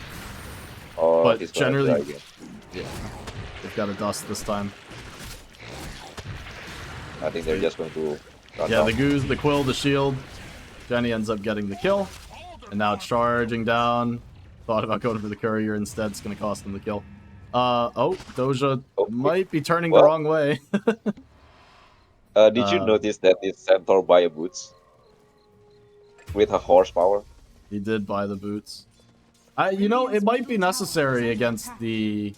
Or But it's gonna generally- die again? Yeah. They've got a dust this time. I think they're just going to run Yeah, down. the Goose, the Quill, the Shield. Jenny ends up getting the kill. And now charging down. Thought about going for the Courier instead. It's going to cost him the kill. Oh, Doja Oh, might be turning what? the wrong way. Did you notice that this Centaur buy a boots? With a horsepower? He did buy the boots. You know, it might be necessary against the...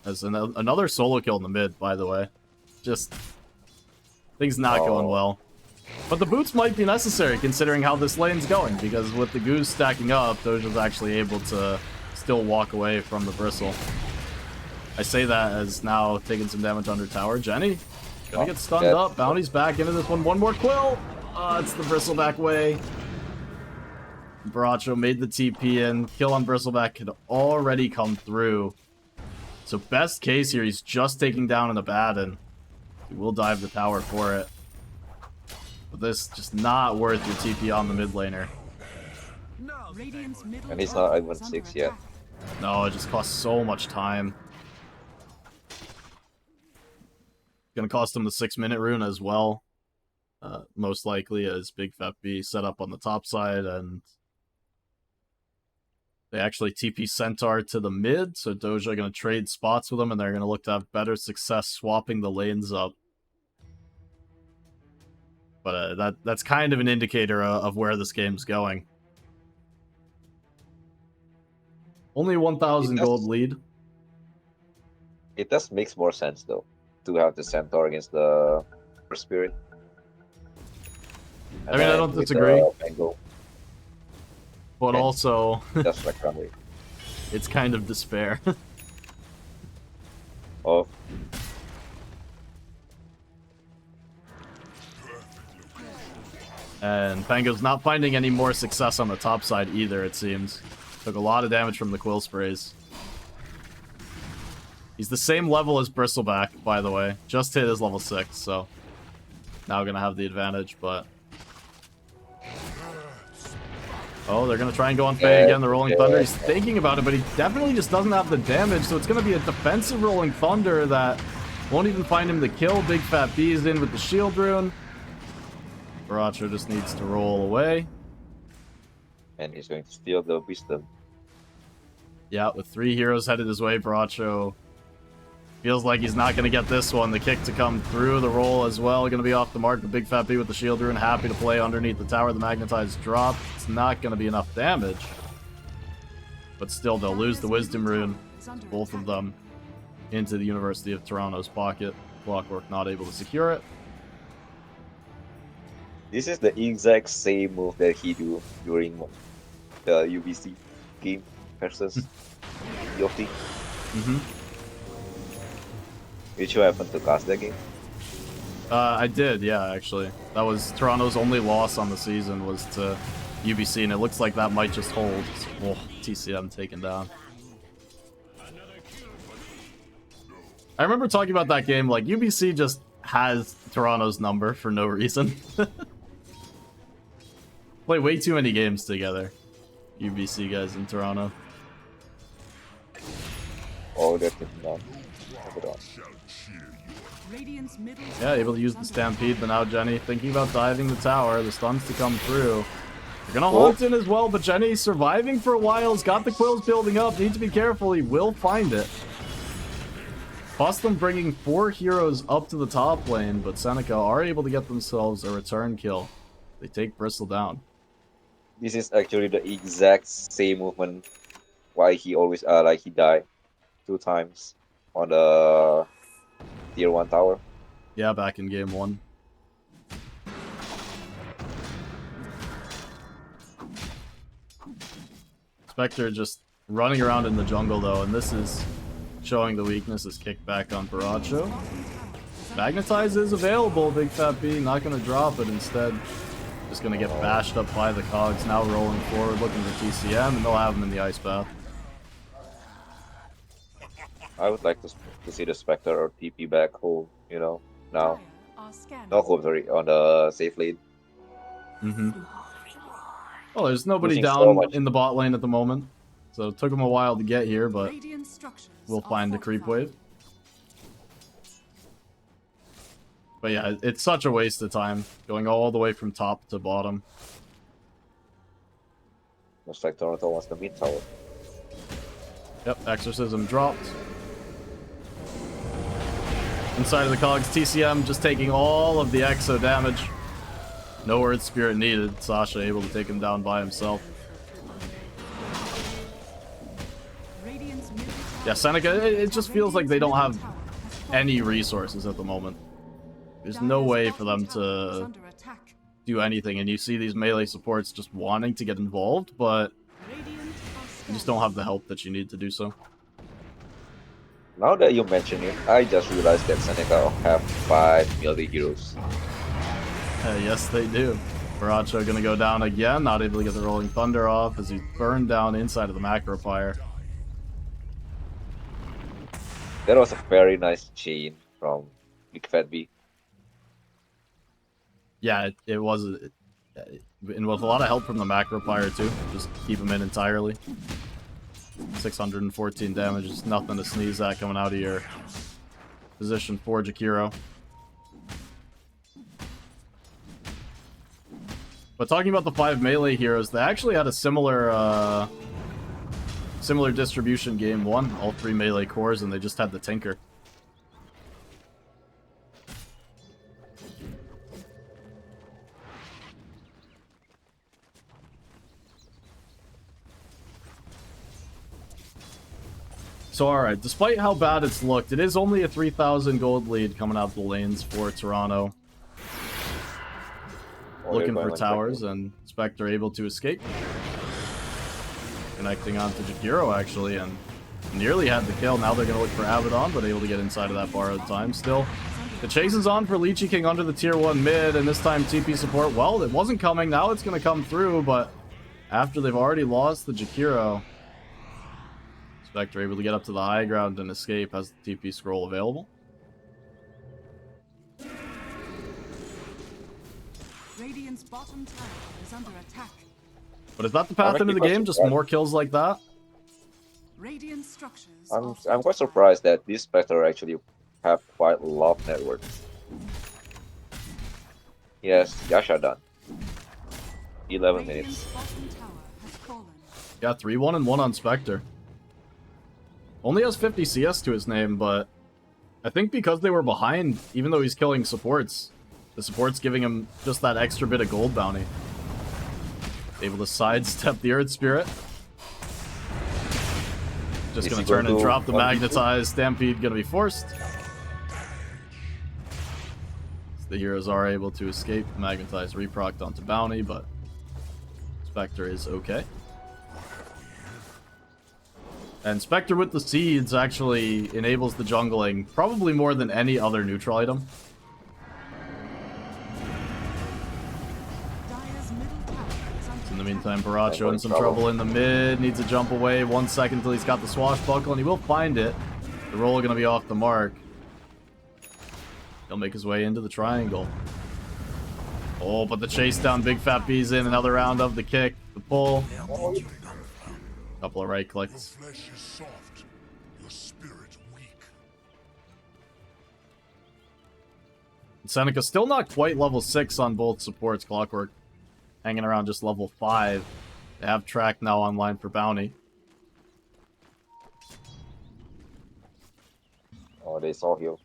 As another solo kill in the mid, by the way. Just... Things not going well. But the boots might be necessary, considering how this lane's going, because with the Goose stacking up, Doja's actually able to still walk away from the Bristle. I say that as now taking some damage under tower. Jenny, gonna get stunned dead. up. Bounty's back into this one. One more Quill! It's the Bristleback way. Baracho made the TP in. Kill on Bristleback had already come through. So best case here, he's just taking down an Abaddon. He will dive the tower for it. But this just not worth your TP on the mid laner. Radiant's middle And he's tower not even is under 6 yet. attack. No, it just costs so much time. Gonna cost him the 6-minute rune as well. Most likely as Big Fat B set up on the top side, and they actually TP Centaur to the mid, so Doja gonna trade spots with them, and they're gonna look to have better success swapping the lanes up. But that's kind of an indicator of where this game's going. Only 1,000 gold lead. It does makes more sense though, to have the Centaur against the Spirit. I mean, I don't disagree. Mango, But and- also, just like runway. it's kind of despair. Oh, And Pango's not finding any more success on the top side either, it seems. Took a lot of damage from the Quill Sprays. He's the same level as Bristleback, by the way. Just hit his level 6, so... Now gonna have the advantage, but... Oh, they're gonna try and go on Faye again, the Rolling Thunder. He's thinking about it, but he definitely just doesn't have the damage, so it's gonna be a defensive Rolling Thunder that won't even find him the kill. Big Fat B is in with the Shield Rune. Baracho just needs to roll away. and he's going to steal the wisdom. Yeah, with 3 heroes headed his way, Baracho feels like he's not going to get this one. The kick to come through, the roll as well, going to be off the mark. The Big Fat B with the Shield Rune, happy to play underneath the tower. The Magnetized drop. It's not going to be enough damage. But still, they'll lose the Wisdom Rune, both of them, into the University of Toronto's pocket. Clockwork not able to secure it. This is the exact same move that he do during the UBC game versus Yoti. Mm-hmm. Did you happen to cast that game? I did, yeah, actually. That was Toronto's only loss on the season was to UBC, and it looks like that might just hold. Oh, TCM taken down. I remember talking about that game, like, UBC just has Toronto's number for no reason. Play way too many games together, UBC guys in Toronto. Oh, they're taken down. Abaddon. Radiant's middle Yeah, able to use the Stampede, but now Jenny thinking about diving the tower. The stuns to come through. They're gonna haunt in as well, but Jenny surviving for a while. Has got the quills building up. Need to be careful. He will find it. Custom bringing 4 heroes up to the top lane, but Seneca are able to get themselves a return kill. They take Bristle down. This is actually the exact same movement why he always like he died 2 times on the tier 1 tower. Yeah, back in game 1. Spectre just running around in the jungle though, and this is showing the weakness is kicked back on Baracho. Magnetize is available, Big Fat B, not going to drop it, instead just going to get bashed up by the cogs, now rolling forward, looking for TCM, and they'll have him in the ice bath. I would like to see the Spectre or TP back home, you know, now. No home, sorry, on the safe lane. Well, there's nobody Losing so down much. in the bot lane at the moment, so it took him a while to get here, but Radiant structures we'll are find the creep fortified. wave. But yeah, it's such a waste of time, going all the way from top to bottom. Looks like Toronto wants the mid tower. Yep, Exorcism dropped. Inside of the cogs, TCM just taking all of the exo damage. No Earth Spirit needed. Sasha able to take him down by himself. Radiant's middle tower Yeah, Seneca, it just feels like they don't have any resources at the moment. There's no way for them to do anything, and you see these melee supports just wanting to get involved, but you just don't have the help that you need to do so. Now that you mention it, I just realized that Seneca have 5 melee heroes. Yes, they do. Baracho gonna go down again, not able to get the Rolling Thunder off as he's burned down inside of the Macro Fire. That was a very nice chain from Big Fat B. Yeah, it was, and with a lot of help from the Macro Fire too, just keep him in entirely. 614 damage is nothing to sneeze at coming out of your position for Jakiro. But talking about the 5 melee heroes, they actually had a similar similar distribution game 1, all 3 melee cores, and they just had the Tinker. So alright, despite how bad it's looked, it is only a 3,000 gold lead coming out the lanes for Toronto. Looking for towers, and Spectre able to escape. Connecting onto Jakiro, actually, and nearly had the kill. Now they're going to look for Abaddon, but able to get inside of that borrowed time still. The chase is on for Lychee King under the tier 1 mid, and this time TP support, well, it wasn't coming. Now it's going to come through, but after they've already lost the Jakiro, Spectre able to get up to the high ground and escape, has the TP scroll available. Radiant's bottom tower is under attack. But is that the path into the game? Just more kills like that? Radiant structures I'm quite surprised that this Spectre actually have quite a lot of network. Yes, Yasha done. 11 minutes. bottom tower has fallen. Yeah, 3-1 and 1 on Spectre. Only has 50 CS to his name, but I think because they were behind, even though he's killing supports, the support's giving him just that extra bit of gold bounty. Able to sidestep the Earth Spirit. Just gonna turn and drop the Magnetize. Stampede gonna be forced. The heroes are able to escape. Magnetize reprocced onto bounty, but Spectre is okay. And Spectre with the seeds actually enables the jungling probably more than any other neutral item. Dire's middle tower is under In the meantime, Baracho in some trouble in the mid. Needs to jump away. 1 second till he's got the swashbuckle, and he will find it. The roll going to be off the mark. He'll make his way into the triangle. Oh, but the chase down. Big Fat B's in. Another round of the kick. The pull. Couple of right clicks. Flesh is soft, your spirit weak. Seneca still not quite level 6 on both supports. Clockwork hanging around just level 5. They have track now online for bounty. Oh, they saw heal.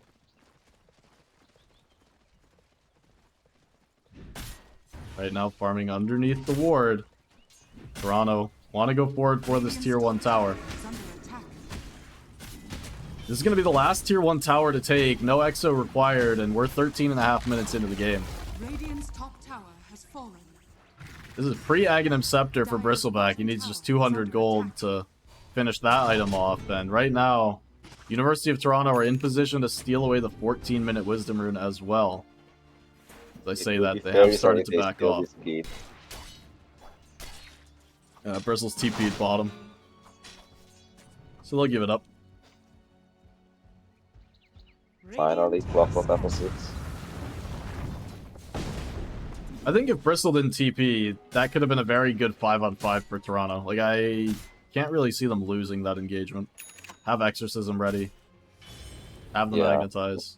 Right now farming underneath the ward. Toronto want to go forward for this tier 1 tower. Is under attack. This is going to be the last tier 1 tower to take. No exo required, and we're 13.5 minutes into the game. Radiant's top tower has fallen. This is pre-Aghanim Scepter for Bristleback. He needs just 200 gold to finish that item off. And right now, University of Toronto are in position to steal away the 14-minute Wisdom Rune as well. As I say that, they have started to back off. Bristle's TP'd bottom. So they'll give it up. Finally, Clockwork level 6. I think if Bristol didn't TP, that could have been a very good 5-on-5 for Toronto. Like, I can't really see them losing that engagement. Have Exorcism ready. Have them magnetize.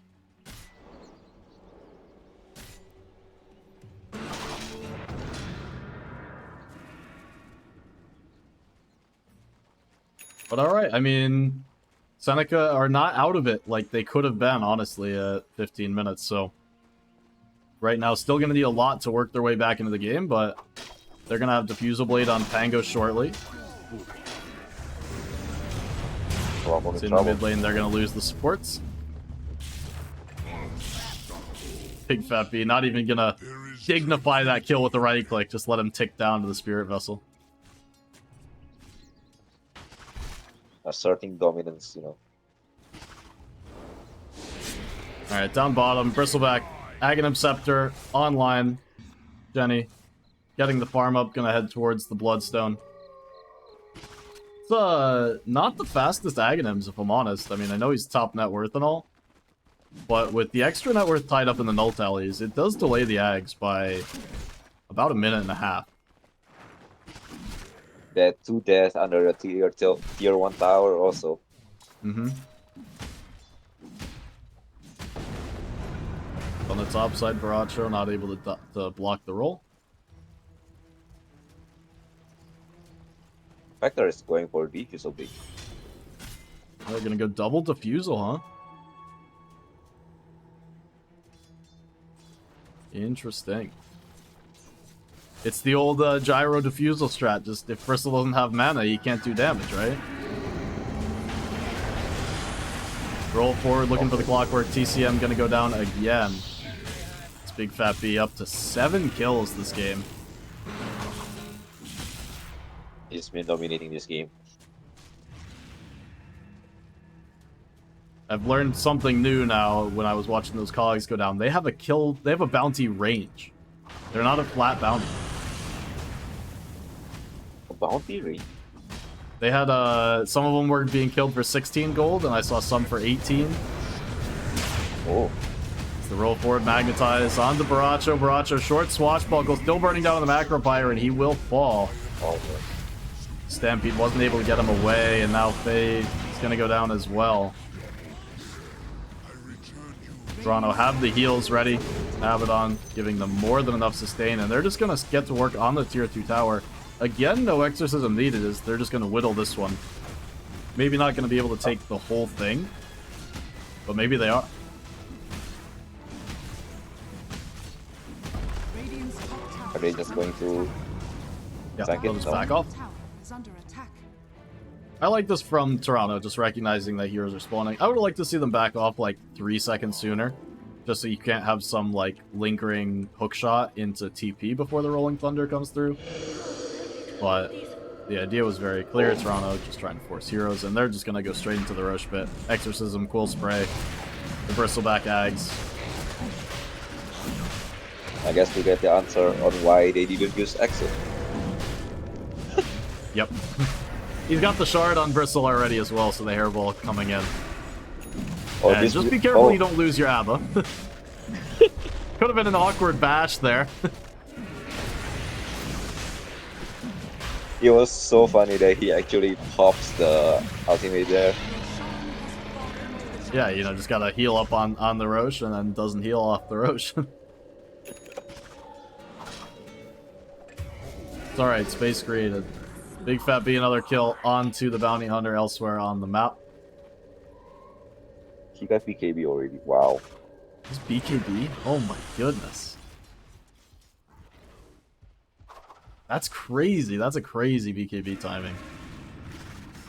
But alright, I mean, Seneca are not out of it like they could have been, honestly, at 15 minutes, so... Right now, still going to need a lot to work their way back into the game, but they're going to have Diffusal Blade on Pango shortly. See in the mid lane, they're going to lose the supports. Big Fat B, not even going to dignify that kill with the right click, just let him tick down to the Spirit Vessel. Asserting dominance, you know. Alright, down bottom, Bristleback. Aghanim Scepter, online. Jenny, getting the farm up, gonna head towards the Bloodstone. It's, not the fastest Aghanims, if I'm honest. I mean, I know he's top net worth and all. But with the extra net worth tied up in the null tallies, it does delay the Ags by about a minute and a half. That 2 deaths under a tier 1 tower also. Mm-hmm. On the top side, Baracho not able to block the roll. Vector is going for Diffusal Blade. They're gonna go double Diffusal, huh? Interesting. It's the old Gyro Diffusal strat. Just if Bristol doesn't have mana, he can't do damage, right? Roll forward, looking for the Clockwork. TCM gonna go down again. Big Fat B up to 7 kills this game. He's been dominating this game. I've learned something new now when I was watching those colleagues go down. They have a bounty range. They're not a flat bounty. A bounty range? They had some of them were being killed for 16 gold, and I saw some for 18. Oh. The roll forward magnetize on to Baracho. Baracho short swashbuckle, still burning down on the macro pyre, and he will fall. Oh, Stampede wasn't able to get him away, and now Fade is going to go down as well. Toronto have the heals ready. Abaddon giving them more than enough sustain, and they're just going to get to work on the tier 2 tower. Again, no exorcism needed, as they're just going to whittle this one. Maybe not going to be able to take the whole thing, but maybe they are. Are they just going to tank they'll it? just No. back off. Tower is under attack. I like this from Toronto, just recognizing that heroes are spawning. I would like to see them back off like 3 seconds sooner, just so you can't have some like lingering hookshot into TP before the Rolling Thunder comes through. But the idea was very clear. Toronto just trying to force heroes, and they're just going to go straight into the Roche Pit. Exorcism, Quill Spray, the Bristleback Ags. I guess we get the answer on why they didn't use Exit. Yep. He's got the shard on Bristle already as well, so the hairball coming in. Oh, And just be careful you don't lose your Abba. Could have been an awkward bash there. It was so funny that he actually pops the ultimate there. Yeah, you know, just gotta heal up on the Roche and then doesn't heal off the Roche. It's alright, space created. Big Fat B, another kill onto the Bounty Hunter elsewhere on the map. He got BKB already. Wow. Is BKB? Oh my goodness. That's crazy. That's a crazy BKB timing.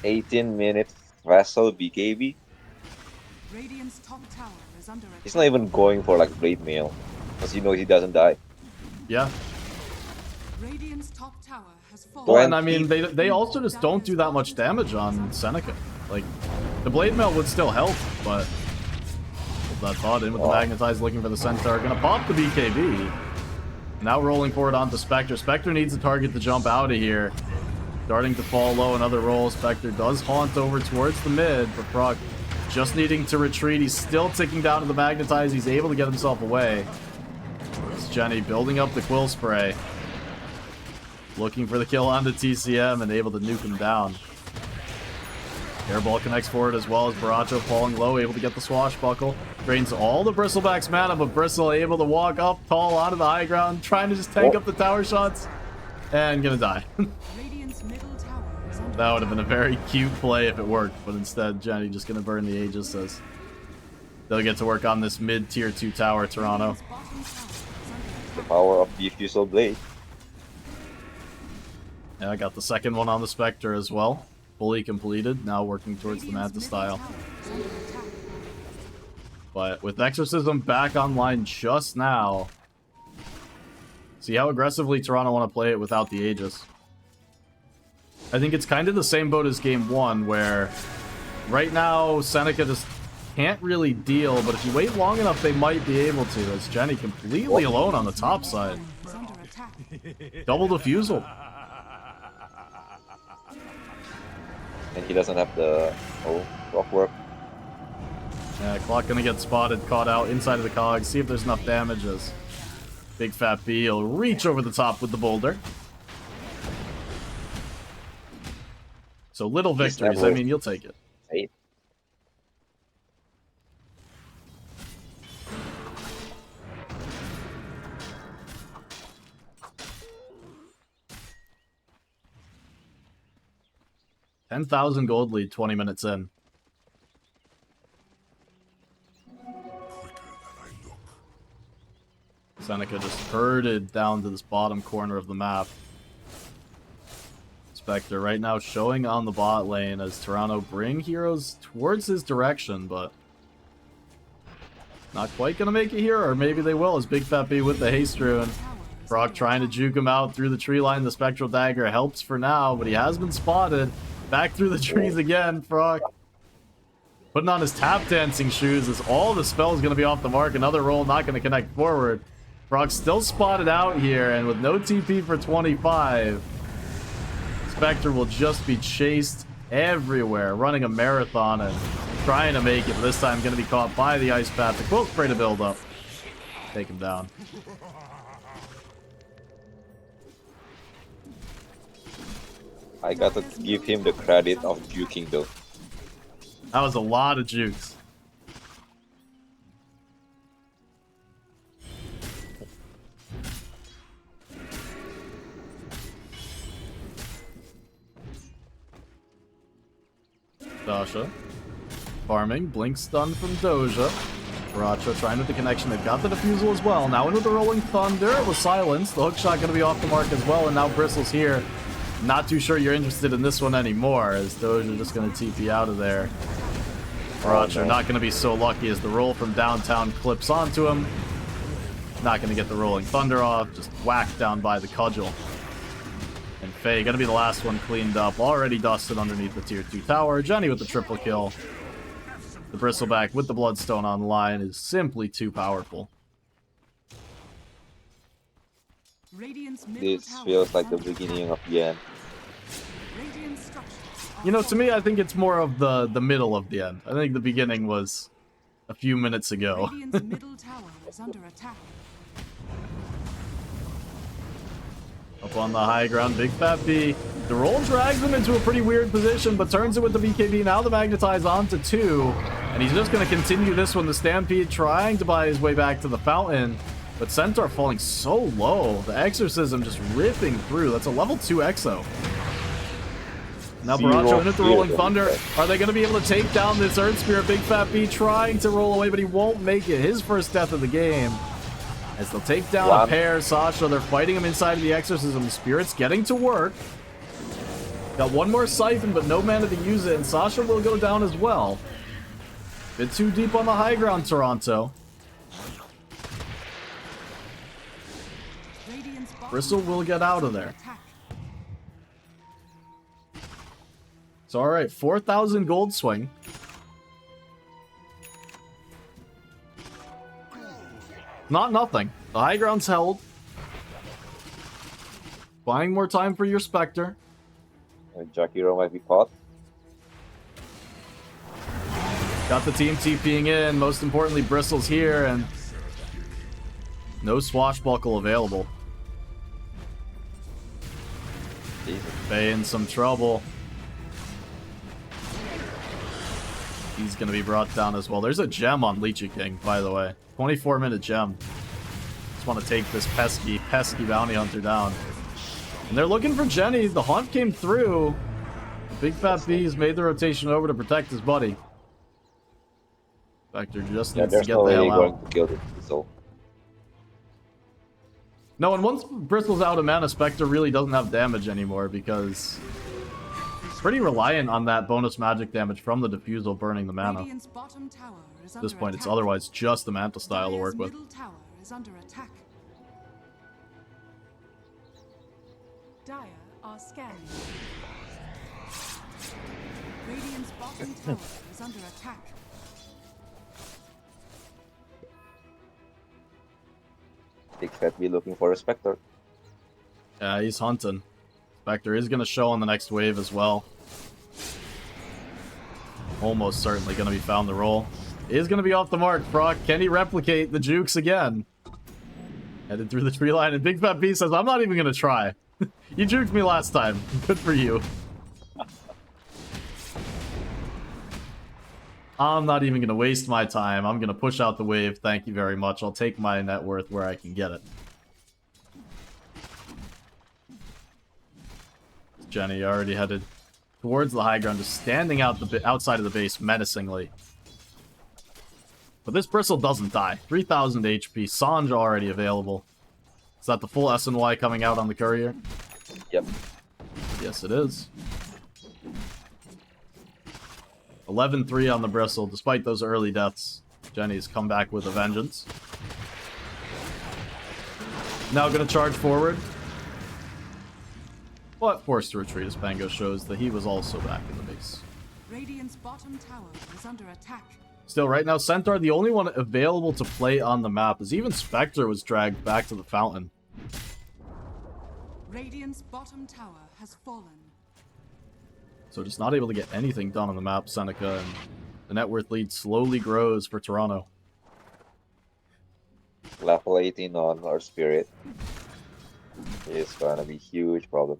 18-minute Vessel BKB. Radiant's top tower is under attack. He's not even going for like Blade Mail. Because he knows he doesn't die. Yeah. Radiant's top tower has fallen. Well, and I mean, they also just don't do that much damage on Seneca. Like, the Blade Mail would still help, but... That thought in with the Magnetize, looking for the Centaur. Gonna pop the BKB. Now rolling forward onto Spectre. Spectre needs a target to jump out of here. Starting to fall low, another roll. Spectre does haunt over towards the mid, but Proc just needing to retreat. He's still ticking down to the Magnetize. He's able to get himself away. It's Jenny building up the Quill Spray. Looking for the kill onto TCM and able to nuke him down. Airball connects forward as well as Baracho falling low, able to get the Swashbuckle. Drains all the Bristleback's mana, but Bristle able to walk up tall onto the high ground, trying to just tank up the tower shots, and gonna die. Radiant's middle tower is under That would have been a very cute play if it worked, but instead Jenny just gonna burn the Aegis as they'll get to work on this mid-tier 2 tower, Toronto. Radiant's bottom tower is under attack. The power of the Fusel Blade. Yeah, I got the second one on the Spectre as well. Fully completed, now working towards the Radiant's Manta middle style. tower is under attack. But with Exorcism back online just now, see how aggressively Toronto want to play it without the Aegis. I think it's kind of the same boat as game 1, where right now Seneca just can't really deal, but if you wait long enough, they might be able to, as Jenny completely alone on the top side. Is under attack. Double defusal. And he doesn't have the rockwork. Yeah, Clock gonna get spotted, caught out inside of the cogs. See if there's enough damage as Big Fat B will reach over the top with the boulder. So little He's victories. never- I mean, you'll take it. Right? $10,000 gold lead 20 minutes in. Seneca just herded down to this bottom corner of the map. Spectre right now showing on the bot lane as Toronto bring heroes towards his direction, but not quite gonna make it here, or maybe they will as Big Fat B with the haste rune. Brock trying to juke him out through the tree line. The Spectral Dagger helps for now, but he has been spotted. Back through the trees again, Brock. Putting on his tap dancing shoes as all the spells going to be off the mark. Another roll not going to connect forward. Brock still spotted out here, and with no TP for 25, Spectre will just be chased everywhere, running a marathon and trying to make it, but this time going to be caught by the Ice Path. The Quilt Spray to build up. Take him down. I gotta give him the credit of juking though. That was a lot of jukes. Dasha. Farming. Blink stun from Doja. Baracho trying with the connection. They've got the defusal as well. Now into the Rolling Thunder. It was silenced. The hookshot going to be off the mark as well. And now Bristle's here. Not too sure you're interested in this one anymore, as Doja just going to TP out of there. Baracho not going to be so lucky as the roll from downtown clips onto him. Not going to get the Rolling Thunder off. Just whacked down by the Cudgel. And Faye going to be the last one cleaned up. Already dusted underneath the tier 2 tower. Jenny with the triple kill. The Bristleback with the Bloodstone online is simply too powerful. Radiant's middle This tower feels is like the under beginning attack. of the end. Radiant structures are You know, to me, I think it's more of the middle of the end. I think the beginning was a few minutes ago. Radiant's middle tower is under attack. Up on the high ground, Big Fat B. The roll drags him into a pretty weird position, but turns it with the BKB. Now the Magnetize onto 2. And he's just going to continue this one. The Stampede trying to buy his way back to the fountain. But Centaur falling so low. The Exorcism just ripping through. That's a level 2 Exo. Now Baracho in at the Rolling Thunder. Are they going to be able to take down this Earth Spirit? Big Fat B trying to roll away, but he won't make it. His first death of the game. As they'll take down a pair. Sasha, they're fighting him inside of the Exorcism. Spirit's getting to work. Got one more Siphon, but no mana to use it. And Sasha will go down as well. Bit too deep on the high ground, Toronto. Bristle will get out of there. So, alright, 4,000 gold swing. Not nothing. The high ground's held. Buying more time for your Spectre. Jakiro might be caught. Got the team TPing in. Most importantly, Bristle's here, and no Swashbuckle available. Bay in some trouble. He's going to be brought down as well. There's a gem on Leechy King, by the way. 24-minute gem. Just want to take this pesky bounty hunter down. And they're looking for Jenny. The hunt came through. Big Fat B's made the rotation over to protect his buddy. Spectre just needs to get the hell out. To kill the Bristol. No, and once Bristle's out of mana, Spectre really doesn't have damage anymore because it's pretty reliant on that bonus magic damage from the Diffusal burning the mana. At this point, it's otherwise just the Mantle style to work with. Tower is under attack. Dire are scanning. Radiant's bottom tower is under attack. Big Fat be looking for a Spectre. Yeah, he's hunting. Spectre is going to show on the next wave as well. Almost certainly going to be found the roll. Is going to be off the mark. Brock, can he replicate the jukes again? Headed through the tree line, and Big Fat B says, I'm not even going to try. You juked me last time. Good for you. I'm not even going to waste my time. I'm going to push out the wave. Thank you very much. I'll take my net worth where I can get it. Jenny already headed towards the high ground, just standing outside of the base menacingly. But this Bristle doesn't die. 3,000 HP. Sanj already available. Is that the full SNY coming out on the courier? Yep. Yes, it is. 11-3 on the Bristle, despite those early deaths. Jenny's come back with a vengeance. Now gonna charge forward. But forced to retreat as Pango shows that he was also back in the base. Radiant's bottom tower is under attack. Still, right now, Centaur, the only one available to play on the map, as even Spectre was dragged back to the fountain. Radiant's bottom tower has fallen. So just not able to get anything done on the map, Seneca, and the net worth lead slowly grows for Toronto. Level 18 on our Spirit is gonna be a huge problem.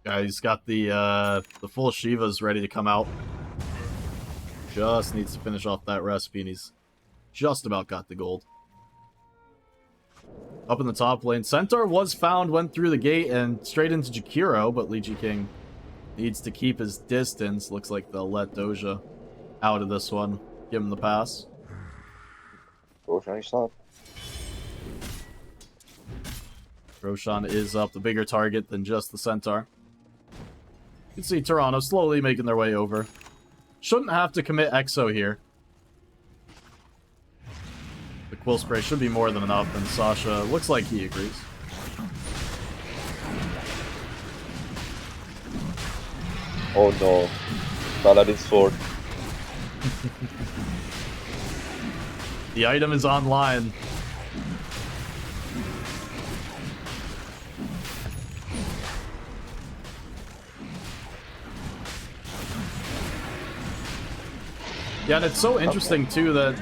Yeah, he's got the full Shivas ready to come out. Just needs to finish off that recipe, and he's just about got the gold. Up in the top lane, Centaur was found, went through the gate, and straight into Jakiro, but Leechy King needs to keep his distance. Looks like they'll let Doja out of this one. Give him the pass. Roshan is up. Roshan is up, the bigger target than just the Centaur. You can see Toronto slowly making their way over. Shouldn't have to commit Exo here. The Quill Spray should be more than enough, and Sasha looks like he agrees. Oh no. Paladin's sword. The item is online. Yeah, and it's so interesting too that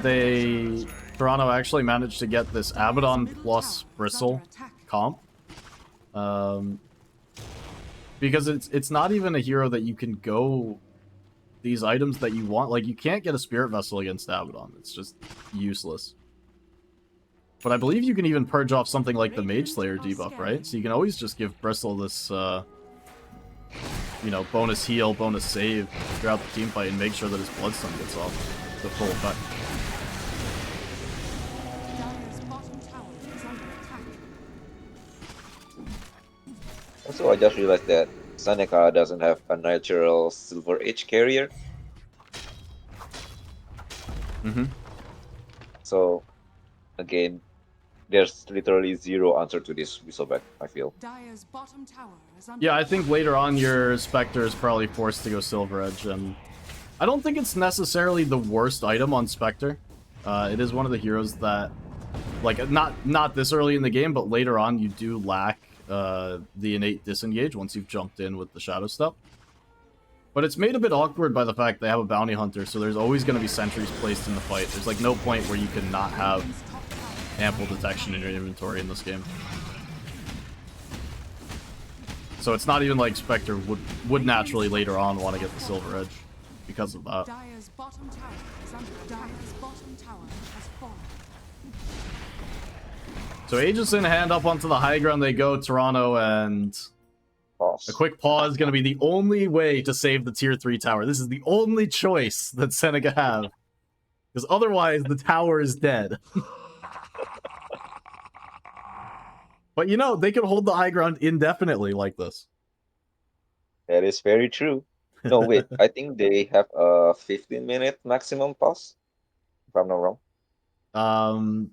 Toronto actually managed to get this Abaddon plus Bristle comp. Because it's not even a hero that you can go these items that you want. Like, you can't get a Spirit Vessel against Abaddon. It's just useless. But I believe you can even purge off something like the Mage Slayer debuff, right? So you can always just give Bristle this, you know, bonus heal, bonus save throughout the team fight and make sure that his Bloodstone gets off the full effect. Dire's bottom tower is under attack. Also, I just realized that Seneca doesn't have a natural Silver Age carrier. Mm-hmm. So, again, there's literally zero answer to this Whistleback, I feel. Dire's bottom tower is under Yeah, I think later on your Spectre is probably forced to go Silver Edge, and I don't think it's necessarily the worst item on Spectre. It is one of the heroes that, like, not this early in the game, but later on you do lack the innate disengage once you've jumped in with the Shadow Step. But it's made a bit awkward by the fact they have a Bounty Hunter, so there's always going to be sentries placed in the fight. There's, like, no point where you can not have Radiant's top tower. ample detection in your inventory in this game. So it's not even like Spectre would naturally later on want to get the Silver Edge because of that. Dire's bottom tower is under attack. Dire's bottom tower has fallen. So Aegis in hand, up onto the high ground they go, Toronto, and Pause. a quick pause is going to be the only way to save the tier 3 tower. This is the only choice that Seneca have. Because otherwise, the tower is dead. But you know, they could hold the high ground indefinitely like this. That is very true. No, wait. I think they have a 15-minute maximum pause, if I'm not wrong.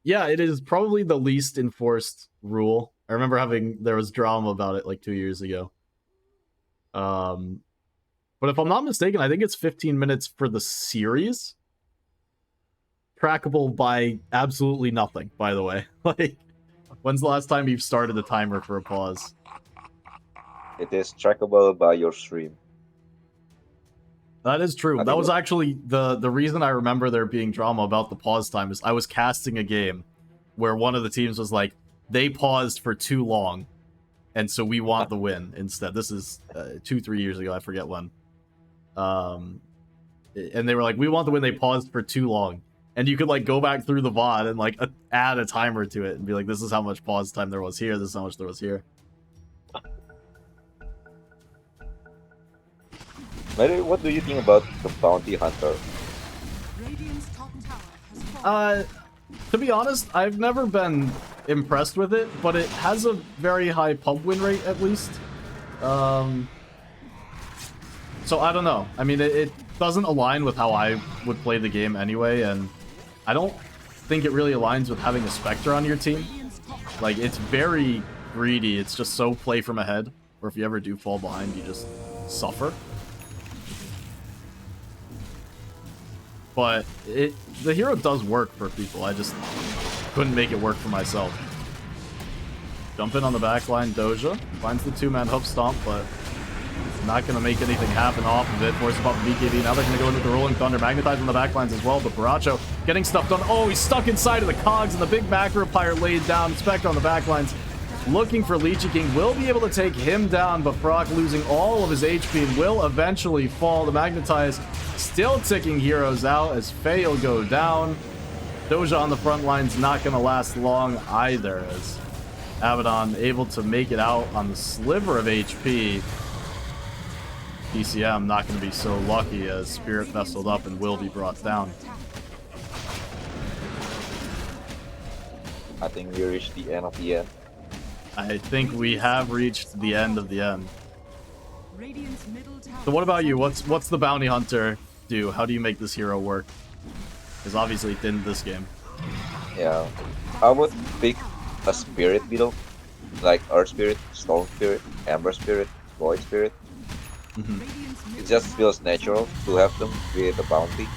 Yeah, it is probably the least enforced rule. I remember there was drama about it like 2 years ago. But if I'm not mistaken, I think it's 15 minutes for the series. Trackable by absolutely nothing, by the way. Like, when's the last time you've started a timer for a pause? It is trackable by your stream. That is true. I That think was actually the reason I remember there being drama about the pause time is I was casting a game where one of the teams was like, they paused for too long, and so we want the win instead. This is 2-3 years ago. I forget when. And they were like, we want the win. They paused for too long. And you could, like, go back through the VOD and, like, add a timer to it and be like, this is how much pause time there was here. This is how much there was here. By the way, what do you think about the Bounty Hunter? Radiant's top tower has fallen. To be honest, I've never been impressed with it, but it has a very high pub win rate, at least. So I don't know. I mean, it doesn't align with how I would play the game anyway, and I don't think it really aligns with having a Spectre on your team. Radiant's top tower. Like, it's very greedy. It's just so play from ahead, or if you ever do fall behind, you just suffer. But the hero does work for people. I just couldn't make it work for myself. Jump in on the back line, Doja. Finds the two-man hoof stomp, but not going to make anything happen off of it. Forces up BKB. Now they're going to go into the Rolling Thunder. Magnetize on the back lines as well, but Baracho getting stuff done. Oh, he's stuck inside of the cogs, and the big macro pyre laid down. Spectre on the back lines. Looking for Leechy King. Will be able to take him down, but Brock losing all of his HP and will eventually fall. The Magnetize still ticking heroes out as Faye will go down. Doja on the front line's not going to last long either, as Abaddon able to make it out on the sliver of HP. DCM not going to be so lucky as Spirit Vesseled up and will be brought down. I think we reached the end of the end. I think we have reached the end of the end. Radiant's middle tower. So what about you? What's the Bounty Hunter do? How do you make this hero work? Because obviously it didn't this game. Yeah. I would pick a Spirit Beetle, like Earth Spirit, Storm Spirit, Ember Spirit, Void Spirit. Radiant's It middle just tower feels is natural to have them with a bounty,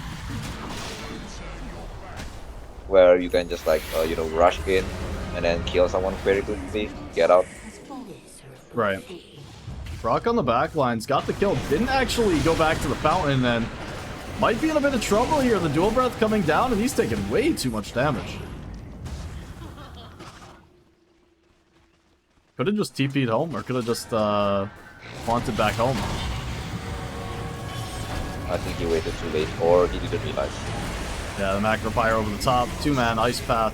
where you can just like rush in and then kill someone very quickly, get out. has fallen. Right. Brock on the back lines got the kill. Didn't actually go back to the fountain and might be in a bit of trouble here. The dual breath coming down and he's taking way too much damage. Could have just TP'd home or could have just haunted back home. I think he waited too late, or he didn't realize. Yeah, the macro fire over the top. 2-man Ice Path.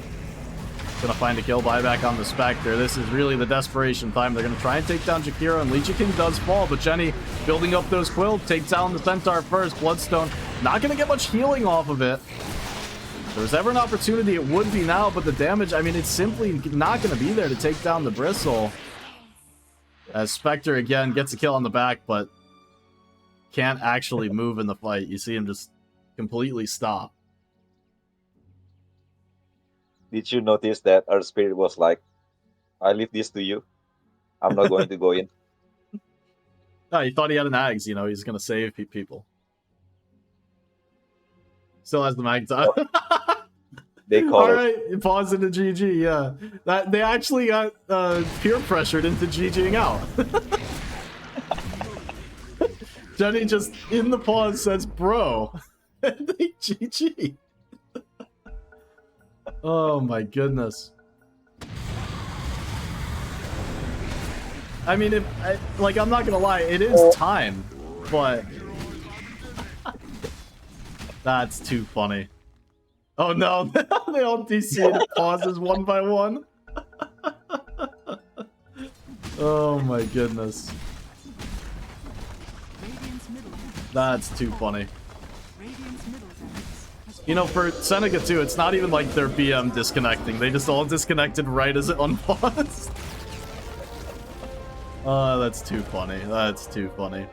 Gonna find a kill buyback on the Spectre. This is really the desperation time. They're gonna try and take down Jakiro, and Legion King does fall, but Jenny building up those quills, takes down the Centaur first. Bloodstone not gonna get much healing off of it. If there's ever an opportunity, it would be now, but the damage, I mean, it's simply not gonna be there to take down the Bristle. As Spectre again gets a kill on the back, but can't actually move in the fight. You see him just completely stop. Did you notice that our spirit was like, I leave this to you. I'm not going to go in. No, he thought he had an Ags, you know, he's gonna save people. Still has the mag time. They call All it. right, pause into GG, yeah. That they actually got peer pressured into GGing out. Jenny just in the pause says, bro. And they GG. Oh my goodness. I mean, I'm not gonna lie, it is time, but that's too funny. Oh no, they all DC'd pauses one by one. Oh my goodness. Radiant's middle That's too funny. Radiant's middle You know, for Seneca too, it's not even like their BM disconnecting. They just all disconnected right as it unpaused. Oh, that's too funny. That's too funny.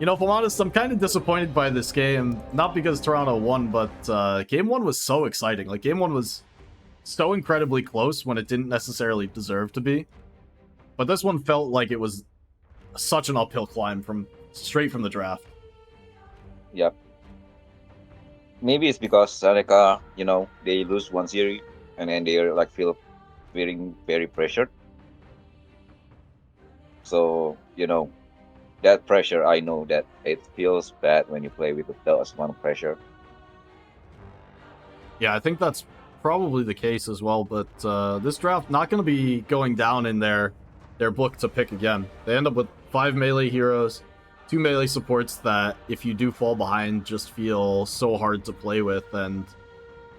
You know, if I'm honest, I'm kind of disappointed by this game. Not because Toronto won, but game one was so exciting. Like, game one was so incredibly close when it didn't necessarily deserve to be. But this one felt like it was such an uphill climb straight from the draft. Yep. Maybe it's because Seneca, you know, they lose one series and then they're like feel very pressured. So, you know, that pressure, I know that it feels bad when you play with the +1 pressure. Yeah, I think that's probably the case as well, but this draft not going to be going down in their book to pick again. They end up with 5 melee heroes, 2 melee supports that, if you do fall behind, just feel so hard to play with, and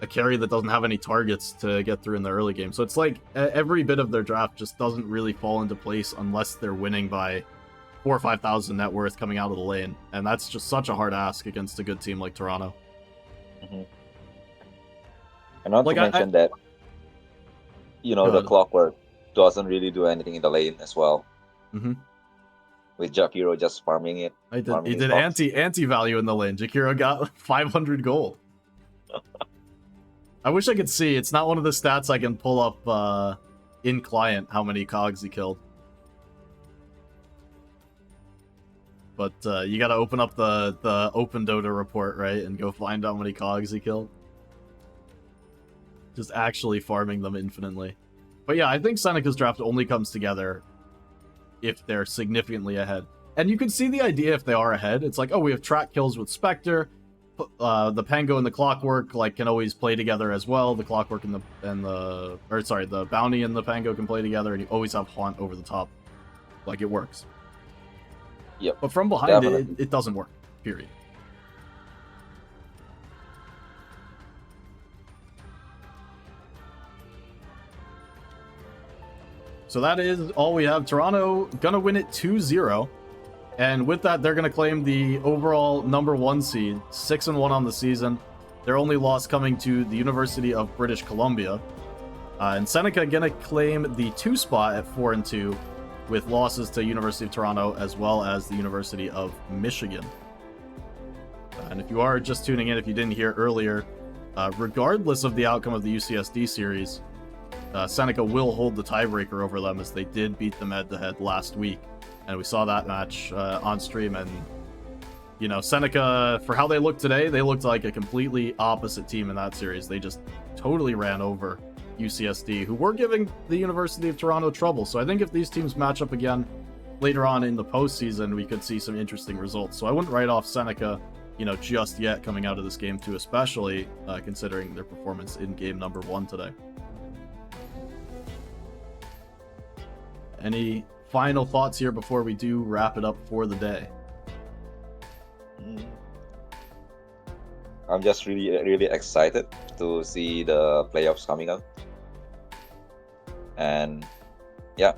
a carry that doesn't have any targets to get through in the early game. So it's like every bit of their draft just doesn't really fall into place unless they're winning by 4,000 or 5,000 net worth coming out of the lane, and that's just such a hard ask against a good team like Toronto. Mm-hmm. And not Like, to mention that, you know, the Clockwork doesn't really do anything in the lane as well. Mm-hmm. With Jakiro just farming it. He did anti value in the lane. Jakiro got 500 gold. I wish I could see. It's not one of the stats I can pull up in client how many cogs he killed. But you gotta open up the open Dota report, right, and go find how many cogs he killed. Just actually farming them infinitely. But yeah, I think Seneca's draft only comes together if they're significantly ahead. And you can see the idea if they are ahead. It's like, oh, we have track kills with Spectre. The Pango and the Clockwork can always play together as well. The Clockwork and the Bounty and the Pango can play together, and you always have Haunt over the top. Like, it works. Yep. But from behind it doesn't work. Period. So that is all we have. Toronto gonna win it 2-0. And with that, they're gonna claim the overall #1 seed, 6-1 on the season. Their only loss coming to the University of British Columbia. And Seneca gonna claim the 2 spot at 4-2, with losses to University of Toronto as well as the University of Michigan. And if you are just tuning in, if you didn't hear earlier, regardless of the outcome of the UCSD series, Seneca will hold the tiebreaker over them, as they did beat them head-to-head last week. And we saw that match on stream, and, you know, Seneca, for how they looked today, they looked like a completely opposite team in that series. They just totally ran over UCSD, who were giving the University of Toronto trouble. So I think if these teams match up again later on in the postseason, we could see some interesting results. So I wouldn't write off Seneca, you know, just yet coming out of this game too, especially considering their performance in game #1 today. Any final thoughts here before we do wrap it up for the day? I'm just really excited to see the playoffs coming up, and yeah,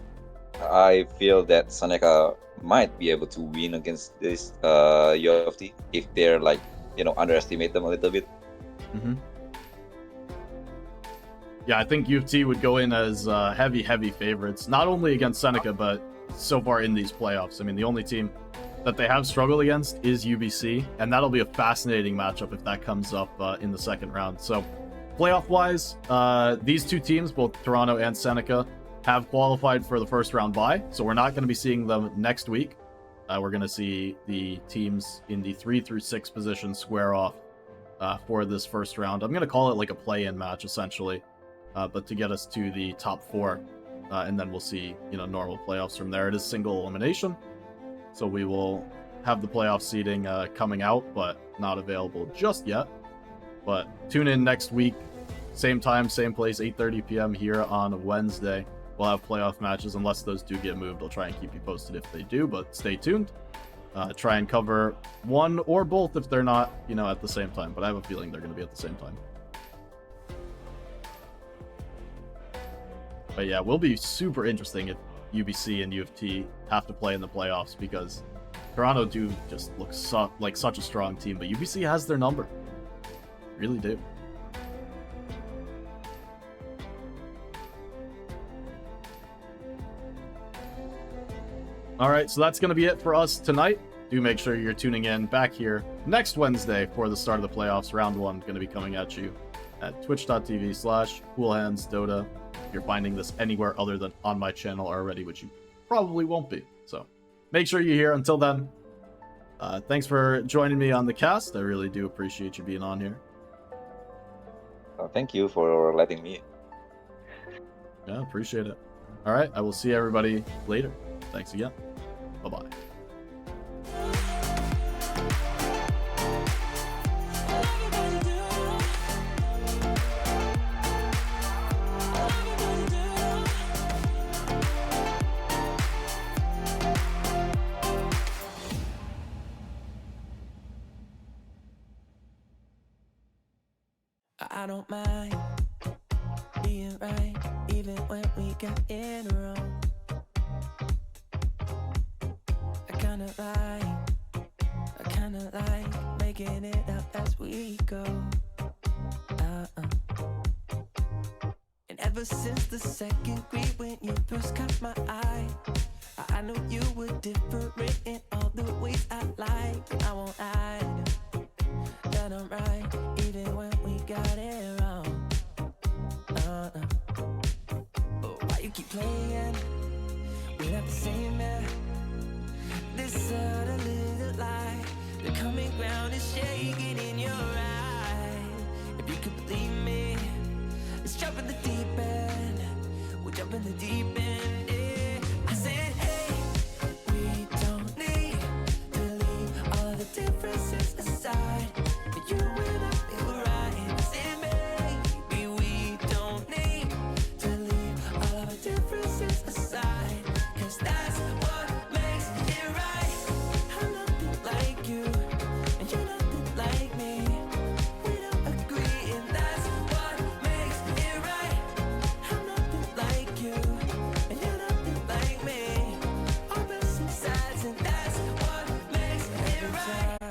I feel that Seneca might be able to win against this UFT if they're like underestimate them a little bit. Mm-hmm. Yeah, I think UFT would go in as heavy favorites, not only against Seneca, but so far in these playoffs. I mean, the only team that they have struggled against is UBC, and that'll be a fascinating matchup if that comes up in the second round. So, playoff-wise, these two teams, both Toronto and Seneca, have qualified for the first round bye, so we're not going to be seeing them next week. We're going to see the teams in the 3 through 6 position square off for this first round. I'm going to call it like a play-in match, essentially, but to get us to the top 4, and then we'll see, normal playoffs from there. It is single elimination, so we will have the playoff seeding coming out, but not available just yet. But tune in next week, same time, same place, 8:30 p.m. here on Wednesday. We'll have playoff matches unless those do get moved. I'll try and keep you posted if they do, but stay tuned. Try and cover one or both if they're not, at the same time. But I have a feeling they're going to be at the same time. But yeah, will be super interesting if UBC and UFT have to play in the playoffs, because Toronto do just look like such a strong team, but UBC has their number. Really do. All right, so that's going to be it for us tonight. Do make sure you're tuning in back here next Wednesday for the start of the playoffs. Round 1 going to be coming at you at twitch.tv/coolhandsdota. If you're finding this anywhere other than on my channel already, which you probably won't be. So make sure you're here. Until then, thanks for joining me on the cast. I really do appreciate you being on here. Thank you for letting me. Yeah, appreciate it. All right, I will see everybody later. Thanks again. Bye-bye. I don't mind being right, even when we got in wrong. I kinda like making it up as we go. And ever since the second grade, when you first caught my eye, I knew you were different in all the ways I like. I won't hide that I'm right, even when we got it wrong. But why you keep playing without the same man? This other little lie, the common ground is shaking in your eye. If you could believe me, let's jump in the deep end. We'll jump in the deep end, yeah. I said, hey, we don't need to leave all of the differences aside. You and I feel right. I said, maybe we don't need to leave all of our differences aside, 'cause that's what makes it right. I'm nothing like you, and you're nothing like me. We don't agree, and that's what makes it right. I'm nothing like you, and you're nothing like me. Opposite sides, and that's what makes it right.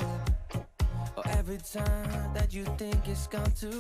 Every time that you think it's gone too